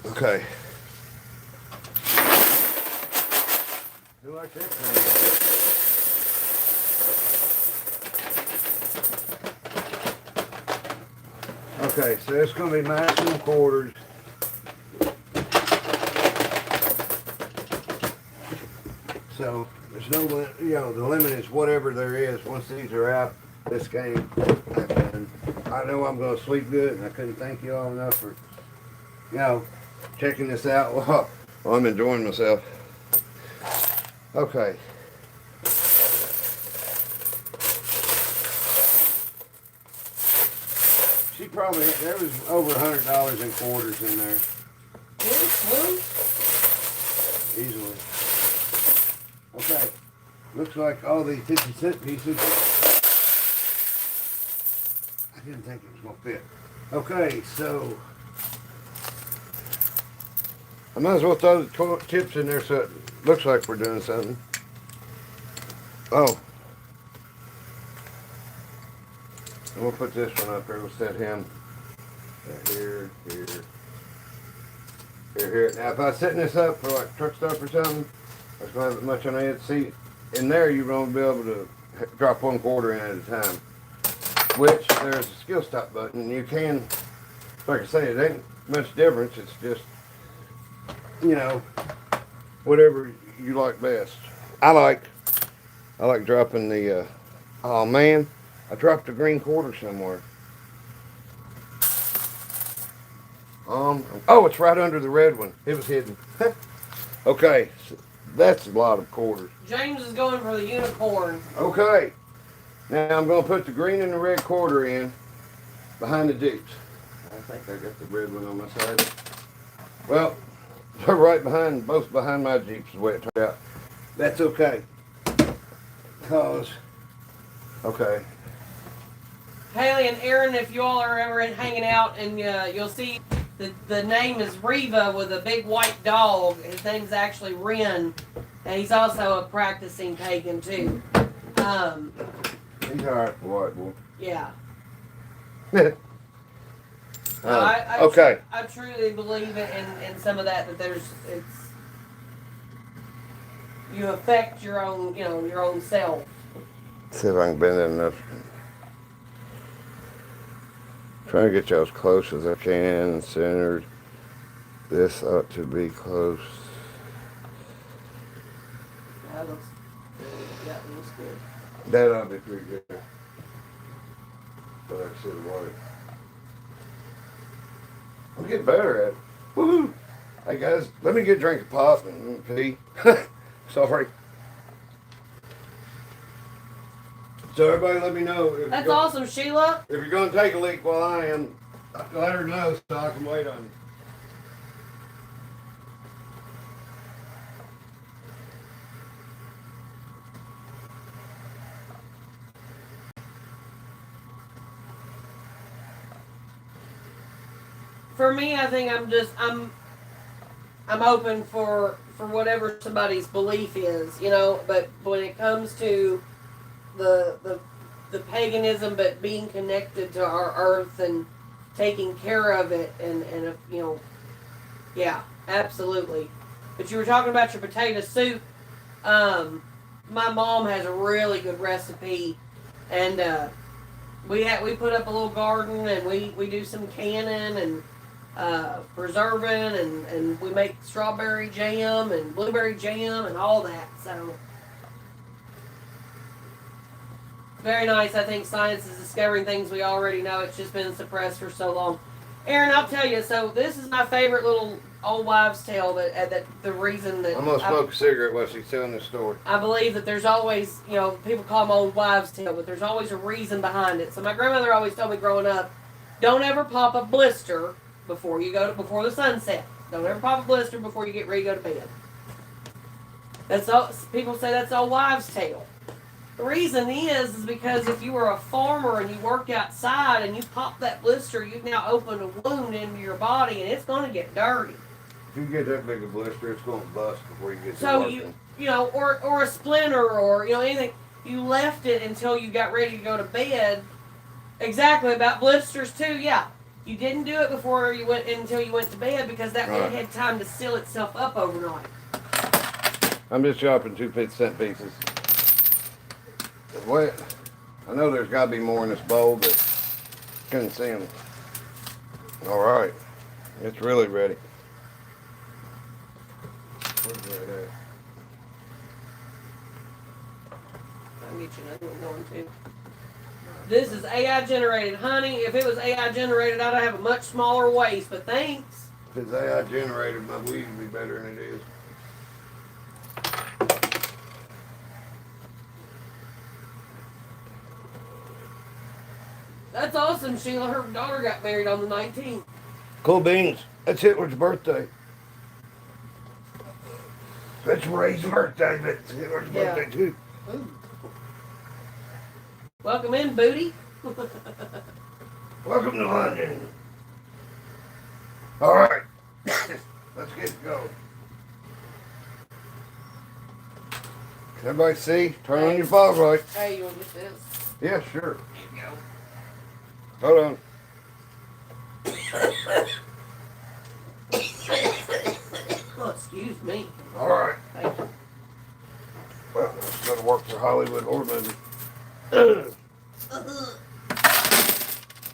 Okay. Who likes that thing? Okay, so it's going to be maximum quarters. So there's no, the limit is whatever there is. Once these are out, this game, and I know I'm going to sleep good, and I couldn't thank you all enough for you know, checking this out while I'm enjoying myself. Okay. She probably, there was over $100 in quarters in there. Easily. Okay. Looks like all these 50-cent pieces. I didn't think it was going to fit. Okay, so I might as well throw the chips in there so it looks like we're doing something. Oh. And we'll put this one up here. We'll set him here, here, here. Now, if I was setting this up for like truck stop or something, that's going to have much on it. See, in there, you're going to be able to drop 1 quarter in at a time. Which, there's a skill stop button. You can, like I say, it ain't much difference. It's just, you know, whatever you like best. I like dropping the, oh man, I dropped a green quarter somewhere. Oh, it's right under the red one. It was hidden. Okay, so that's a lot of quarters. James is going for the unicorn. Okay, now I'm going to put the green and the red quarter in behind the Jeeps. I think I got the red one on my side. Well, they're right behind, both behind my Jeeps is the way it turned out. That's okay. Because, okay. Haley and Aaron, if you all are ever hanging out, and you'll see the name is Reva with a big white dog. His name's actually Ren, and he's also a practicing pagan too. He's alright for white boy. Yeah. No, I okay. I truly believe it in some of that you affect your own, your own self. See if I can bend it enough. Trying to get you as close as I can and centered. This ought to be close. That looks good. Yeah, that looks good. That ought to be pretty good. But I should have wanted. I'm getting better at it. Woohoo! Hey guys, let me get a drink of pop and pee. Sorry. So everybody let me know. That's awesome, Sheila. If you're going to take a leak while I am, let her know so I can wait on you. For me, I think I'm open for whatever somebody's belief is, but when it comes to the paganism, but being connected to our earth and taking care of it, and yeah, absolutely. But you were talking about your potato soup. My mom has a really good recipe, and we put up a little garden, and we do some canning and preserving, and we make strawberry jam and blueberry jam and all that. So very nice. I think science is discovering things we already know. It's just been suppressed for so long. Aaron, I'll tell you. So this is my favorite little old wives' tale. That the reason that I'm gonna smoke a cigarette while she's telling this story. I believe that there's always, people call them old wives' tale, but there's always a reason behind it. So my grandmother always told me growing up, don't ever pop a blister before the sunset. Don't ever pop a blister before you get ready to go to bed. That's all. People say that's old wives' tale. The reason is because if you were a farmer and you worked outside and you pop that blister, you've now opened a wound into your body, and it's going to get dirty. If you get that big a blister, it's going to bust before you get to So working. or a splinter, or anything. You left it until you got ready to go to bed. Exactly, about blisters too. Yeah, you didn't do it until you went to bed, because that Right. had time to seal itself up overnight. I'm just chopping 2 cent pieces. What? I know there's got to be more in this bowl, but couldn't see them. All right, it's really ready. Where's that at? I'll get you another one going too. This is AI generated, honey. If it was AI generated, I'd have a much smaller waist. But thanks. If it's AI generated, my weed would be better than it is. That's awesome, Sheila. Her daughter got married on the 19th. Cool beans. That's Hitler's birthday. That's Ray's birthday, but it's Hitler's birthday too. Ooh. Welcome in, Booty. Welcome to London. All right, let's get going. Can everybody see? Turn on your fog light. Hey, you want to get this? Yeah, sure. Here you go. Hold on. Oh, excuse me. All right. Thank you. Well, it's gonna work for Hollywood horror movie.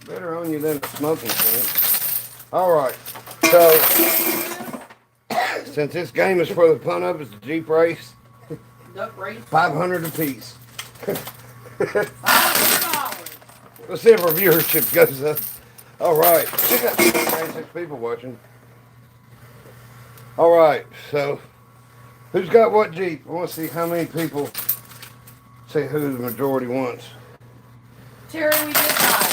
Better on you than a smoking thing. All right. So, since this game is for the fun of, it's a Jeep race. Duck race. 500 apiece. $500. Let's see if our viewership goes up. All right. We got 96 people watching. All right. So, who's got what Jeep? I want to see how many people say who the majority wants. Terry, we did buy.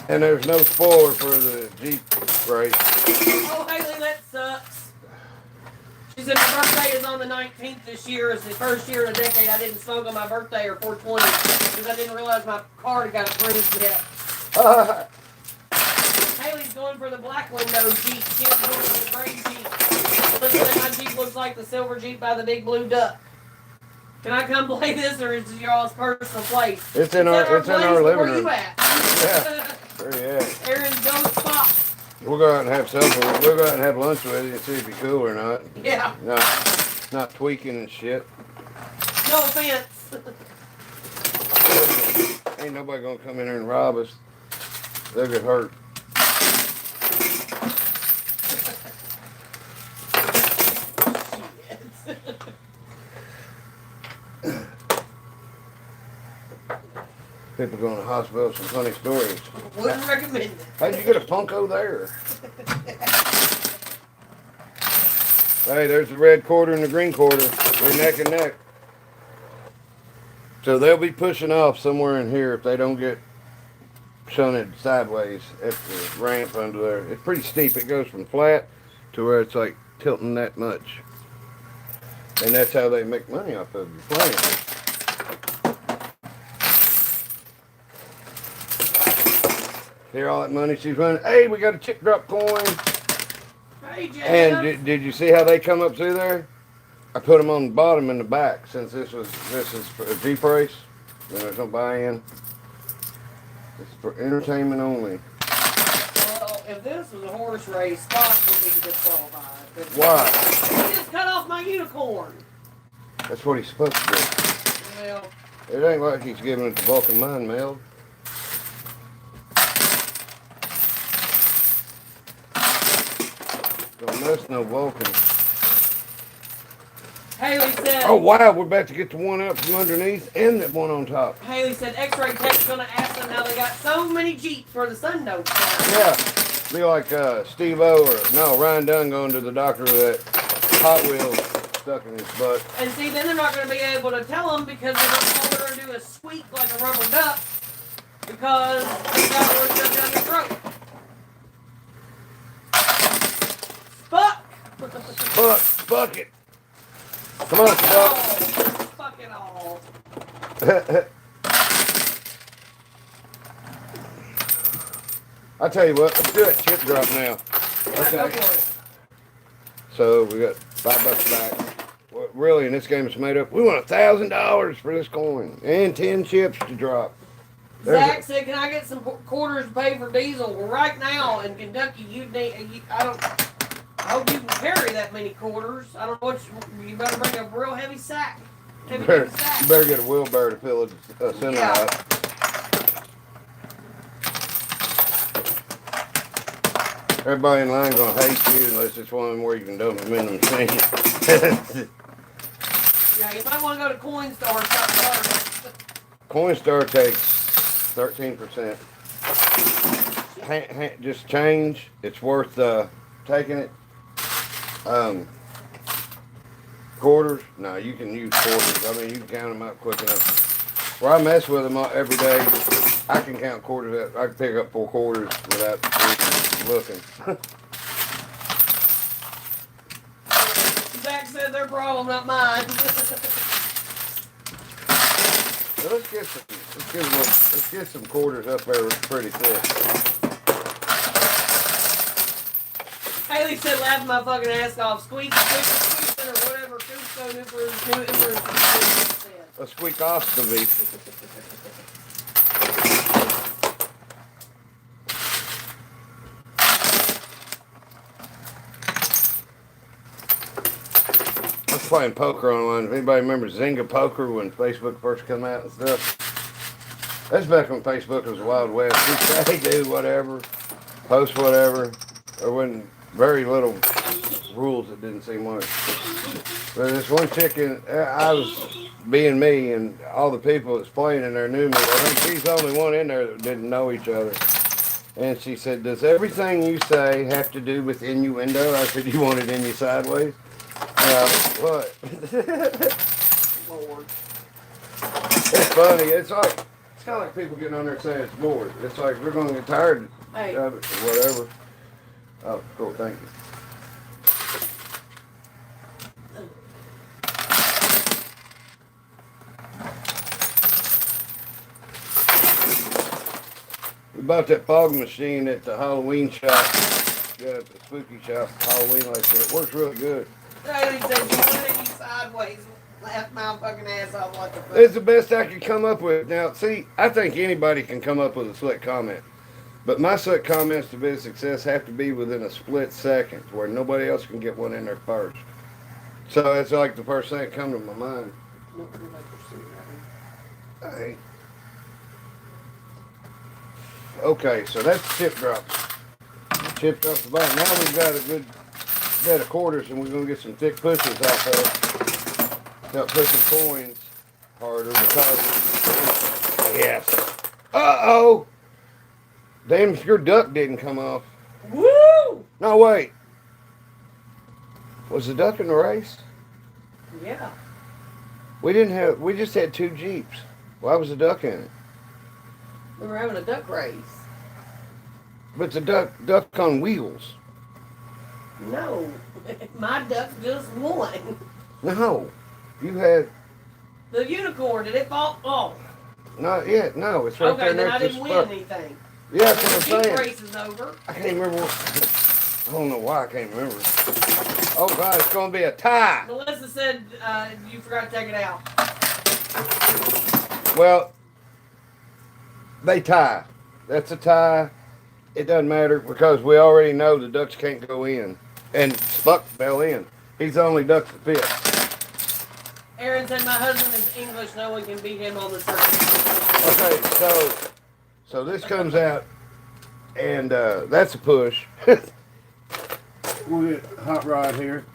And there's no spoiler for the Jeep race. Oh, Haley, that sucks. She said my birthday is on the 19th this year. It's the first year in a decade I didn't smoke on my birthday or 420 because I didn't realize my card got approved yet. Haley's going for the black window Jeep. Kim's going for the gray Jeep. Looks like my Jeep looks like the silver Jeep by the Big Blue Duck. Can I come play this, or is it y'all's personal place? It's in our place. living Where room. you at? Yeah. Where you at? Aaron's ghost spot. We'll go out and have supper. We'll go out and have lunch with you and see if you're cool or not. Yeah. Not tweaking and shit. No offense. Ain't nobody gonna come in here and rob us. They'll get hurt. People going to the hospital, some funny stories. Wouldn't recommend it. How'd you get a Funko there? Hey, there's the red quarter and the green quarter. They're neck and neck. So they'll be pushing off somewhere in here if they don't get shunted sideways at the ramp under there. It's pretty steep. It goes from flat to where it's like tilting that much. And that's how they make money off of your plane. Hear all that money she's running? Hey, we got a chip drop coin. Hey, Jeff. And did you see how they come up through there? I put them on the bottom and the back since this is for a Jeep race. There's no buy-in. It's for entertainment only. Well, if this was a horse race, Scott would be disqualified. Why? He just cut off my unicorn. That's what he's supposed to do. Well, It ain't like he's giving it to Vulcan Mind Meld. Don't mess no Vulcan. Haley said. Oh wow, we're about to get the one up from underneath and the one on top. Haley said X-ray tech's gonna ask them how they got so many Jeeps for the Sundoe car. Yeah, be like Steve-O or no Ryan Dunn going to the doctor with that Hot Wheels stuck in his butt. And see, then they're not gonna be able to tell them because they're gonna do a squeak like a rubber duck because they got to work down your throat. Fuck it. Come on, Spock. Fuck it all. I tell you what, let's do that chip drop now. Yeah, go for it. So we got $5 back. Well, really, in this game, it's made up. We want $1,000 for this coin and 10 chips to drop. Zach said, "Can I get some quarters to pay for diesel?" Well, right now in Kentucky, you need. I hope you can carry that many quarters. I don't know what you better bring a real heavy sack. You better get a wheelbarrow to fill a semi up. Everybody in line gonna hate you unless it's one where you can dump them in the machine. Yeah, you might want to go to Coinstar or something. Coinstar takes 13%. just change, it's worth taking it. Quarters, no, you can use quarters. I mean, you can count them up quick enough. Where I mess with them every day, I can count quarters up. I can pick up 4 quarters without even looking. Zach said their problem, not mine. So let's get some quarters up there pretty thick. Haley said, laughing my fucking ass off. Squeak, or whatever. Cusco, new Emperor's said. A squeakoscopy. I was playing poker online. If anybody remembers Zynga Poker when Facebook first came out and stuff. That's back when Facebook was the Wild West. You say do whatever, post whatever. There wasn't very little rules, it didn't seem like. But this one chicken, I was being me, and all the people that's playing in there knew me. I think she's the only one in there that didn't know each other. And she said, "Does everything you say have to do with innuendo?" I said, "You want it in you sideways?" What? Lord. It's funny. It's kind of like people getting on there saying it's bored. It's like we're going to get tired Hey. of it or whatever. Oh, cool. Thank you. We bought that fog machine at the Halloween shop. Yeah, at the spooky shop, Halloween like that. It works really good. Haley said, you want it sideways. Laugh my fucking ass off like a fuck. It's the best I could come up with. Now, see, I think anybody can come up with a slick comment. But my slick comments to be a success have to be within a split second where nobody else can get one in there first. So it's like the first thing that comes to my mind. Hey. Okay, so that's the chip drops. Chip drops the bottom. Now we've got a good bed of quarters and we're going to get some thick pushes off of it. Start pushing coins harder because... Yes. Uh-oh! Damn if your duck didn't come off. Woo! No, wait. Was the duck in the race? Yeah. We just had 2 Jeeps. Why was the duck in it? We were having a duck race. But the duck on wheels. No. My duck just won. No. You had... The unicorn, did it fall? Oh. Not yet. No, it's right there Okay, then I next to didn't the win spot. anything. Yeah, that's what I'm The Jeep saying. race is over. I can't remember what... I don't know why I can't remember. Oh, God, it's going to be a tie. Melissa said you forgot to take it out. Well, they tie. That's a tie. It doesn't matter because we already know the ducks can't go in. And Spuck fell in. He's the only duck that fits. Aaron said my husband is English. No one can beat him on the circuit. Okay, so this comes out, and that's a push. We'll get Hot Rod here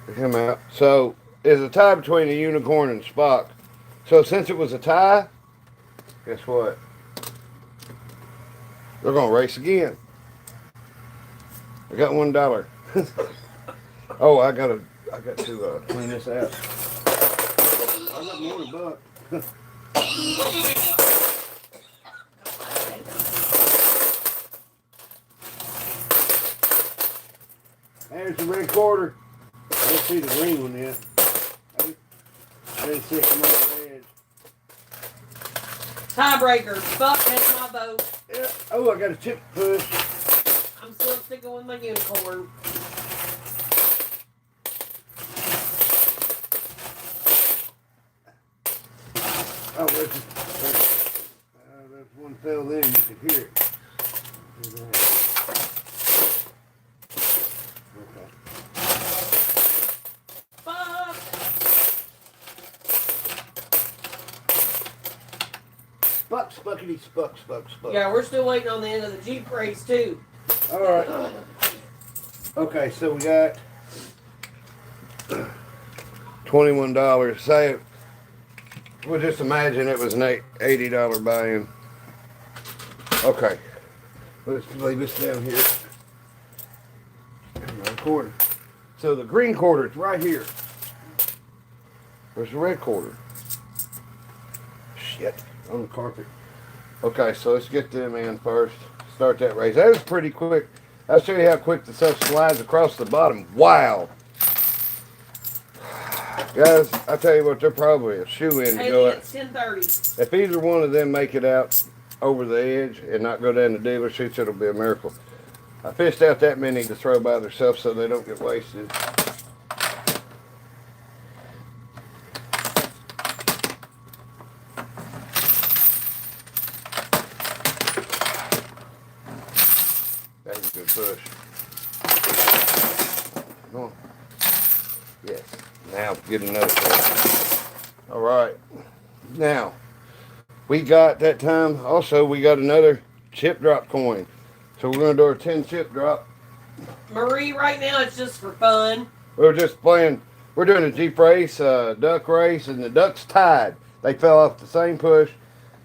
to come out. So there's a tie between the unicorn and Spock. So since it was a tie, guess what? They're gonna race again. I got $1. Oh, I got to clean this out. I got more than $1. There's the red quarter. I didn't see the green one yet. I didn't see it come over the edge. Tiebreaker. Fuck, that's my vote. Yeah. Oh, I got a chip push. I'm still sticking with my unicorn. Oh, there's one fell in. You could hear it. Okay. Fuck. Spuckity, spuck. Yeah, we're still waiting on the end of the Jeep race too. All right. Okay, so we got $21. Say, well, just imagine it was an $80 buy-in. Okay. Let's lay this down here. Another quarter. So the green quarter is right here. Where's the red quarter? Shit, on the carpet. Okay, so let's get them in first. Start that race. That was pretty quick. I'll show you how quick the stuff slides across the bottom. Wow. Guys, I tell you what, they're probably a shoe-in to go out. It's 10:30. If either one of them make it out over the edge and not go down the dealerships, it'll be a miracle. I fished out that many to throw by themselves so they don't get wasted. That's a good push. Come on. Yes. Now get another push. All right. Now, we got that time. Also, we got another chip drop coin. So we're going to do our 10 chip drop. Marie, right now it's just for fun. We're just playing. We're doing a Jeep race, duck race, and the ducks tied. They fell off the same push.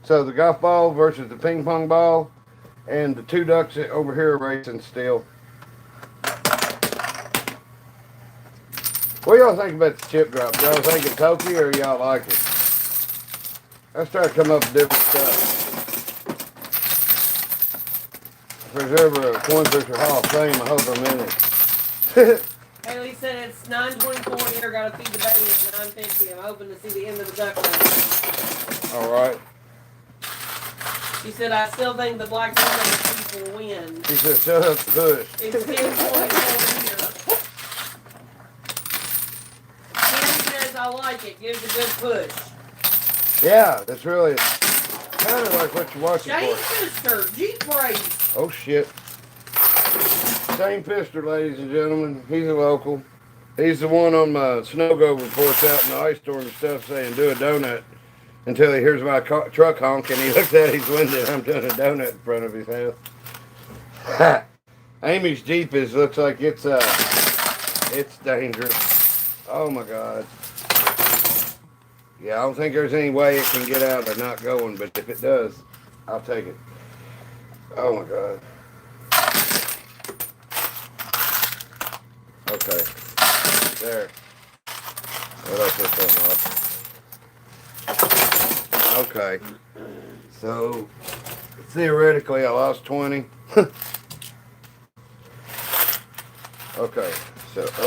So the golf ball versus the ping pong ball, and the two ducks over here are racing still. What y'all think about the chip drop? Y'all think it's hokey or y'all like it? Let's try to come up with different stuff. If there's ever a Coinpushing Hall of Fame, I hope I'm in it. Haley said it's 9:24 here. Got to feed the baby at 9:50. I'm hoping to see the end of the duck race. All right. She said, I still think the black woman will win. She said, shut up, push. It's 10:24 here. Haley says, I like it. Gives a good push. Yeah, that's really kind of like what you're watching Shane for. Pfister, Jeep race. Oh, shit. Shane Pfister, ladies and gentlemen. He's a local. He's the one on my snow go reports out in the ice storm and stuff saying do a donut until he hears my truck honk and he looks at his window and I'm doing a donut in front of his house. Amy's Jeep looks like it's dangerous. Oh my God. Yeah, I don't think there's any way it can get out of not going, but if it does, I'll take it. Oh my God. Okay. There. What else is something off? Okay. So theoretically I lost 20. Okay. So I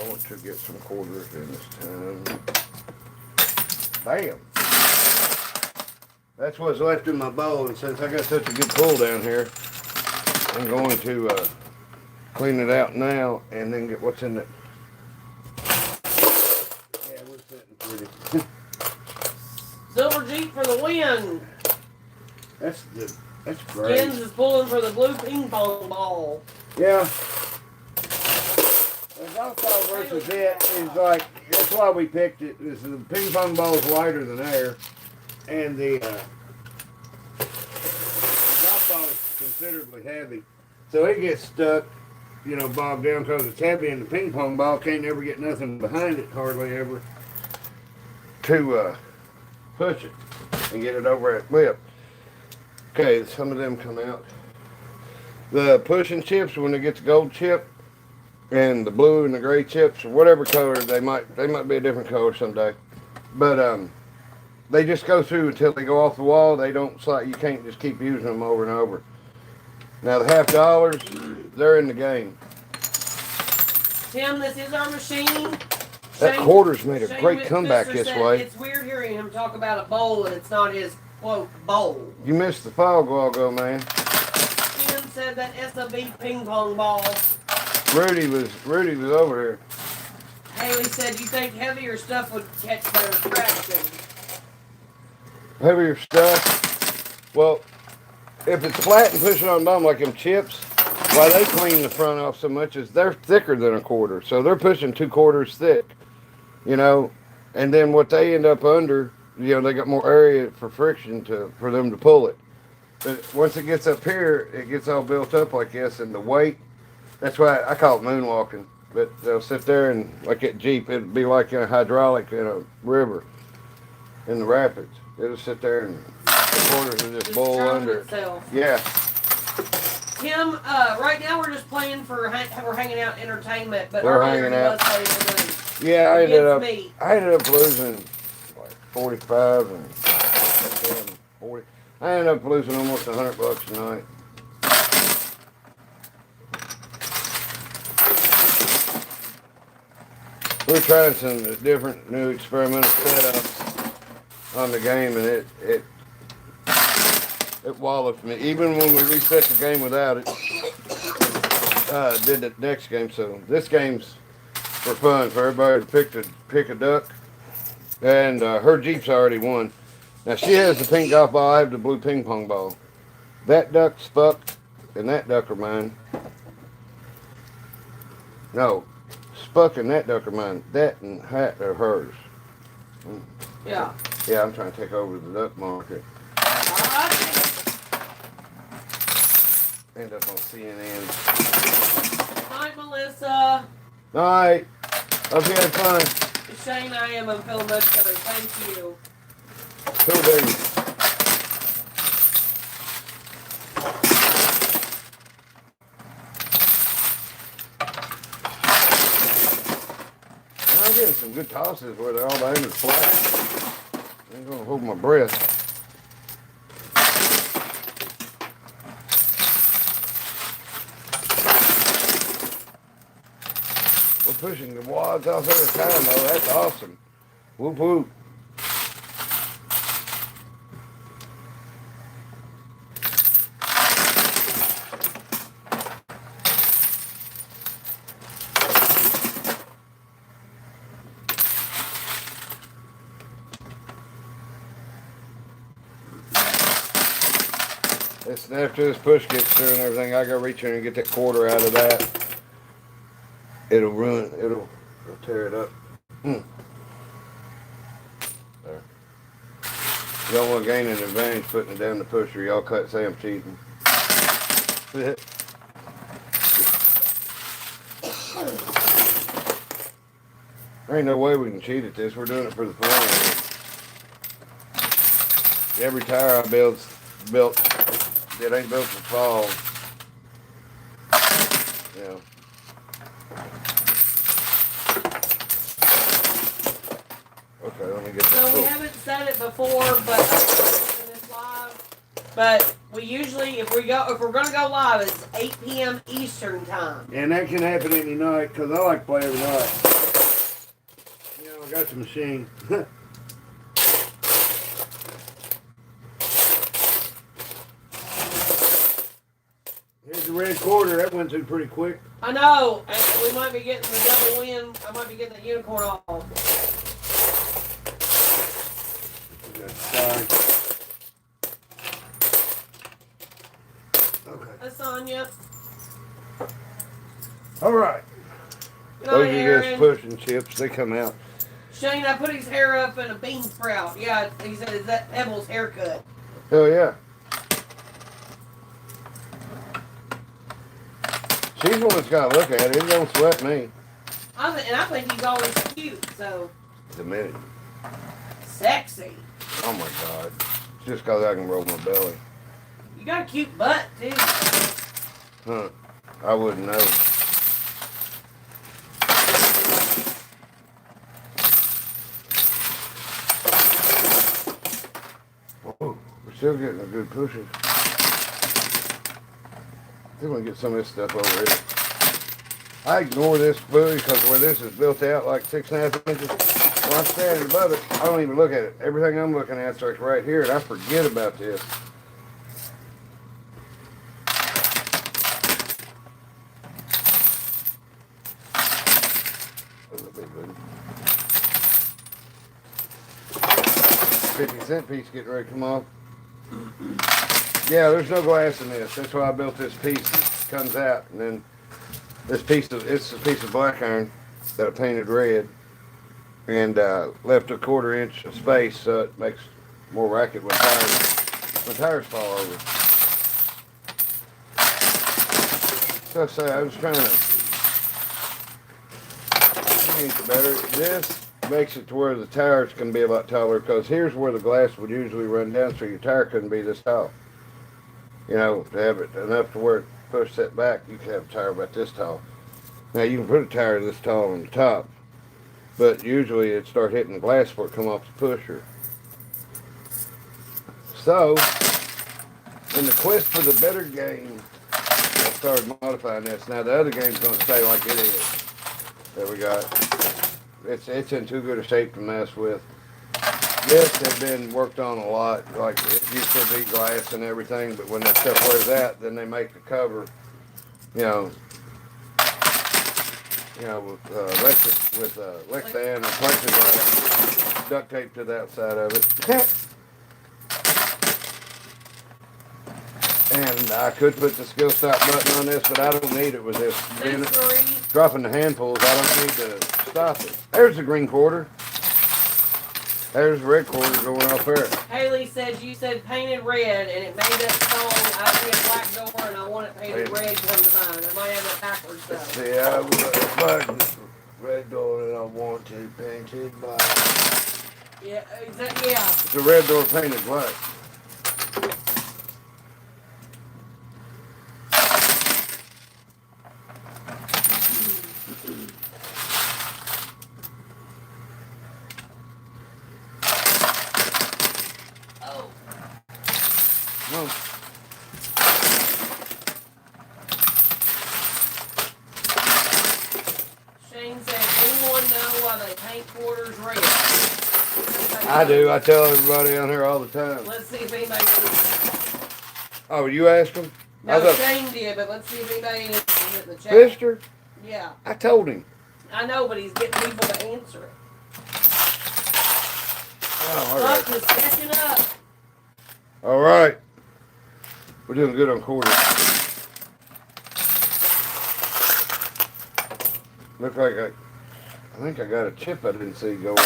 want to get some quarters in this time. Bam. That's what's left in my bowl, and since I got such a good pull down here, I'm going to clean it out now and then get what's in it. Yeah, we're sitting pretty. Silver Jeep for the win. That's great. Jens is pulling for the blue ping pong ball. Yeah. The golf ball versus it is like, that's why we picked it. Is the ping pong ball is lighter than air, and the golf ball is considerably heavy. So it gets stuck, you know, bogged down because it's heavy, and the ping pong ball can't ever get nothing behind it, hardly ever, to push it and get it over that lip. Okay, some of them come out. The pushing chips, when it gets gold chip, and the blue and the gray chips, or whatever color, they might be a different color someday. But they just go through until they go off the wall. They don't slide. You can't just keep using them over and over. Now the $50, they're in the game. Tim, this is our machine. That quarter's made a great comeback this way. It's weird hearing him talk about a bowl and it's not his quote bowl. You missed the fog a while ago, man. Tim said that SOB ping pong ball. Rudy was over here. Haley said, you think heavier stuff would catch better traction? Heavier stuff. Well, if it's flat and pushing on bottom like them chips, why they clean the front off so much is they're thicker than a quarter. So they're pushing 2/4 thick, you know, and then what they end up under, you know, they got more area for friction for them to pull it. But once it gets up here, it gets all built up like this, and the weight, that's why I call it moonwalking. But they'll sit there and, like that Jeep, it'd be like in a hydraulic in a river, in the rapids. It'll sit there and the quarters will just boil under it. Itself. Yeah. Tim, right now we're just playing for we're hanging out entertainment, but We're earlier hanging he out. was playing for Yeah, I me. ended up losing like 45 and 40. I ended up losing almost $100 a night. We're trying some different new experimental setups on the game, and it walloped me. Even when we reset the game without it, did the next game. So this game's for fun for everybody to pick a duck, and her Jeep's already won. Now she has the pink golf ball. I have the blue ping pong ball. That duck's Spuck, and that duck are mine. No, Spuck and that duck are mine. That and hat are hers. Yeah. Yeah, I'm trying to take over the duck market. Alright. End up on CNN. Hi, Melissa. Alright. Hope you had fun. Shane, I am. I'm feeling much better. Thank you. Cool baby. I'm getting some good tosses where they're all the aim is flat. I ain't gonna hold my breath. We're pushing the wads off every time though. That's awesome. Whoop whoop. After this push gets through and everything, I gotta reach in and get that quarter out of that. It'll tear it up. There. You don't want to gain an advantage putting it down the pusher. Y'all say I'm cheating. There ain't no way we can cheat at this. We're doing it for the fun. Every tire I built, it ain't built to fall. Yeah. Okay, let me get this. So we haven't said it before, but in this live. But we usually, if we're gonna go live, it's 8 p.m. Eastern time. And that can happen any night because I like to play every night. You know, I got the machine. Here's the red quarter. That went through pretty quick. I know, and we might be getting the double win. I might be getting the unicorn off. Sorry. Okay. That's Sonya. All right. Good Those night, are Aaron. just pushing chips. They come out. Shane, I put his hair up in a bean sprout. Yeah, he said, is that Ebel's haircut? Hell yeah. She's the one that's got to look at it. It don't sweat me. I think he's always cute, so. The minute. Sexy. Oh my God. It's just because I can roll my belly. You got a cute butt, too. Huh. I wouldn't know. Whoa. We're still getting a good pushes. I think we can get some of this stuff over here. I ignore this buoy because where this is built out like 6.5 inches, when I'm standing above it, I don't even look at it. Everything I'm looking at is like right here, and I forget about this. That's a big one. 50-cent piece getting ready to come off. Yeah, there's no glass in this. That's why I built this piece that comes out, and then it's a piece of black iron that I painted red, and left a 1/4 inch of space so it makes more racket when tires fall over. So I say I was trying to paint it better. This makes it to where the tires can be a lot taller because here's where the glass would usually run down, so your tire couldn't be this tall. You know, to have it enough to where push that back, you can have a tire about this tall. Now you can put a tire this tall on the top, but usually it start hitting the glass before it come off the pusher. So, in the quest for the better game, I started modifying this. Now the other game's gonna stay like it is. There we go. It's in too good a shape to mess with. This had been worked on a lot. Like it used to be glass and everything, but when that stuff wears out, then they make the cover, you know, with Lexan and plexiglass, duct tape to the outside of it. And I could put the skill stop button on this, but I don't need it with this. Dropping the handfuls, I don't need to stop it. There's the green quarter. There's the red quarter going off there. Haley says you said painted red, and it made that song, I see a black door, and I want it painted red come to mind. I might have it backwards, though. See, I was black, red door, and I want it painted black. Yeah, exactly, yeah. It's a red door painted black. No. Shane said, anyone know why they paint quarters red? I do. I tell everybody on here all the time. Let's see if anybody knows. Oh, you asked him? No, Shane did, but let's see if anybody in the chat. Pfister? Yeah. I told him. I know, but he's getting people to answer it. Oh, all right. Buck is catching up. All right. We're doing good on quarters. Look like I think I got a chip I didn't see go over.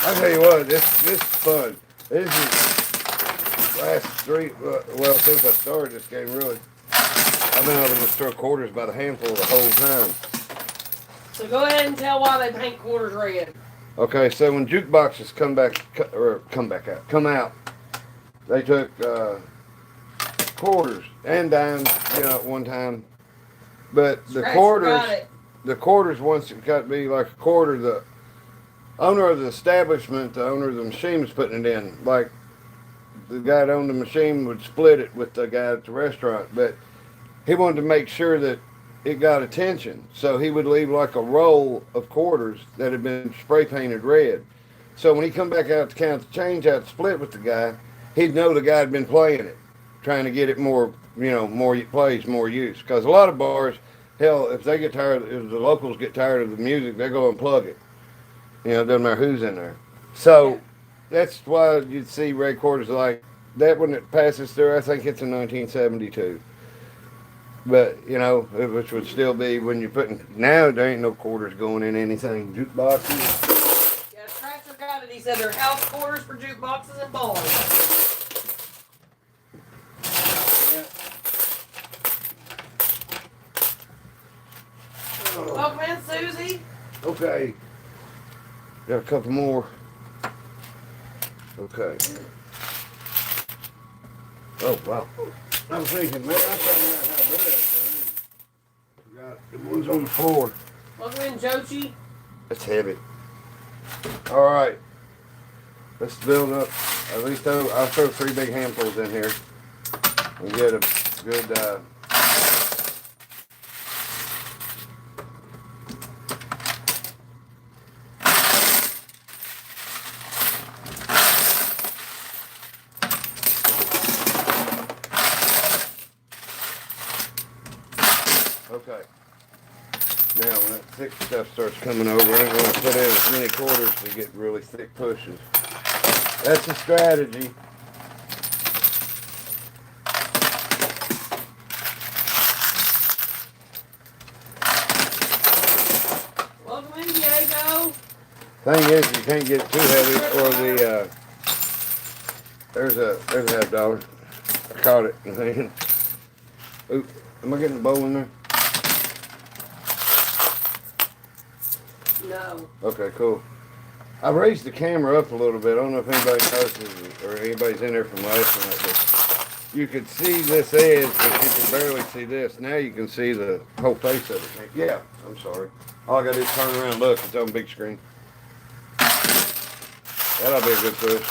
I tell you what, this is fun. This is last three. Well, since I started this game, really, I've been able to just throw quarters by the handful the whole time. So go ahead and tell why they paint quarters red. Okay, so when jukeboxes come out, they took quarters and dimes, at one time. But the quarters once it got to be like a quarter, the owner of the establishment, the owner of the machine was putting it in. Like the guy that owned the machine would split it with the guy at the restaurant, but he wanted to make sure that it got attention, so he would leave like a roll of quarters that had been spray painted red. So when he come back out to count the change out to split with the guy, he'd know the guy had been playing it, trying to get it more, more plays, more use. Because a lot of bars, hell, if they get tired, if the locals get tired of the music, they go and plug it. It doesn't matter who's in there. So that's why you'd see red quarters like that when it passes through. I think it's in 1972. But, which would still be when you're putting, now there ain't no quarters going in anything. Jukeboxes. Yeah, Tractor got it. He said they're house quarters for jukeboxes and bars. Yeah. Welcome in, Susie. Okay. Got a couple more. Okay. Oh, wow. I'm thinking, man, I found out how good I was doing. Forgot the ones on the floor. Welcome in, Jochi. That's heavy. All right. Let's build up. At least I'll throw 3 big handfuls in here and get a good. Okay. Now when that thick stuff starts coming over, I'm going to put in as many quarters to get really thick pushes. That's a strategy. Welcome in, Diego. Thing is, you can't get it too heavy, or the there's a $50. I caught it in the hand. Ooh, am I getting a bowl in there? No. Okay, cool. I raised the camera up a little bit. I don't know if anybody notices or anybody's in there from last night, but you could see this edge, but you can barely see this. Now you can see the whole face of it. Yeah, I'm sorry. All I gotta do is turn around and look. It's on big screen. That'll be a good push.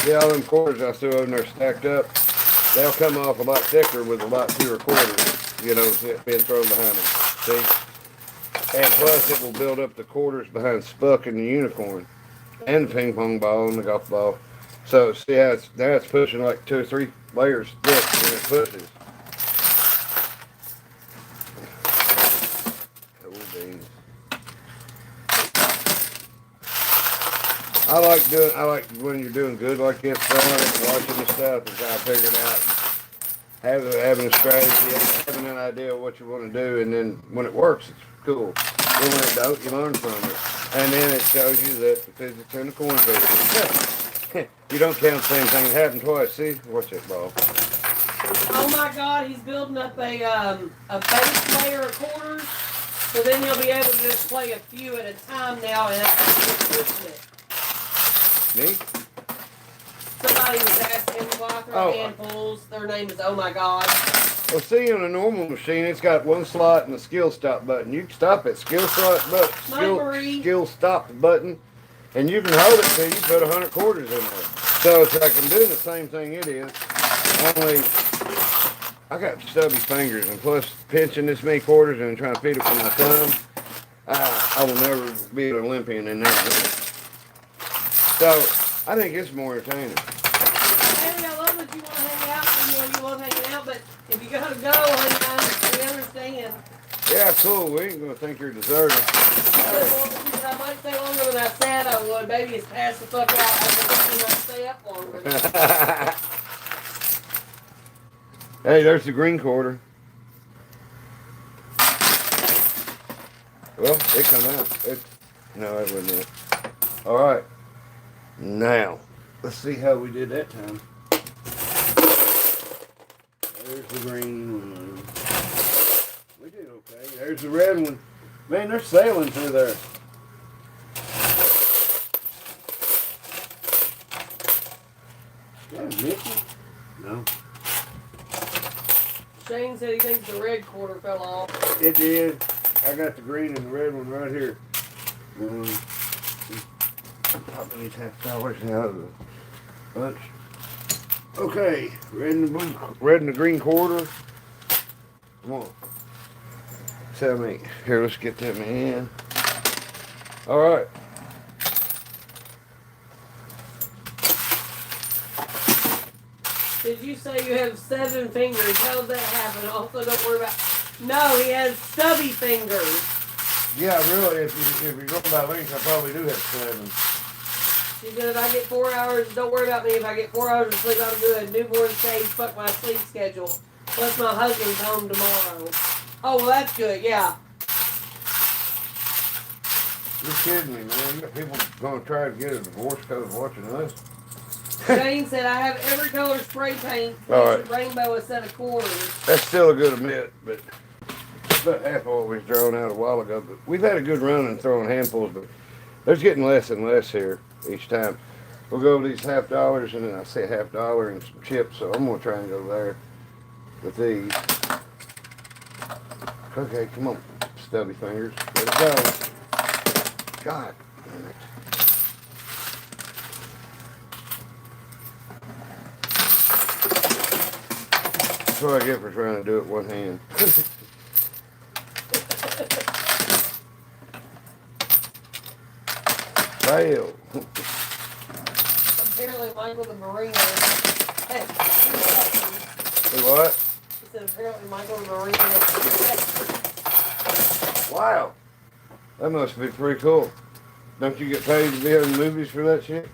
Yeah, all them quarters I still in there stacked up, they'll come off a lot thicker with a lot fewer quarters, you know, being thrown behind them. See? And plus, it will build up the quarters behind Spuck and the Unicorn, and the ping pong ball and the golf ball. So, see how now it's pushing like 2 or 3 layers thick when it pushes. Cool beans. I like when you're doing good like this, throwing it and watching the stuff and trying to figure it out. Having a strategy, having an idea of what you want to do, and then when it works, it's cool. Then when it don't, you learn from it. And then it shows you that the physics and the coin picture. You don't count the same thing. It happened twice. See? Watch that ball. Oh my God, he's building up a base layer of quarters, so then he'll be able to just play a few at a time now, and that's pushing it. Me? Somebody was asking why throw handfuls. Their name is Oh My God. Well, see, on a normal machine, it's got one slot and a skill stop button. You can stop it. Skill stop button, and you can hold it till you put 100 quarters in there. So it's like I'm doing the same thing it is, only I got stubby fingers, and plus pinching this many quarters and trying to feed it with my thumb, I will never be an Olympian in that. So, I think it's more entertaining. Hey, I love that you want to hang out, and you love hanging out, but if you gotta go, honey, we understand. Yeah, cool. We ain't gonna think you're deserting. I might stay longer than I said I would. Baby, it's passed the fuck out. I might stay up longer. Hey, there's the green quarter. Well, it come out. No, that wasn't it. All right. Now, let's see how we did that time. There's the green one. We did okay. There's the red one. Man, they're sailing through there. Is that Mickey? No. Shane said he thinks the red quarter fell off. It did. I got the green and the red one right here. Popping these $50 out of the bunch. Okay, red and the green quarter. Come on. Tell me. Here, let's get them in. All right. Did you say you have 7 fingers? How does that happen? Also, don't worry about. No, he has stubby fingers. Yeah, really. If you're going by length, I probably do have 7. She said, I get 4 hours. Don't worry about me. If I get 4 hours of sleep, I'm good. Newborn stage, fuck my sleep schedule. Plus, my husband's home tomorrow. Oh, well, that's good. Yeah. You're kidding me, man. You got people going to try to get a divorce because of watching us. Jane said, I have every color spray paint. All right. Rainbow a set of quarters. That's still a good admit, but about half of what was drawn out a while ago. But we've had a good run in throwing handfuls, but there's getting less and less here each time. We'll go with these $50, and then I say $50 and some chips, so I'm going to try and go there with these. Okay, come on, stubby fingers. Let it go. God damn it. That's what I get for trying to do it with one hand. Fail. Apparently, Michael the Mariner. Hey, what? He said, apparently, Michael the Mariner. Wow. That must be pretty cool. Don't you get paid to be in movies for that shit?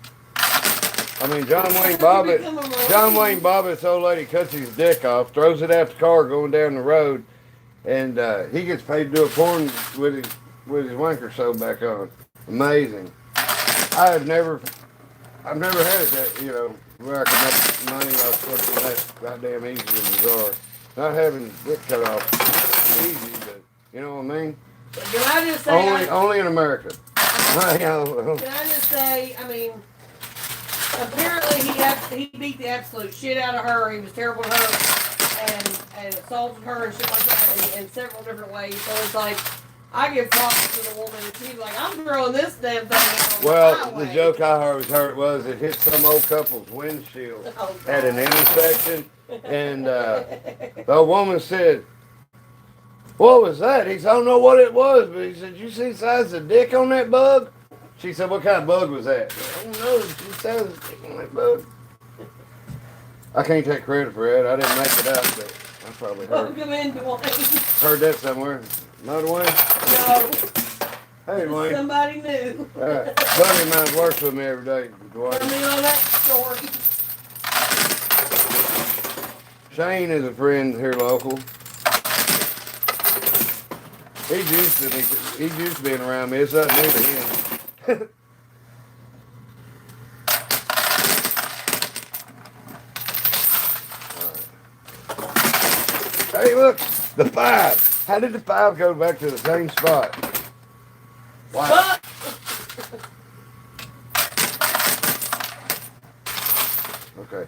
I mean, John Wayne Bobbitt's old lady cuts his dick off, throws it out the car going down the road, and he gets paid to do a porn with his wanker sewed back on. Amazing. I've never had it that, where I could make money off something that goddamn easy and bizarre. Not having dick cut off. easy, but you know what I mean? Can I just say? Only in America. Can I just say? I mean, apparently he beat the absolute shit out of her. He was terrible to her and assaulted her and shit like that in several different ways. So it's like, I give props to the woman, and she's like, I'm throwing this damn thing out. Well, the joke I always heard was it hit some old couple's windshield at an intersection, and the old woman said, "What was that?" He said, "I don't know what it was," but he said, "You see the size of the dick on that bug?" She said, "What kind of bug was that?" I don't know. She said, "The dick on that bug." I can't take credit for that. I didn't make it up, but I probably heard that somewhere. Not Dwayne? No. Hey, Dwayne. Somebody knew. Buddy of mine works with me every day. Dwayne. Tell me on that story. Shane is a friend here local. He's used to being around me. It's nothing new to him. Hey, look, the 5. How did the 5 go back to the same spot? Wow. Okay.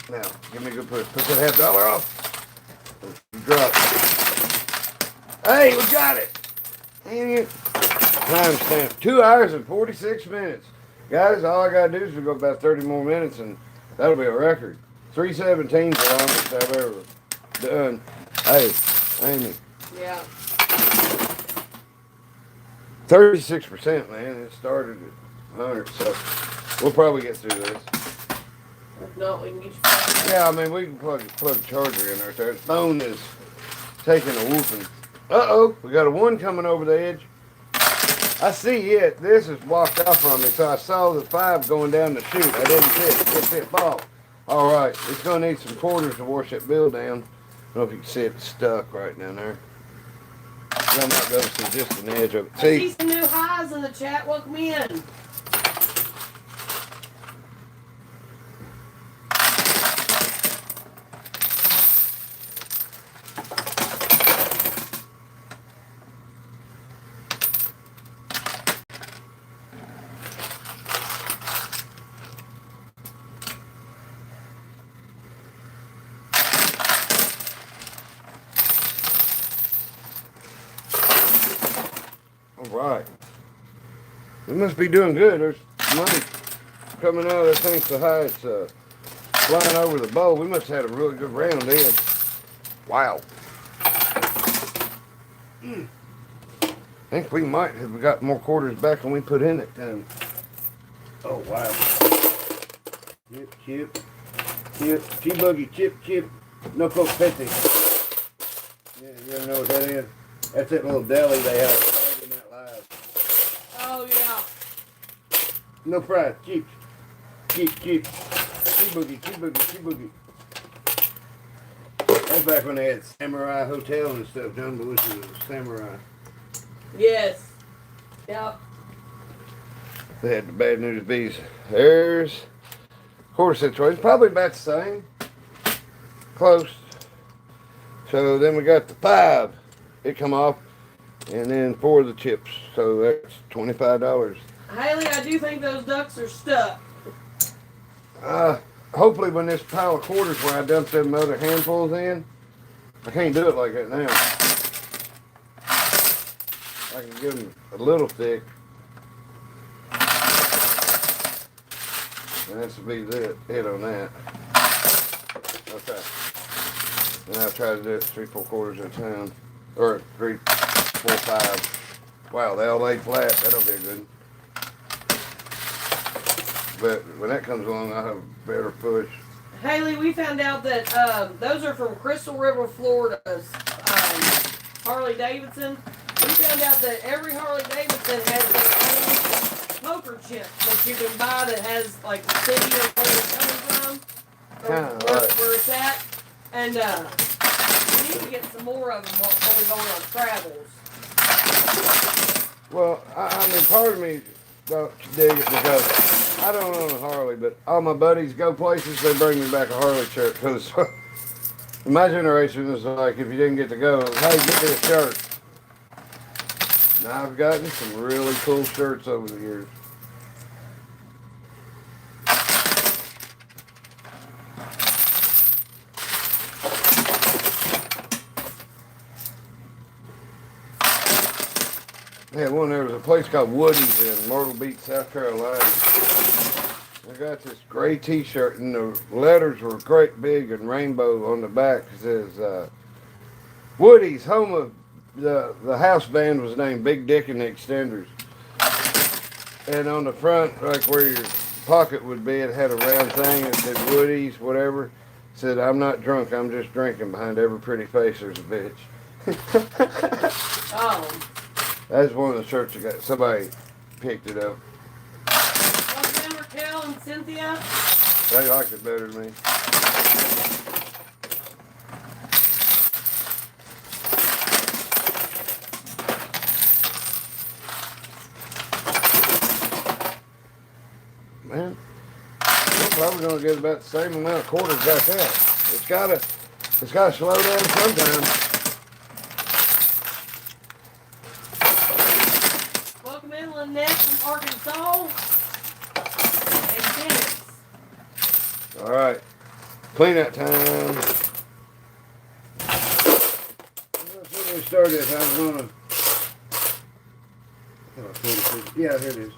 Now, give me a good push. Put that $50 off. Drop. Hey, we got it. Dang it. Timestamp. 2 hours and 46 minutes. Guys, all I got to do is go about 30 more minutes, and that'll be a record. 3:17 is the longest I've ever done. Hey, Amy. Yeah. 36%, man. It started at 100, so we'll probably get through this. If not, we can get you back. Yeah, I mean, we can plug a charger in there. The phone is taking a whooping. Uh-oh, we got a 1 coming over the edge. I see it. This is walked off from me, so I saw the 5 going down the chute. I didn't see it fall. All right, it's going to need some quarters to wash that bill down. I don't know if you can see it's stuck right down there. I'm not going to see just an edge of it. I see some new highs in the chat. Welcome in. Right. We must be doing good. There's money coming out of there thanks to how it's flying over the bowl. We must have had a really good round in. Wow. I think we might have got more quarters back than we put in it. Oh, wow. Chip. T-buggy, chip. No coke petty. Yeah, you ever know what that is? That's that little deli they have. Oh, yeah. No fries. Cheap. T-boogie. That's back when they had Samurai Hotel and stuff. John Bush was a samurai. Yes. Yep. They had the bad news bees. There's quarter situation. Probably about the same. Close. So then we got the 5. It come off. And then 4 of the chips. So that's $25. Haley, I do think those ducks are stuck. Hopefully when this pile of quarters where I dumped them other handfuls in, I can't do it like that now. I can give them a little thick. And that's to be it on that. Okay. And I'll try to do it 3-4 quarters at a time. Or 3, 4, 5. Wow, they all lay flat. That'll be good. But when that comes along, I'll have a better push. Haley, we found out that those are from Crystal River, Florida's Harley Davidson. We found out that every Harley Davidson has their own poker chip that you can buy that has like the city or where it's coming from, or where it's at. And we need to get some more of them while we're going on travels. Well, I mean, part of me don't dig it because I don't own a Harley, but all my buddies go places, they bring me back a Harley shirt because My generation was like, if you didn't get to go, hey, get me a shirt. Now I've gotten some really cool shirts over the years. Yeah, there was a place called Woody's in Myrtle Beach, South Carolina. I got this gray T-shirt, and the letters were great big and rainbow on the back. It says, Woody's, home of the house band was named Big Dick and the Extenders. And on the front, like where your pocket would be, it had a round thing that said Woody's, whatever. It said, I'm not drunk, I'm just drinking. Behind every pretty face there's a bitch. Oh. That's one of the shirts that got, somebody picked it up. Well, remember Kel and Cynthia? They liked it better than me. Man, we're probably gonna get about the same amount of quarters back out. It's gotta slow down sometime. Welcome in Lynette from Arkansas. And Dennis. All right, clean out time. When we started this, I was gonna. Yeah, here it is.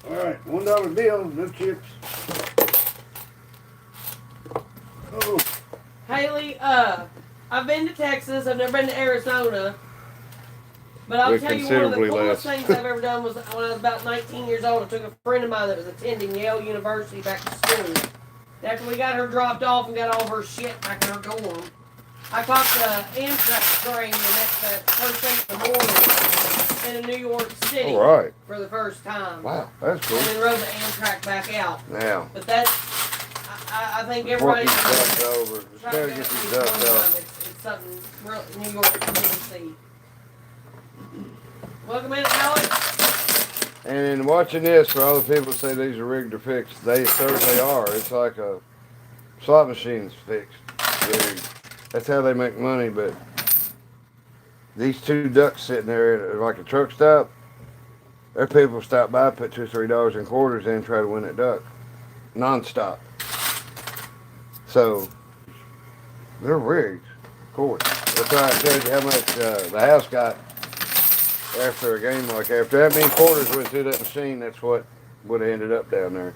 All right, $1 bill, no chips. Oh. Haley, I've been to Texas. I've never been to Arizona. But I'll tell you, one of the coolest things I've ever done was when I was about 19 years old. I took a friend of mine that was attending Yale University back to school. After we got her dropped off and got all of her shit back in her dorm, I caught the Amtrak train the first thing in the morning in New York City. All right. For the first time. Wow, that's cool. And then rode the Amtrak back out. Now. But that's, I think everybody should over. Just gotta get these ducks out. It's something real New York to see. Welcome in, Alex. And in watching this, for all the people who say these are rigged or fixed, they certainly are. It's like a slot machine's fixed. Rigged. That's how they make money, but these two ducks sitting there at like a truck stop, there are people stop by, put $2 or $3 in quarters in and try to win that duck. Non-stop. So, they're rigged, of course. That's why I tell you how much the house got after a game like that. After that many quarters went through that machine, that's what would have ended up down there.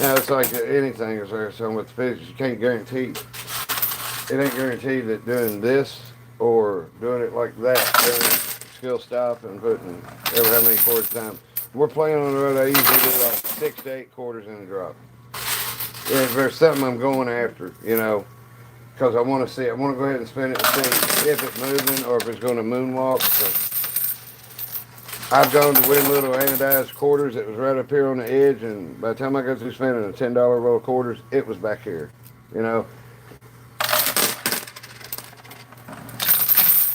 Now, it's like anything is there, so with the physics, you can't guarantee. It ain't guaranteed that doing this or doing it like that, doing it skill stop and putting ever how many quarters time. We're playing on the road, I usually do like 6 to 8 quarters in a drop. If there's something I'm going after, you know, because I want to see it. I want to go ahead and spin it and see if it's moving or if it's going to moonwalk. So I've gone to win little anodized quarters that was right up here on the edge, and by the time I got through spending a $10 roll of quarters, it was back here, you know.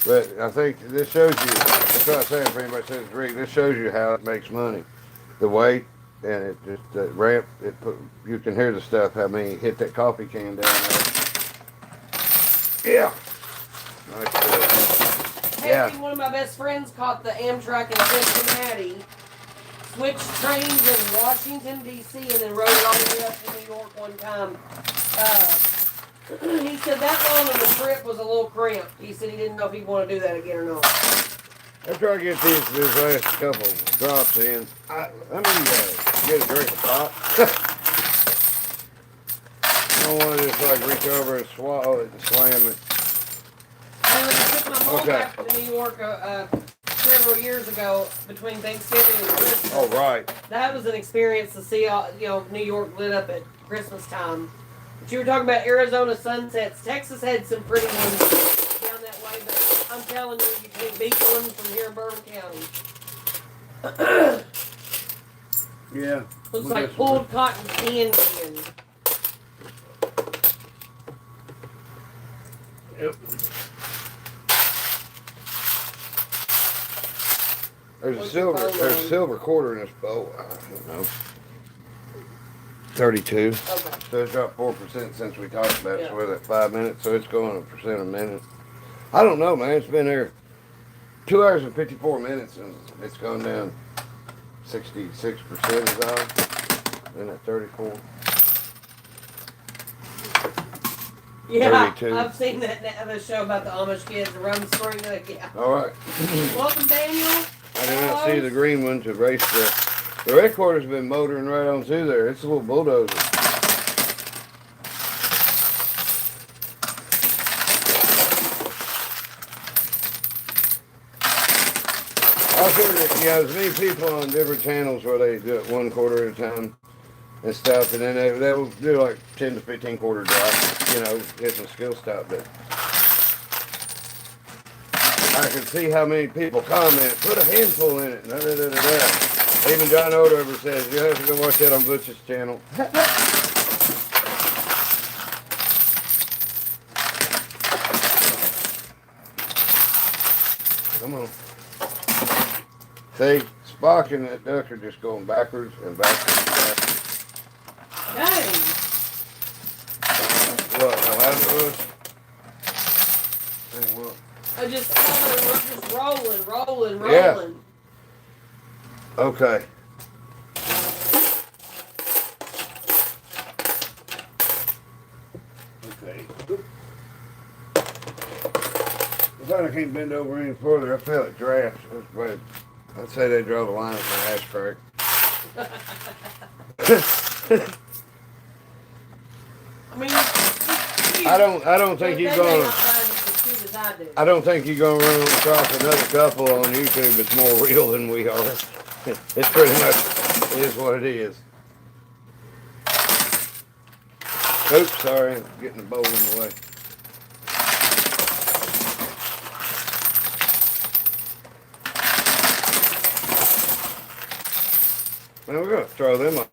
But I think this shows you, that's what I'm saying for anybody says it's rigged, this shows you how it makes money. The weight, and it just, the ramp, you can hear the stuff, how many hit that coffee can down there. Yeah. Hey, one of my best friends caught the Amtrak in Cincinnati, switched trains in Washington, D.C., and then rode it all the way up to New York one time. He said that long of the trip was a little cramped. He said he didn't know if he'd want to do that again or not. After I get these last couple drops in, let me get a drink of pop. I don't want to just like reach over and swallow it and slam it. And when I took my mom back to New York several years ago between Thanksgiving and Christmas. Oh, right. That was an experience to see, New York lit up at Christmas time. But you were talking about Arizona sunsets. Texas had some pretty ones down that way, but I'm telling you, you can't beat one from here in Bourbon County. Yeah. Looks like pulled cotton candy and... Yep. There's What's a silver. your phone There's a on? silver quarter in this bowl. I don't know. 32. Okay. So it's dropped 4% since we talked about it. Yeah. So we're at 5 minutes. So it's going a percent a minute. I don't know, man. It's been there 2 hours and 54 minutes, and it's gone down 66% is off. And at 34. Yeah, 32. I've seen that show about the Amish kids around the spring. Yeah. All right. Welcome, Daniel. I did not see the green one to race the recorder's been motoring right on through there. It's a little bulldozer. I figured that, there's many people on different channels where they do it 1 quarter at a time and stuff, and then they'll do like 10 to 15 quarter drops, hitting the skill stop. But I can see how many people comment, put a handful in it. Da, da, da, da, da. Even John Odover says, you have to go watch that on Butch's channel. Come on. See, Spock and that duck are just going backwards and backwards and backwards. Dang. What, how loud it was? Dang, what? I just rolling. Yeah. Okay. Okay. I'm glad I can't bend over any further. I feel it drafts. That's bad. I'd say they draw the line at my ass crack. I mean, I don't think you're gonna. I don't think you're gonna run across another couple on YouTube that's more real than we are. It's pretty much it is what it is. Oops, sorry, I'm getting the bowl in the way. Man, we're gonna throw them off.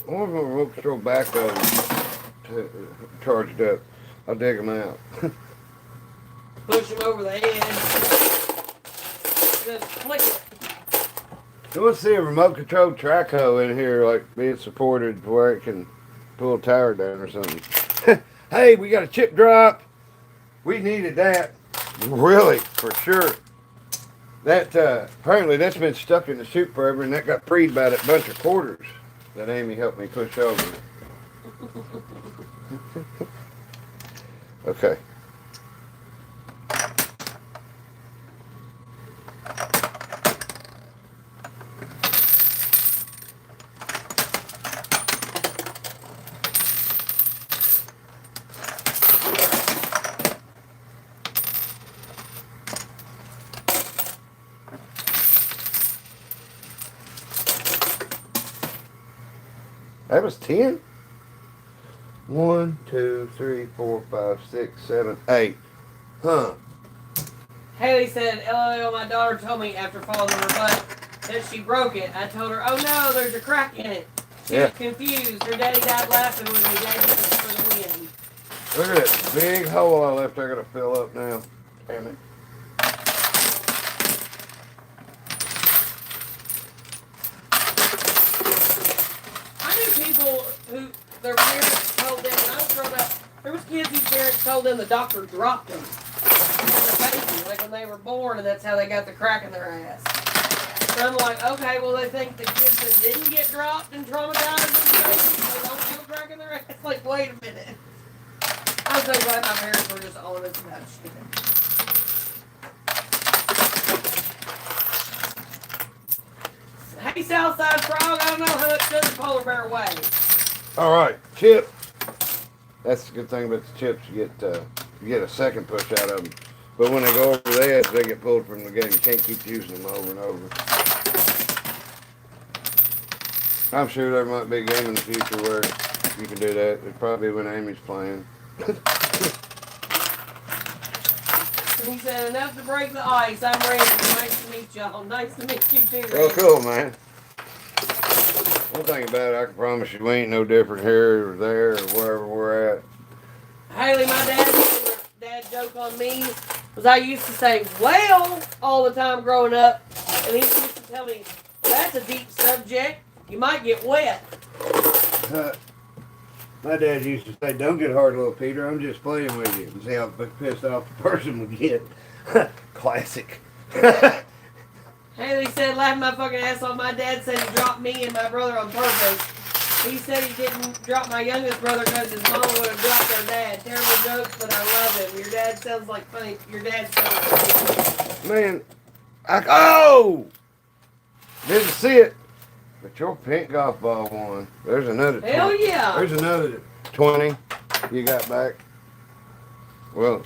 I wonder if my remote control back charged up. I'll dig them out. Push him over the head. Just flick it. You want to see a remote control track hoe in here, like being supported where it can pull a tower down or something. Hey, we got a chip drop. We needed that. Really, for sure. That apparently that's been stuck in the chute forever, and that got freed by that bunch of quarters that Amy helped me push over. Okay. That was 10? 1, 2, 3, 4, 5, 6, 7, 8. Huh. Haley said, LOL, my daughter told me after falling on her butt that she broke it. I told her, oh no, there's a crack in it. She was confused. Her daddy died laughing when he gave it for the win. Look at that big hole I left there. Gotta fill up now. Damn it. I knew people who their parents told them, when I was growing up, there was kids whose parents told them the doctor dropped them. Like when they were born, and that's how they got the crack in their ass. So I'm like, okay, well they think the kids that didn't get dropped and traumatized and they don't have a crack in their ass. Like, wait a minute. I'm so glad my parents were just honest about shit. Hey, Southside Frog, I don't know how much does a polar bear weigh. All right, chip. That's the good thing about the chips. You get a second push out of them. But when they go over the edge, they get pulled from the game. You can't keep using them over and over. I'm sure there might be a game in the future where you can do that. It's probably when Amy's playing. He said, enough to break the ice. I'm ready. Nice to meet y'all. Nice to meet you too. Well, cool, man. One thing about it, I can promise you we ain't no different here or there or wherever we're at. Haley, my dad joke on me was I used to say "well" all the time growing up, and he used to tell me, "That's a deep subject. You might get wet." My dad used to say, "Don't get hard, little Peter. I'm just playing with you." And see how pissed off the person would get. Classic. Haley said, laughing my fucking ass off, my dad said he dropped me and my brother on purpose. He said he didn't drop my youngest brother because his mama would have dropped their dad. Terrible jokes, but I love him. Your dad sounds like funny. Your dad sounds funny. Man, oh! Didn't see it. But your pink golf ball won. There's another 20. Hell yeah. There's another 20 you got back. Well,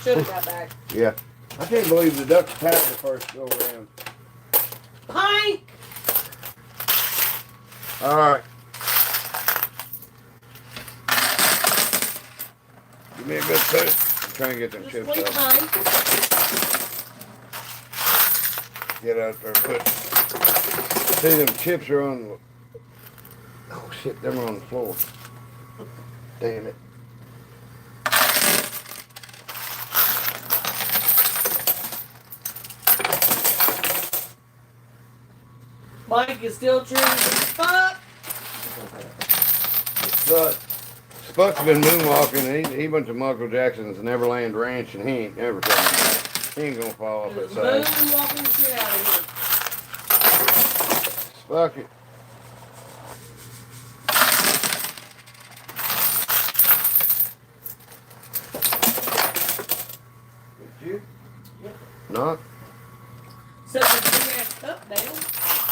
should have got back. Yeah. I can't believe the Ducks tied the first go around. Pike! All right. Give me a good push. I'm trying to get them chips out. Get out there and put. See, them chips are on. Oh shit, them are on the floor. Damn it. Mike is still cheering as fuck. Spuck's been moonwalking. He went to Michael Jackson's Neverland Ranch and he ain't never coming back. He ain't gonna fall off that side. Moonwalking the shit out of here. Spuck it. Did you? Yep. Not? Set the big ass cup down.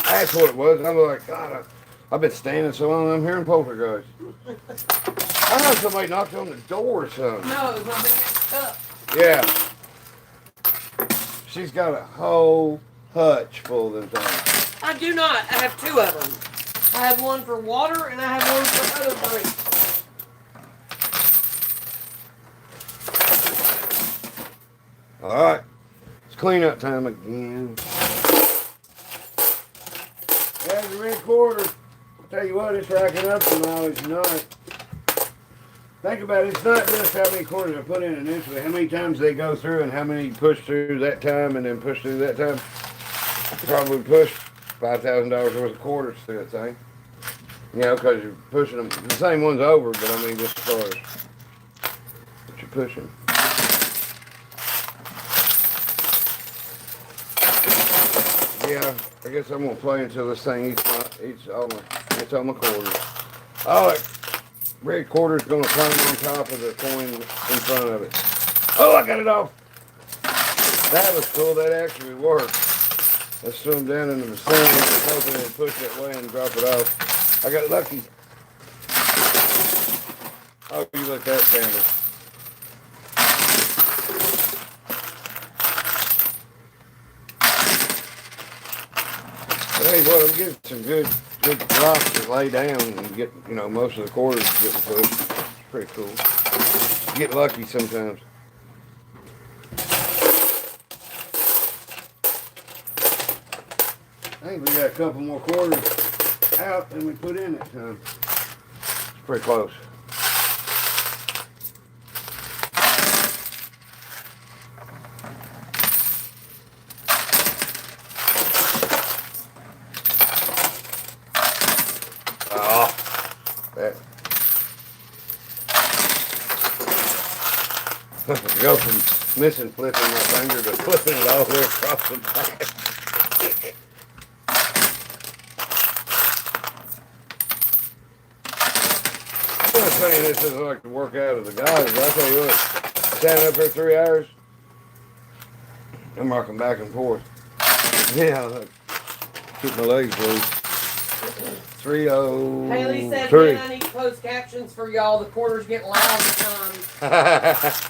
That's what it was. I was like, God, I've been standing so long, I'm hearing poltergeists. I thought somebody knocked on the door or something. No, it was my big ass cup. Yeah. She's got a whole hutch full of them things. I do not. I have two of them. I have one for water and I have one for other drinks. All right. It's cleanup time again. There's the red quarter. I'll tell you what, it's racking up some mileage tonight. Think about it. It's not just how many quarters I put in initially, how many times they go through and how many push through that time and then push through that time. I probably pushed $5,000 worth of quarters through that thing. You know, because you're pushing them. The same one's over, but I mean, just as far as what you're pushing. Yeah, I guess I'm gonna play until this thing eats all my quarters. Oh, that red quarter's gonna climb on top of the coin in front of it. Oh, I got it off. That was cool. That actually worked. Let's swim down into the sand and hoping and push that way and drop it off. I got lucky. Oh, you look at that standard. Hey, well, I'm getting some good rocks to lay down and get, you know, most of the quarters getting pushed. It's pretty cool. Get lucky sometimes. I think we got a couple more quarters out than we put in that time. It's pretty close. Go from missing flipping my finger to flipping it all the way across the back. I'm not saying this is like the workout of the guys, but I tell you what, standing up here 3 hours, I'm rocking back and forth. Yeah, keep my legs loose. 3-0. Haley said, man, I need to post captions for y'all. The quarters get loud at times.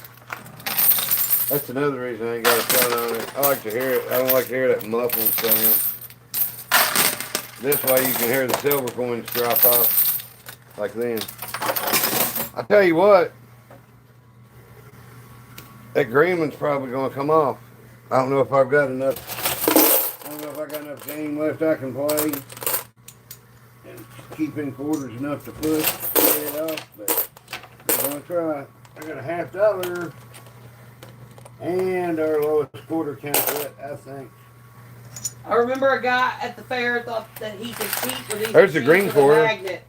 That's another reason I ain't got a phone on it. I like to hear it. I don't like to hear that muffled sound. This way you can hear the silver coins drop off. Like then. I tell you what. That green one's probably going to come off. I don't know if I've got enough. I don't know if I got enough game left I can play. And keep in quarters enough to push it off. But I'm going to try. I got a $50. And our lowest quarter count yet, I think. I remember a guy at the fair thought that he could cheat with these There's the green machines with a quarter. magnet.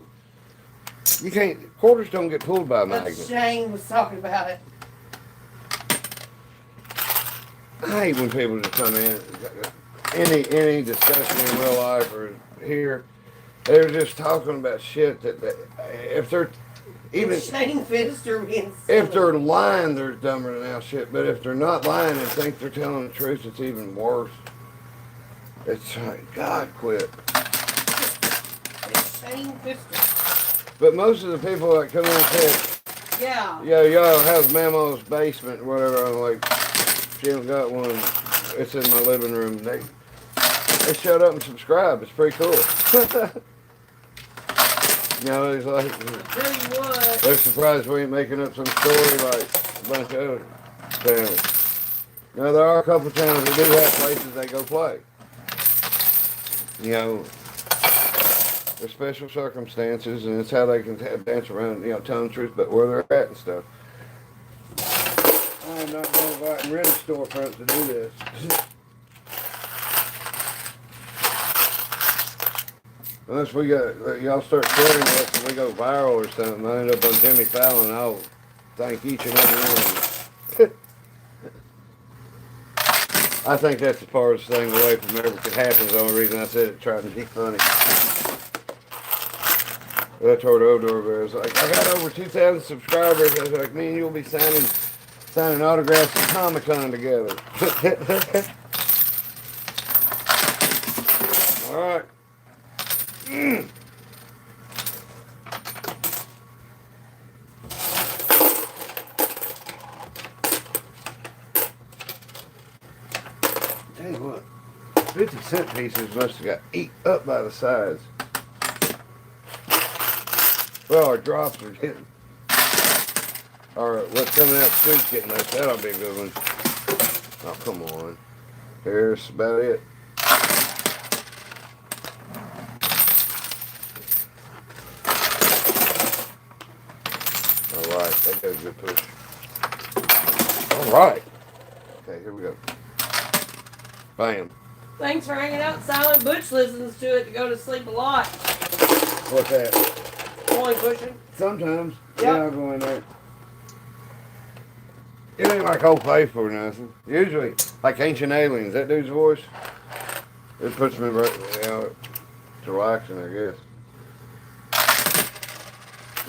You can't, quarters don't get pulled by a But magnet. Shane was talking about it. I hate when people just come in, any discussion in real life or here, they're just talking about shit that if they're, even Shane Finster being silly. if they're lying, they're dumber than our shit. But if they're not lying and think they're telling the truth, it's even worse. It's like, God, quit. It's Shane Finster. But most of the people that come in and say, Yeah. yeah, y'all have Mama's basement or whatever, I'm like, she don't got one. It's in my living room. They shut up and subscribe. It's pretty cool. You know, it's like, I'll tell you what. they're surprised we ain't making up some story like a bunch of other towns. Now, there are a couple of towns that do have places they go play. You know, there's special circumstances, and it's how they can dance around, you know, telling the truth about where they're at and stuff. I'm not going to go out and rent a storefront to do this. Unless we got, y'all start sharing this and we go viral or something, I end up on Jimmy Fallon, I'll thank each and every one. I think that's the farthest thing away from ever could happen. Is the only reason I said it, trying to be funny. I told Odor over, I was like, I got over 2,000 subscribers. I was like, me and you'll be signing autographs at Comic-Con together. All right. Tell you what, 50-cent pieces must have got eat up by the sides. Well, our drops are getting, or what's coming out the street's getting left. That'll be a good one. Oh, come on. Here's about it. All right, that got a good push. All right. Okay, here we go. Bam. Thanks for hanging out. Silent Butch listens to it to go to sleep a lot. What's that? Coinpushing. Sometimes. Yep. Yeah, I'll go in there. It ain't like Old Faithful or nothing. Usually, like Ancient Aliens, that dude's voice, it puts me right, you know, to relaxing, I guess.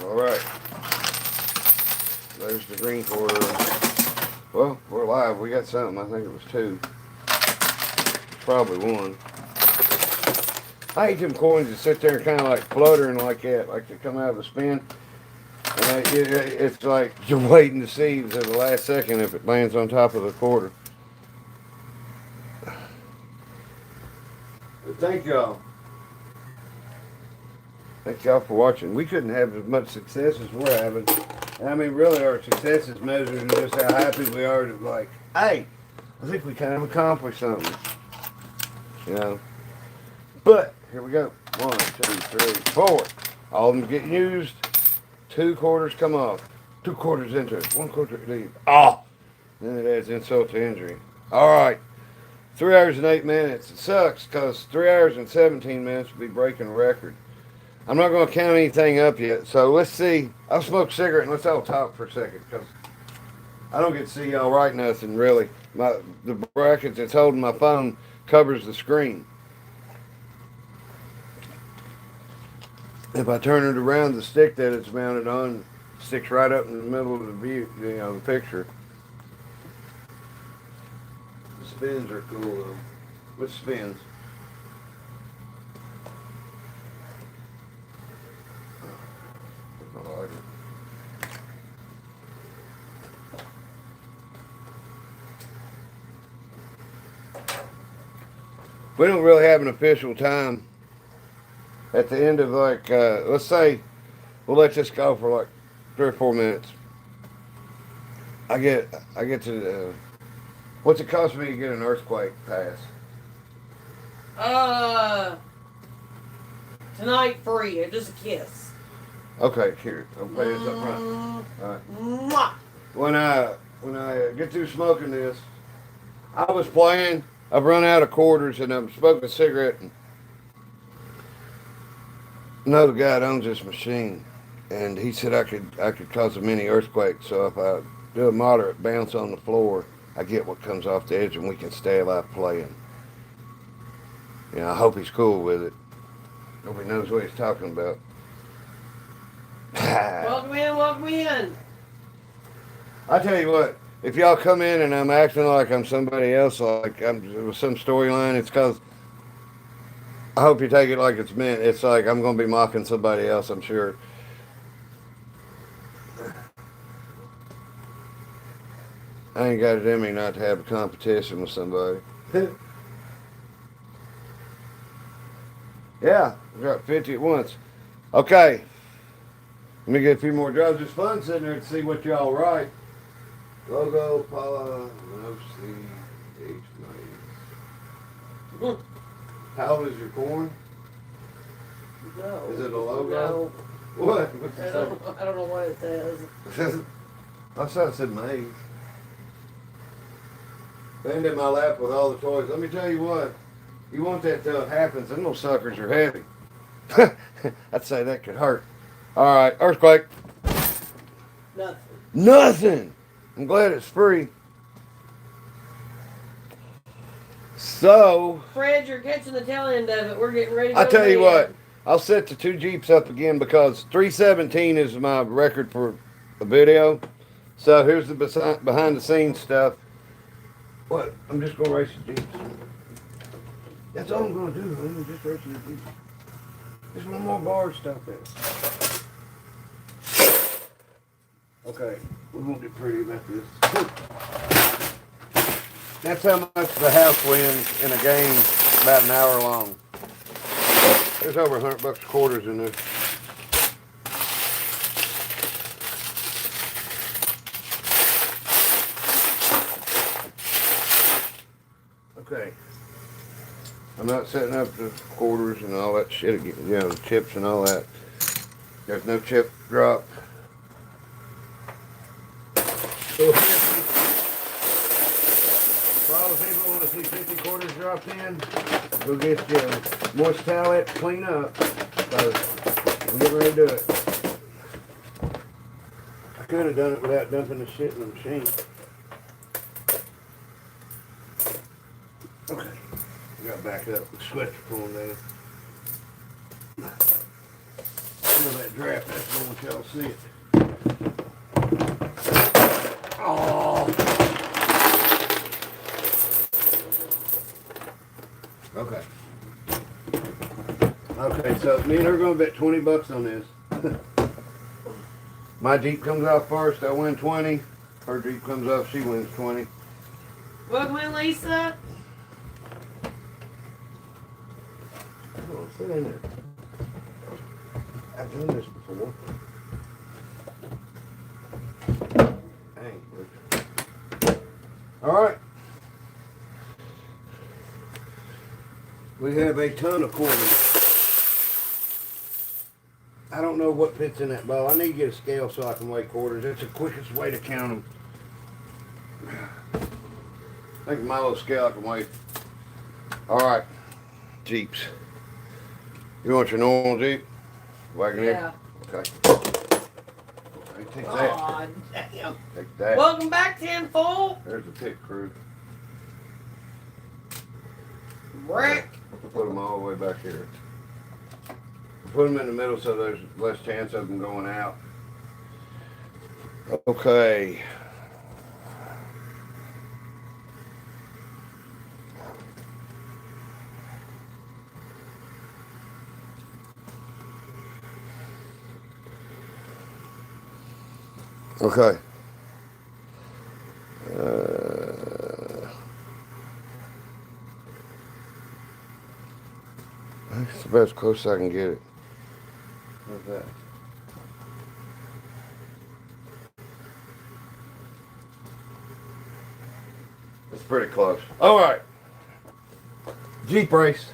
All right. There's the green quarter. Well, we're live. We got something. I think it was 2. Probably 1. I hate them coins that sit there kind of like fluttering like that, like they come out of a spin. And it's like you're waiting to see to the last second if it lands on top of the quarter. But thank y'all. Thank y'all for watching. We couldn't have as much success as we're having. I mean, really, our success is measured in just how happy we are to, like, hey, I think we kind of accomplished something. You know? But, here we go. 1, 2, 3, 4. All of them getting used. 2 quarters come off. 2 quarters into it. 1 quarter leave. Oh! Then it adds insult to injury. Alright. 3 hours and 8 minutes. It sucks because 3 hours and 17 minutes would be breaking a record. I'm not going to count anything up yet, so let's see. I'll smoke a cigarette and let's all talk for a second, because I don't get to see y'all write nothing, really. The bracket that's holding my phone covers the screen. If I turn it around, the stick that it's mounted on sticks right up in the middle of the view, you know, the picture. The spins are cool, though. What spins? I like it. We don't really have an official time at the end of, like, let's say we'll let this go for like 3 or 4 minutes. I get to what's it cost me to get an earthquake pass? Tonight free. Just a kiss. Okay, here. I'll pay this up front. All right. Mwah. When when I get through smoking this, I was playing. I've run out of quarters and I'm smoking a cigarette. And another guy that owns this machine, and he said I could cause a mini earthquake. So if I do a moderate bounce on the floor, I get what comes off the edge, and we can stay alive playing. You know, I hope he's cool with it. Nobody knows what he's talking about. Welcome in, welcome in. I tell you what, if y'all come in and I'm acting like I'm somebody else, like I'm with some storyline, it's because I hope you take it like it's meant. It's like I'm going to be mocking somebody else, I'm sure. I ain't got it in me not to have a competition with somebody. Yeah, I got 50 at once. Okay. Let me get a few more jobs. It's fun sitting there to see what y'all write. Logo, Paula, no C, H, Maze. How old is your corn? No. Is it a logo? No. What? What's I it don't know what it says. say? I thought it said Maze. Laying in my lap with all the toys. Let me tell you what. You want that till it happens. Them little suckers are heavy. I'd say that could hurt. All right, earthquake. Nothing. Nothing. I'm glad it's free. So, Fred, you're catching the tail end of it. We're getting ready to go I tell you in. what. I'll set the 2 Jeeps up again because 317 is my record for a video. So here's the behind the scenes stuff. What? I'm just gonna race the Jeeps. That's all I'm gonna do. I'm just racing the Jeeps. Just one more bar stuff there. Okay, we won't get pretty about this. That's how much the house wins in a game about an hour long. There's over $100 quarters in there. Okay. I'm not setting up the quarters and all that shit again, you know, the chips and all that. There's no chip drop. So, for all the people who want to see 50 quarters dropped in, go get your moist towelette, clean up, because I'm getting ready to do it. I could have done it without dumping the shit in the machine. Okay, we got to back up. The sweats are pulling down. Some of that draft, that's the one y'all see it. Oh. Okay. Okay, so me and her are going to bet $20 on this. My Jeep comes off first, I win 20. Her Jeep comes off, she wins 20. Welcome in, Lisa. Oh, sit in there. I've done this before. Dang, all right. We have a ton of quarters. I don't know what fits in that ball. I need to get a scale so I can weigh quarters. That's the quickest way to count them. I think my little scale I can weigh. All right, Jeeps. You want your normal Jeep? Wagoneer? Yeah. Okay. Okay, take that. Aw, damn. Take that. Welcome back, Tenfold. There's the pit crew. Brick. Put them all the way back here. Put them in the middle so there's less chance of them going out. Okay. Okay. That's about as close as I can get it. How's that? That's pretty close. All right. Jeep race.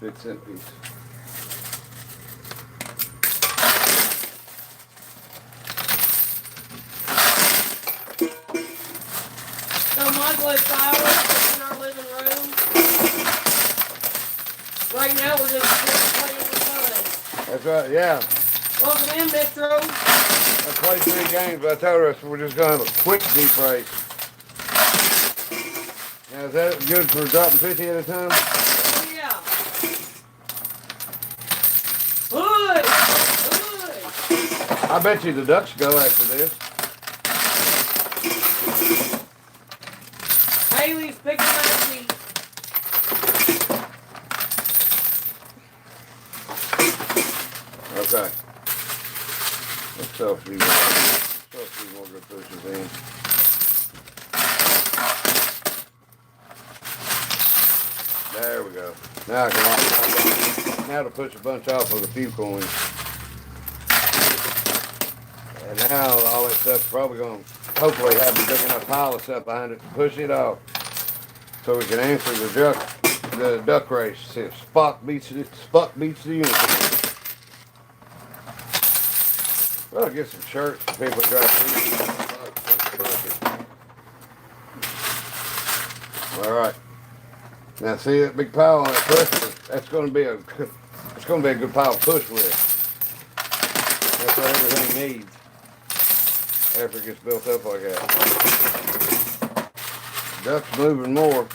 50-cent piece. Deathly silence in our living room. Right now we're just playing for fun. That's right, yeah. Welcome in, Metro. I played 3 games, but I told us we're just going to have a quick deep race. Now, is that good for dropping 50 at a time? Oh, yeah. Good. I bet you the ducks go after this. Haley's picking my feet. Okay. Let's throw a few more. Throw a few more good pushes in. There we go. Now I can lock now to push a bunch off with a few coins. And now all that stuff's probably going to hopefully have a big enough pile of stuff behind it to push it off. So we can answer the duck race. See if Spock beats the unicorn. Well, I'll get some shirts for people to drive through. All right. Now see that big pile on that push? That's going to be a good pile to push with. That's what everything needs after it gets built up like that. Duck's moving more.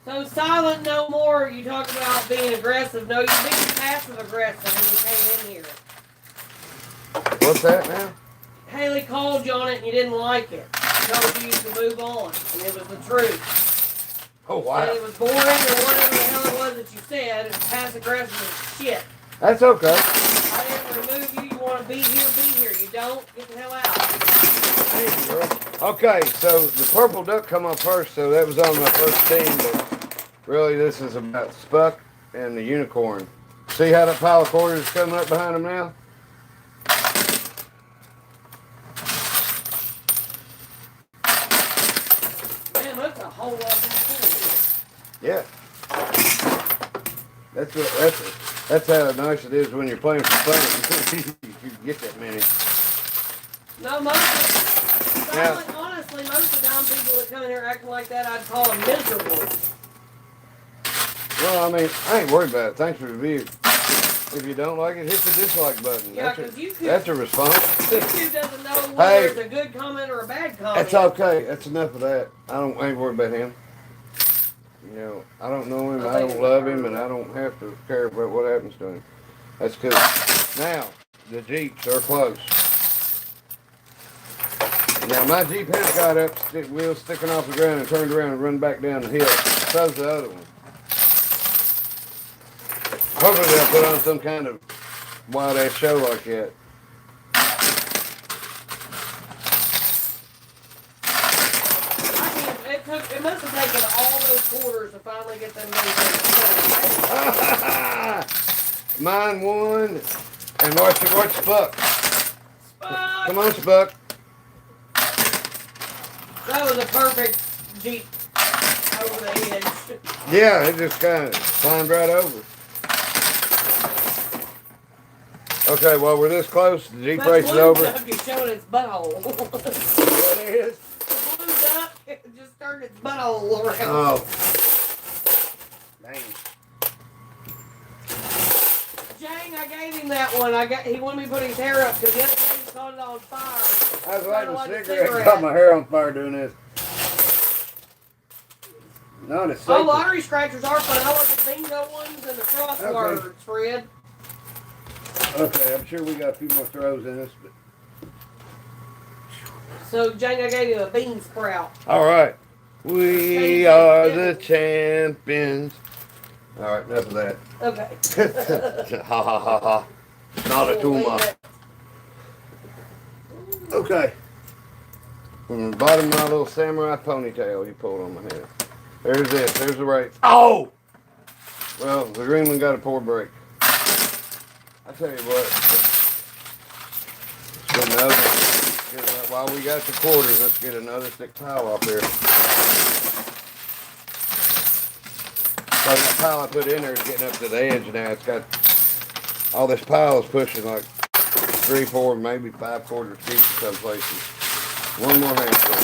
So silent no more. You talk about being aggressive. No, you're being passive aggressive when you came in here. What's that now? Haley called you on it and you didn't like it. She told you to move on, and it was the truth. Oh wow. And it was boring or whatever the hell it was that you said. It was passive aggressive as shit. That's okay. I didn't remove you. You want to be here. You don't, get the hell out. Thank you, girl. Okay, so the purple duck come up first, so that was on my first team, but really this is about Spuck and the unicorn. See how that pile of quarters is coming up behind them now? Man, that's a whole lot of Yeah. That's how nice it is when you're playing for fun. You get that many. No, honestly, most of the time people that come in here acting like that, I'd call them miserable. Well, I mean, I ain't worried about it. Thanks for the review. If you don't like it, hit the dislike button. Yeah, because that's a response. YouTube doesn't know whether it's a good comment or a bad comment. That's okay. That's enough of that. I ain't worried about him. You know, I don't know him, I don't love him, and I don't have to care about what happens to him. That's good. Now, the Jeeps are close. Now, my Jeep has got up, wheels sticking off the ground and turned around and run back down the hill. So's the other one. Hopefully they'll put on some kind of wild-ass show like that. It must have taken all those quarters to finally get them things. Mine won. And watch Spuck. Spuck! Come on, Spuck. That was a perfect Jeep over the edge. Yeah, it just kind of climbed right over. Okay, well, we're this close. The Jeep race is over. Duck is showing its butthole. What is? The blue duck just turned its butthole around. Oh. Dang. Jang, I gave him that one. He wanted me to put his hair up because the other day he caught it on fire. I was lighting a cigarette. Got my hair on fire doing this. No, it's oh, lottery scratchers are fun. I like the bingo ones and the crosswords, okay. Fred. Okay, I'm sure we got a few more throws in this. But... So, Jang, I gave you a bean sprout. All right. We are the champions. All right, enough of that. Okay. Ha ha ha ha. Not a tumor. Okay. From the bottom of my little samurai ponytail you pulled on my head. There's it. There's the race. Oh! Well, the green one got a poor break. I tell you what. While we got the quarters, let's get another thick pile up here. So that pile I put in there is getting up to the edge now. It's got all this pile is pushing like 3, 4, maybe 5 quarters cheap in some places. One more handful.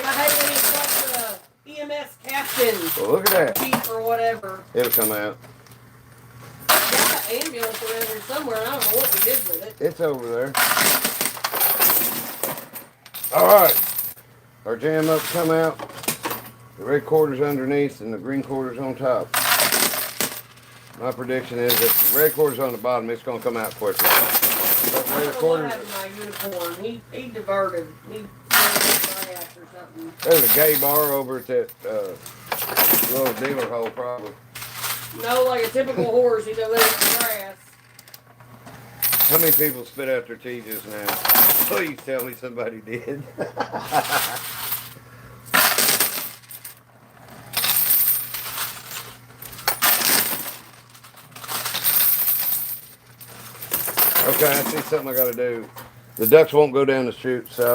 I hate when it's like the EMS captain. Well, look at that. Jeep or whatever. It'll come out. Got an ambulance around here somewhere, and I don't know what we did with it. It's over there. All right. Our jam ups come out. The red quarters underneath and the green quarters on top. My prediction is that the red quarters on the bottom, it's going to come out quicker. But red quarters. My unicorn. He diverted. He grass or something. There's a gay bar over at that little dealer hole, probably. No, like a typical horse, he don't eat the grass. How many people spit out their tea just now? Please tell me somebody did. Okay, I see something I gotta do. The ducks won't go down the chute, so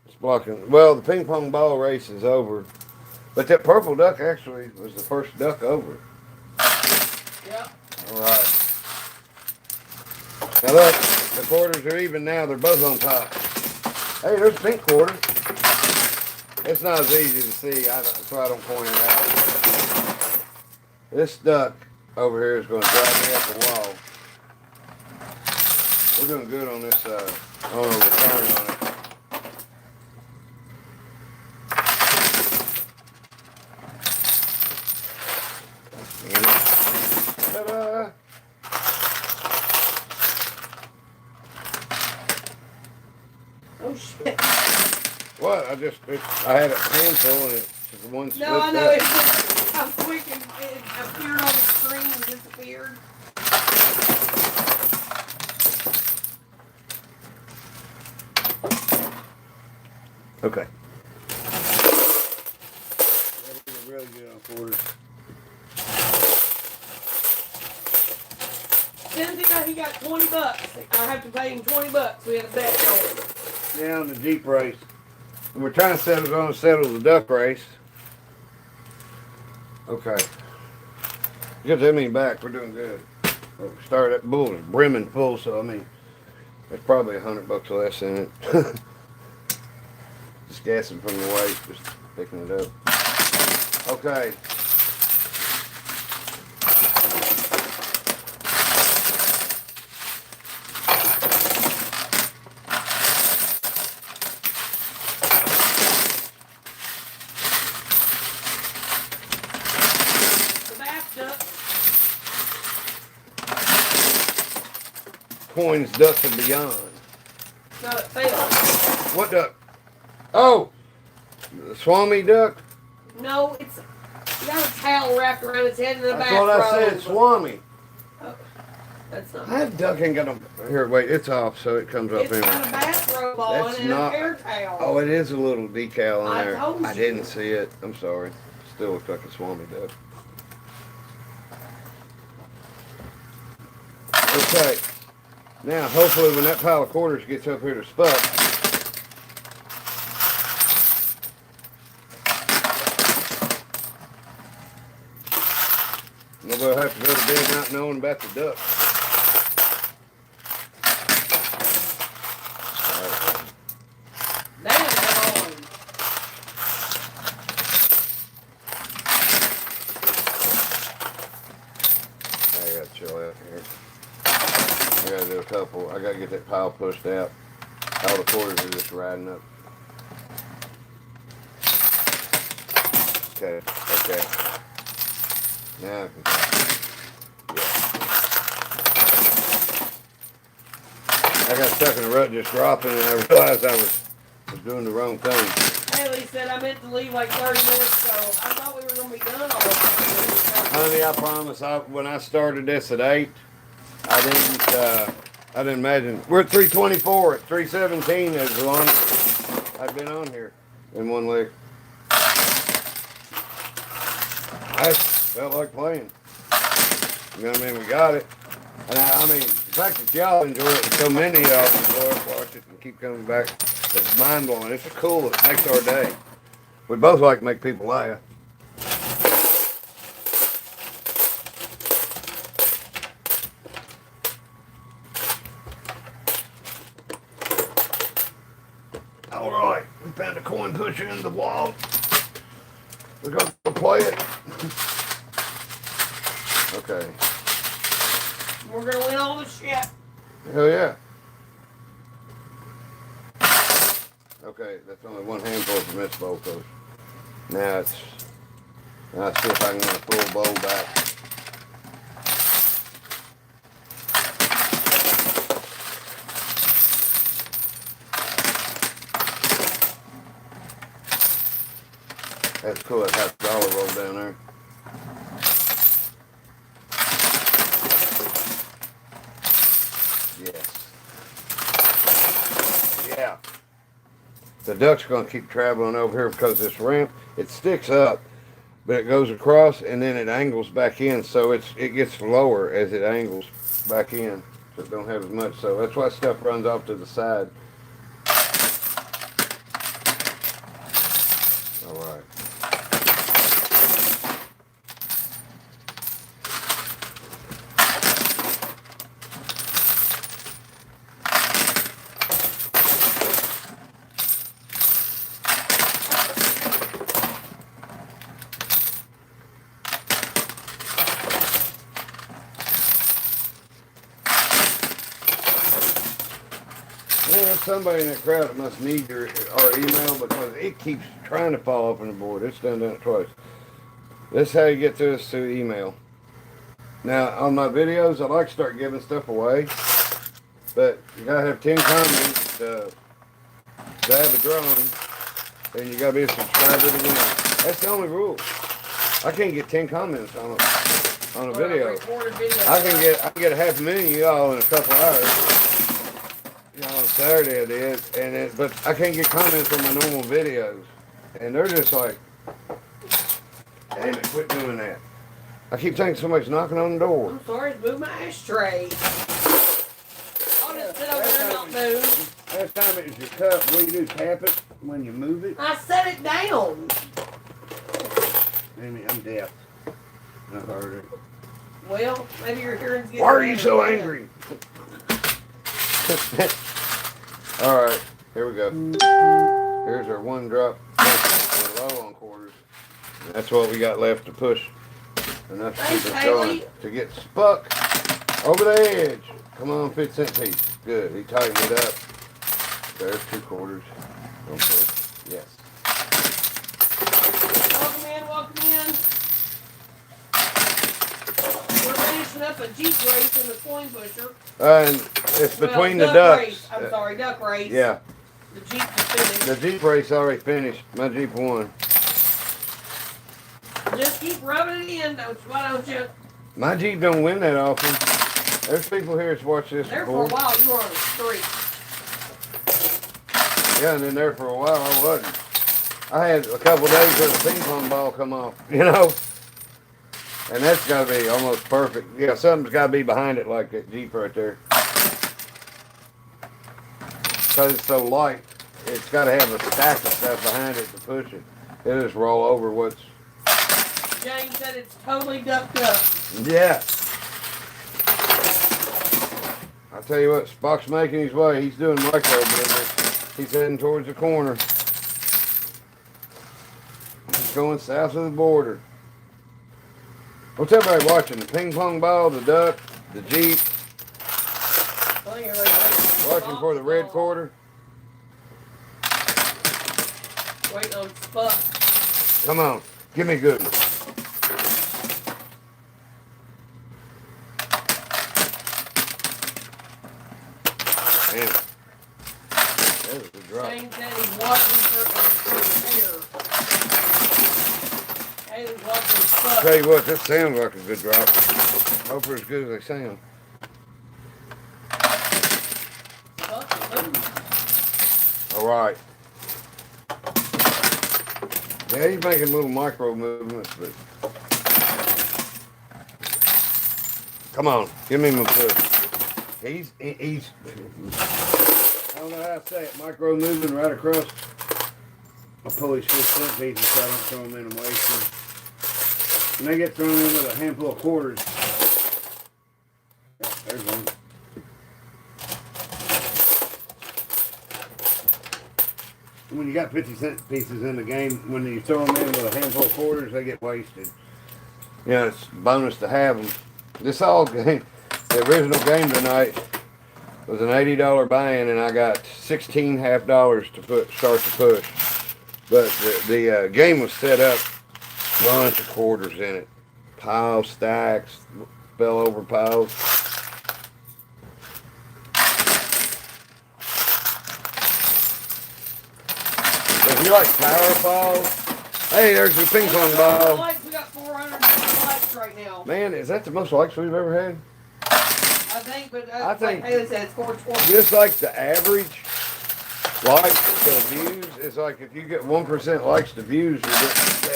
it's blocking. Well, the ping pong ball race is over, but that purple duck actually was the first duck over. Yep. All right. Now look, the quarters are even now. They're both on top. Hey, there's pink quarters. It's not as easy to see. That's why I don't point it out. This duck over here is going to drive me up the wall. We're doing good on this on the return on it. Ta-da! Oh shit. What? I had a handful and it just one slipped No, I know. out. It's just how quick it appeared on the screen and disappeared. Okay. Really good on quarters. He got $20. I have to pay him $20. We had a bet going. Yeah, on the Jeep race. We're trying to settle the duck race. Okay. Get that mean back. We're doing good. We started that bull is brimming full, so I mean, there's probably $100 less in it. Just gassing from the weight, just picking it up. Okay. Coins, ducks, and beyond. No, it failed. What duck? Oh, the Swami duck. No, it's got a towel wrapped around its head in the back. That's what I said, Swami. Oh, that's not. That duck ain't got no. Here, wait, it's off, so it comes up It's anyway. got a bathrobe on That's and not. a hair towel. Oh, it is a little decal on there. told I you. didn't see it. I'm sorry. Still looks like a Swami duck. Okay. Now, hopefully, when that pile of quarters gets up here to spot, nobody will have to go to bed not knowing about the duck. Damn, come on. I gotta chill out here. I gotta do a couple. I gotta get that pile pushed out. All the quarters are just riding up. Okay, okay. Now I can. Yeah. I got stuck in the rut just dropping, and I realized I was doing the wrong thing. Haley said I meant to leave like 30 minutes ago. I thought we were going to be done all the time. Honey, I promise. When I started this at 8, I didn't imagine. We're at 324. At 317 is the longest I've been on here in one leg. I felt like playing. You know what I mean? We got it. And I mean, the fact that y'all enjoy it and so many of y'all enjoy it, watch it, and keep coming back, it's mind-blowing. It's cool. It makes our day. We both like to make people laugh. All right, we found a coin pusher in the wall. We're gonna go play it. Okay. We're gonna win all the shit. Hell yeah. Okay, that's only one handful from this bowl coach. Now let's see if I can get a full bowl back. That's cool, that $50 roll down there. Yes. Yeah. The duck's gonna keep traveling over here because this ramp, it sticks up, but it goes across and then it angles back in, so it gets lower as it angles back in, so it don't have as much. So that's why stuff runs off to the side. All right. Man, there's somebody in that crowd that must need our email because it keeps trying to fall off on the board. It's done it twice. This is how you get to us through email. Now, on my videos, I like to start giving stuff away, but you gotta have 10 comments to have a drawing, and you gotta be a subscriber to win. That's the only rule. I can't get 10 comments on a video. I can get 500,000 of y'all in a couple hours. You know, on Saturday I did, but I can't get comments on my normal videos, and they're just like, damn it, quit doing that. I keep thinking somebody's knocking on the door. I'm sorry, move my ashtray. I'll just sit over there and not move. Last time it was your cup, what do you do, tap it when you move it? I set it down. Amy, I'm deaf. I heard it. Well, maybe your hearing's getting Why are you better. so angry? All right, here we go. Here's our one drop. We're low on quarters. And that's what we got left to push. Enough to keep us going. To get Spuck over the edge. Come on, 50-cent piece. Good. He tightened it up. There's 2 quarters. Don't push. Yes. Welcome in, welcome in. We're finishing up a Jeep race in the coin pusher. And it's between the duck ducks. Race. I'm sorry, duck race. Yeah. The Jeep is finished. The Jeep race already finished. My Jeep won. Just keep rubbing it in, why don't you? My Jeep don't win that often. There's people here that's watched this There before. for a while, you were on the street. Yeah, and then there for a while I wasn't. I had a couple days where the ping pong ball come off, you know? And that's got to be almost perfect. Yeah, something's got to be behind it like that Jeep right there. Because it's so light, it's got to have a stack of stuff behind it to push it. It'll just roll over what's... Jane said it's totally ducked up. Yeah. I'll tell you what, Spock's making his way. He's doing micro business. He's heading towards the corner. He's going south of the border. What's everybody watching? The ping pong ball, the duck, the Jeep. Watching for the red quarter. Waiting on Spuck. Come on, give me a good one. Damn. That was a drop. Jane said he's watching for here. Haley's watching Spuck. Tell you what, this sounds like a good drop. Hope they're as good as they sound. All right. Yeah, he's making little micro movements, but come on, give me my push. He's I don't know how to say it. Micro moving right across. I'll pull these 50-cent pieces so I don't throw them in and waste them. When they get thrown in with a handful of quarters. Yeah, there's one. when you got 50-cent pieces in the game, when you throw them in with a handful of quarters, they get wasted. Yeah, it's a bonus to have them. This all game, the original game tonight was an $80 buy-in, and I got $16 half dollars to start the push. But the game was set up, bunch of quarters in it, piles, stacks, fell over piles. If you like power falls, hey, there's your ping pong ball. Likes, we got 400 likes right now. Man, is that the most likes we've ever had? I think, but I think- like Haley said, it's 420. Just like the average likes to views, it's like if you get 1% likes to views,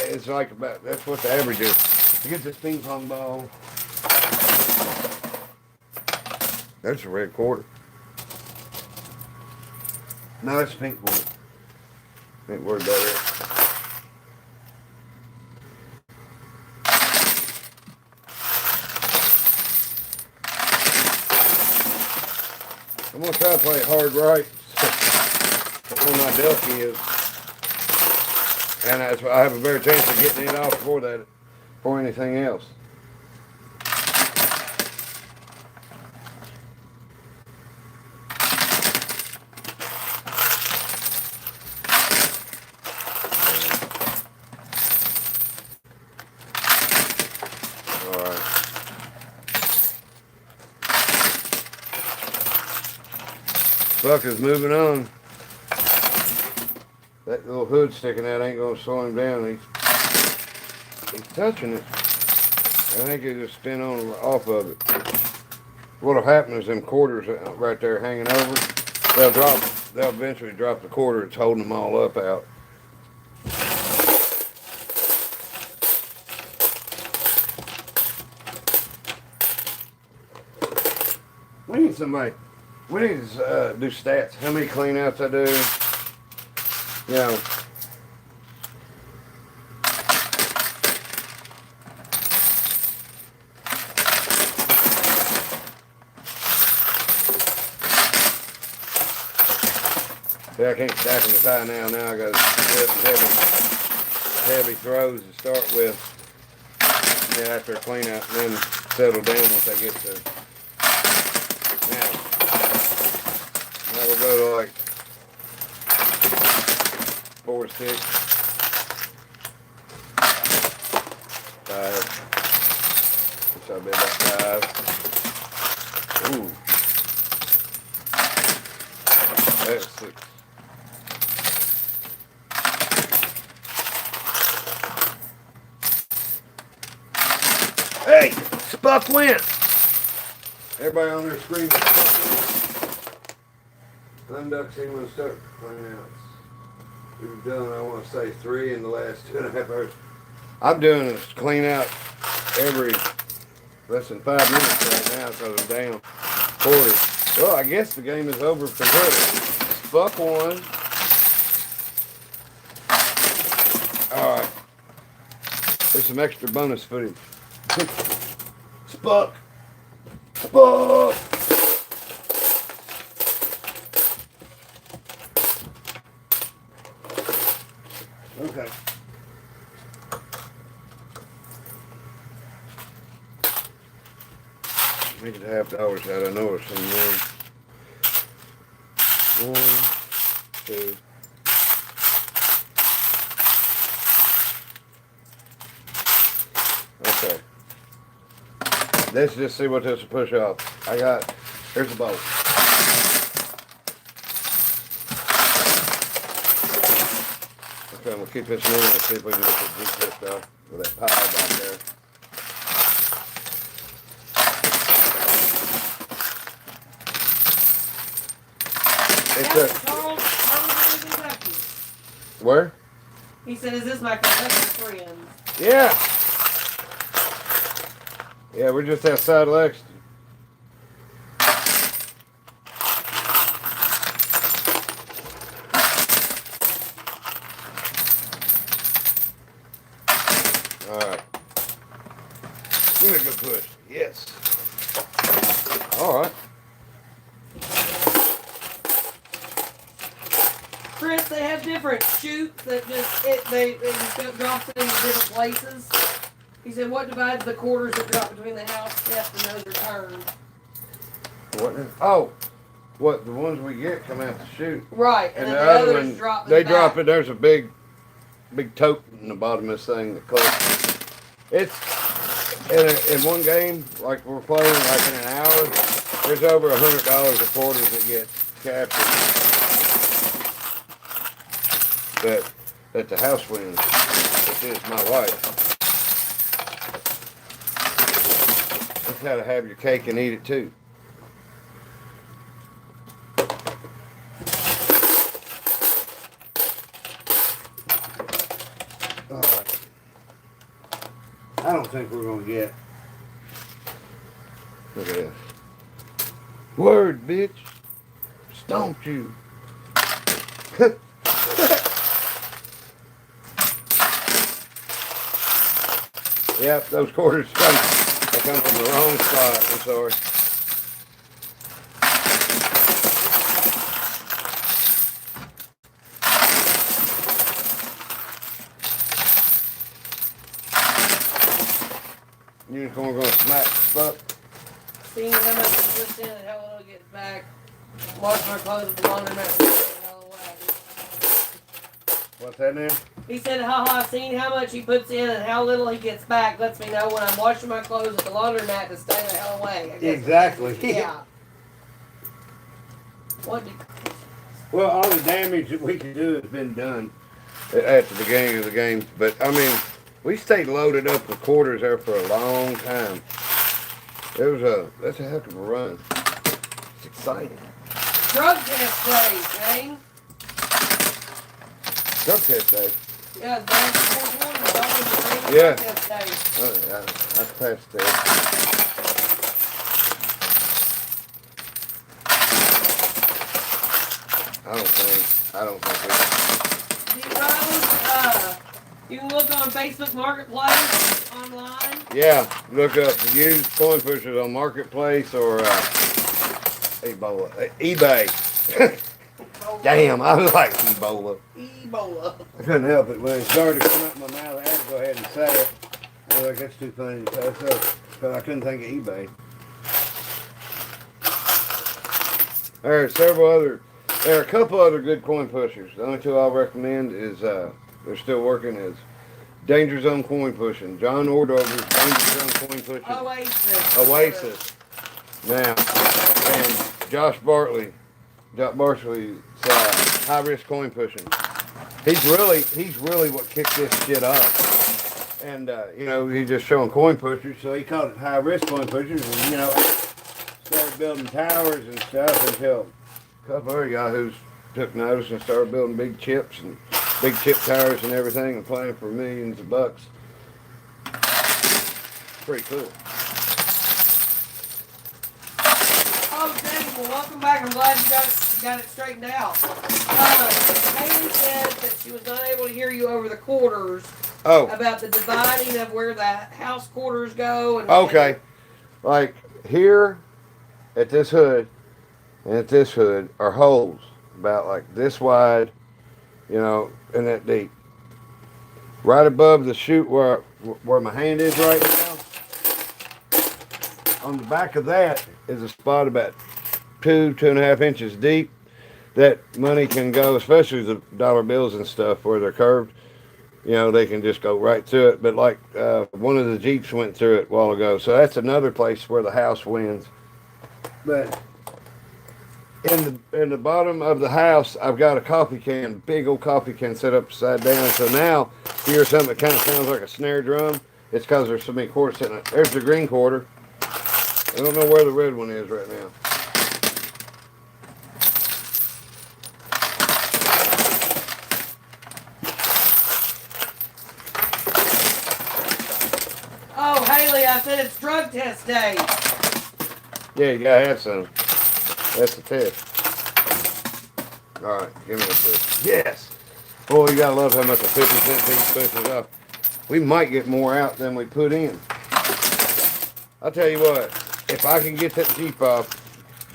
it's like about, that's what the average is. You get this ping pong ball. That's a red quarter. No, that's a pink one. Ain't worried about it. I'm gonna try to play it hard right. That's where my Delphi is. And that's why I have a better chance of getting it off before that, before anything else. Buck is moving on. That little hood sticking out ain't gonna slow him down. He's touching it. I think he'll just spin on off of it. What'll happen is them quarters right there hanging over, they'll drop. They'll eventually drop the quarter. It's holding them all up out. We need somebody. We need to do stats. How many cleanouts I do? You know. See, I can't stack them as high now. Now I got heavy throws to start with. Yeah, after a cleanout, and then settle down once I get to. Now we'll go to like 4, 6, 5. Which I'll be about 5. Ooh. That's 6. Hey! Spuck went! Everybody on their screen. Unducks he want to start cleanouts. We've done, I want to say, 3 in the last 2.5 hours. I'm doing a clean out every less than 5 minutes right now because I'm down 40. Well, I guess the game is over for good. Spuck won. Alright. There's some extra bonus footage. Spuck! Spuck! Okay. Make it $50 out. I know it's some more. 1, 2. Okay. Let's just see what this will push off. Here's the bolt. Okay, I'm gonna keep this moving and see if we can get the deep pushed off with that pile back there. It's Charles, are we in Kentucky? where? He said, is this my Kentucky friends? Yeah. Yeah, we're just outside Lexington. Alright. Give me a good push. Yes. Alright. Chris, they have different chutes that they just drops it into different places. He said, what divides the quarters that drop between the house step and those are turned? What the ones we get come out the chute. Right, and then the the other others one, drop in they the drop back. it. There's a big tote in the bottom of this thing that collects. It's in one game, like we're playing, like in an hour. There's over $100 of quarters that get captured. That the house wins, which is my wife. That's how to have your cake and eat it too. I don't think we're gonna get. Look at this. Word, bitch. Stomped you. Yep, those quarters come from the wrong spot. I'm sorry. Unicorn gonna smack the fuck. Seeing how much it puts in and how little it gets back. Wash my clothes at the laundromat. What's that now? He said, haha, seeing how much he puts in and how little he gets back lets me know when I'm washing my clothes at the laundromat to stay the hell away. I guess. Exactly. Yeah. What did... Well, all the damage that we can do has been done. At the beginning of the game, but I mean, we stayed loaded up with quarters there for a long time. That's a heck of a run. It's exciting. Drug test day, Shane. Drug test day. Yeah, it's been 420. Yeah. Drug test day. Oh, yeah, I passed that. I don't think You can look on Facebook Marketplace online. Yeah, look up used coin pushers on Marketplace or eBay. Damn, I like Ebola. Ebola. I couldn't help it. When it started to come out my mouth, I had to go ahead and say it. I was like, that's too funny to pass up. But I couldn't think of eBay. There are a couple other good coin pushers. The only two I'll recommend is they're still working is Danger Zone Coin Pushing. John Ordover's Danger Zone Coin Pushing. Oasis. Now, and Josh Bartley's High Risk Coin Pushing. He's really what kicked this shit off. And he's just showing coin pushers, So he called it high risk coin pushers, and started building towers and stuff until a couple other yahoos took notice and started building big chips and big chip towers and everything and playing for millions of bucks. Pretty cool. Oh, dang. Well, welcome back. I'm glad you got it straightened out. Haley said that she was not able to hear you over the quarters. Oh. About the dividing of where the house quarters go. And Okay. Like here at this hood and at this hood are holes about like this wide, and that deep. Right above the chute where my hand is right now, on the back of that is a spot about 2.5 inches deep that money can go, especially the dollar bills and stuff where they're curved. They can just go right through it. But like one of the Jeeps went through it a while ago. So that's another place where the house wins. But in the bottom of the house, I've got a coffee can, big old coffee can set up upside down. So now, if you hear something that kind of sounds like a snare drum, it's because there's so many quarters in it. There's the green quarter. I don't know where the red one is right now. Oh, Haley, I said it's drug test day. Yeah, you gotta have some. That's the test. All right, give me a push. Yes. Boy, you gotta love how much a 50-cent piece pushes off. We might get more out than we put in. I'll tell you what, if I can get that Jeep off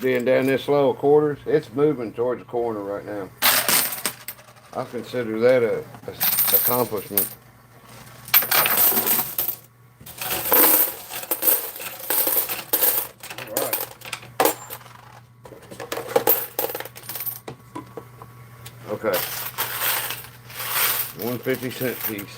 being down this low of quarters, it's moving towards the corner right now. I consider that a accomplishment. All right. Okay. 150-cent piece.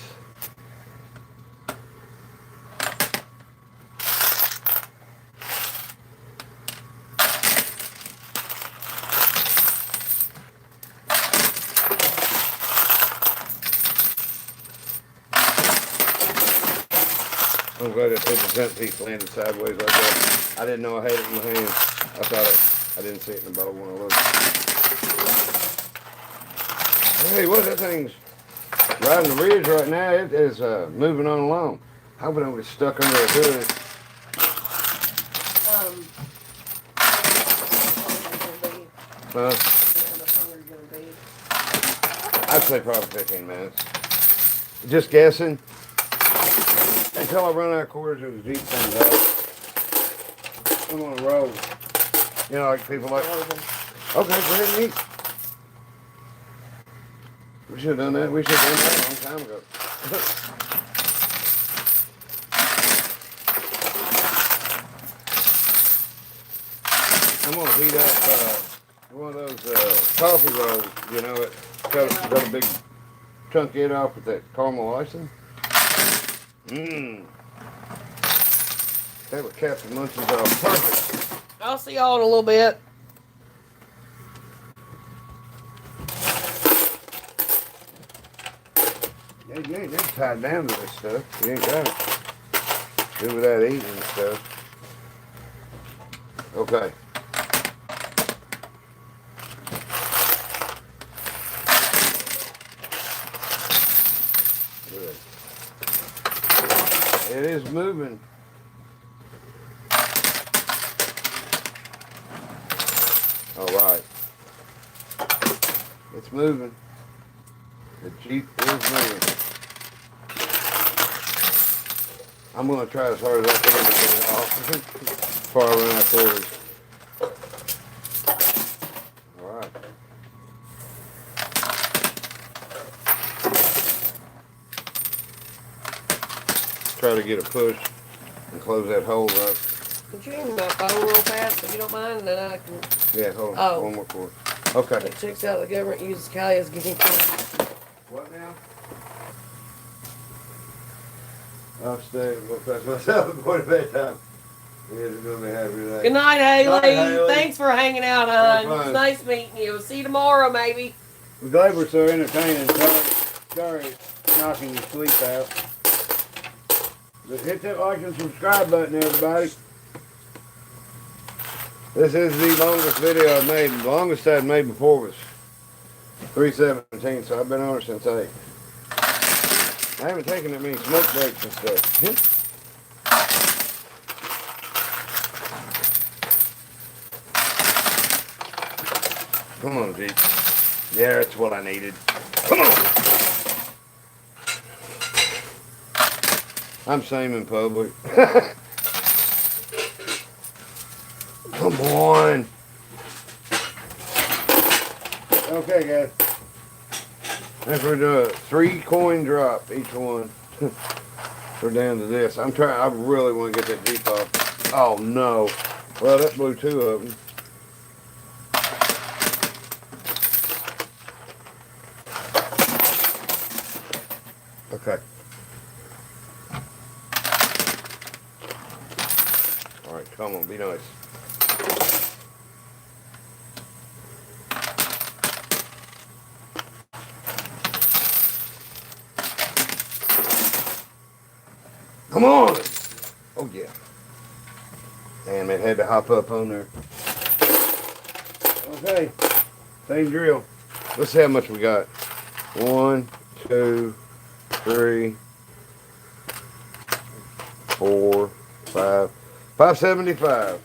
I'm glad that 50-cent piece landed sideways like that. I didn't know I had it in my hand. I thought I didn't see it in the bowl when I looked. Hey, what? That thing's riding the ridge right now. It is moving on along. Hope I don't get stuck under a hood. I'd say probably 15 minutes. Just guessing. Until I run out of quarters or the Jeep comes out. I'm on a roll. You know, like people like, okay, go ahead and eat. We should have done that. We should have done that a long time ago. I'm going to heat up one of those coffee rolls, you know, it got a big chunk it off with that caramel icing. Mmm. That would cap the munchies off perfect. I'll see y'all in a little bit. Yeah, you ain't just tied down to this stuff. You ain't got it. Do without eating and stuff. Okay. Good. It is moving. All right. It's moving. The Jeep is moving. I'm going to try as hard as I can to get it off before I run out of quarters. All right. Try to get a push and close that hole up. Could you use my phone real fast if you don't mind, and then I can. Yeah, hold on. Oh. One more cord. Okay. It checks out the government uses Cali as guinea pig. What now? I'm staying. We'll touch myself before the bedtime. Yeah, it's going to be happy today. Good night, Haley. Night, Haley. Thanks for hanging out, Have hon. fun. It's nice meeting you. See you tomorrow, maybe. We're glad we're so entertaining. Sorry, knocking your sleep out. But hit that like and subscribe button, everybody. This is the longest video I've made. The longest I've made before was 3:17, so I've been on it since 8. I haven't taken that many smoke breaks and stuff. Come on, Jeep. Yeah, that's what I needed. Come on! I'm same in public. Come on! Okay, guys. If we're doing a 3-coin drop each one, we're down to this. I really want to get that Jeep off. Oh no. Well, that blew 2 of them. Okay. All right, come on, be nice. Come on! Oh yeah. Damn, it had to hop up on there. Okay. Same drill. Let's see how much we got. 1, 2, 3, 4, 5. 575.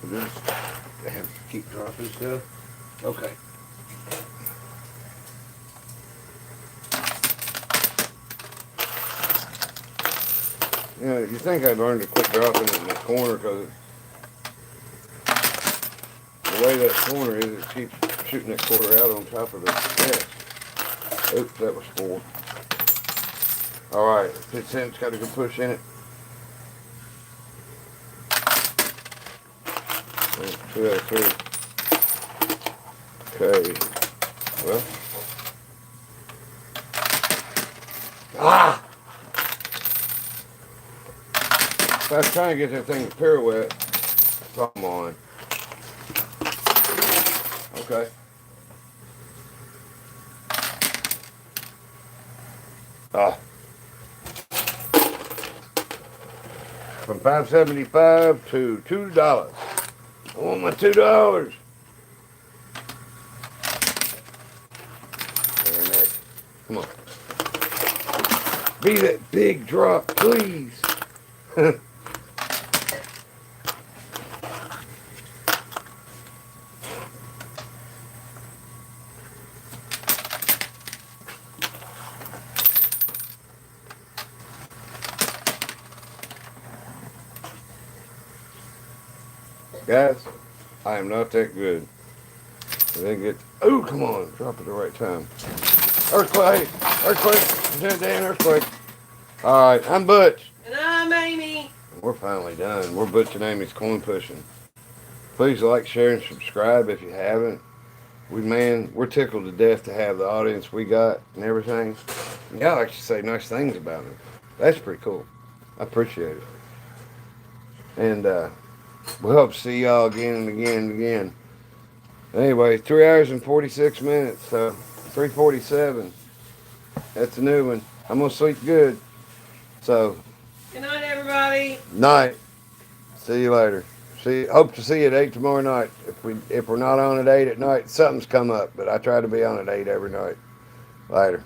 Just have to keep dropping stuff. Okay. You know, you think I'd learn to quit dropping it in the corner because the way that corner is, it keeps shooting that quarter out on top of the desk. Oops, that was 4. All right, 50 cents got a good push in it. 2 out of 3. Okay. Well. Ah! I was trying to get that thing to pirouette. Come on. Okay. Ah. From $5.75 to $2. I want my $2. Very nice. Come on. Be that big drop, please. Guys, I am not that good. I think it. Oh, come on, drop at the right time. Earthquake, earthquake, Lieutenant Dan, earthquake. All right, I'm Butch. And I'm Amy. We're finally done. We're Butch and Amy's coin pushing. Please like, share, and subscribe if you haven't. We're tickled to death to have the audience we got and everything. Y'all actually say nice things about it. That's pretty cool. I appreciate it. And we hope to see y'all again and again and again. Anyway, 3 hours and 46 minutes, so 3:47. That's a new one. I'm gonna sleep good. So, Good night, everybody. night. See you later. Hope to see you at 8 tomorrow night. If we're not on at 8 at night, something's come up. But I try to be on at 8 every night. Later.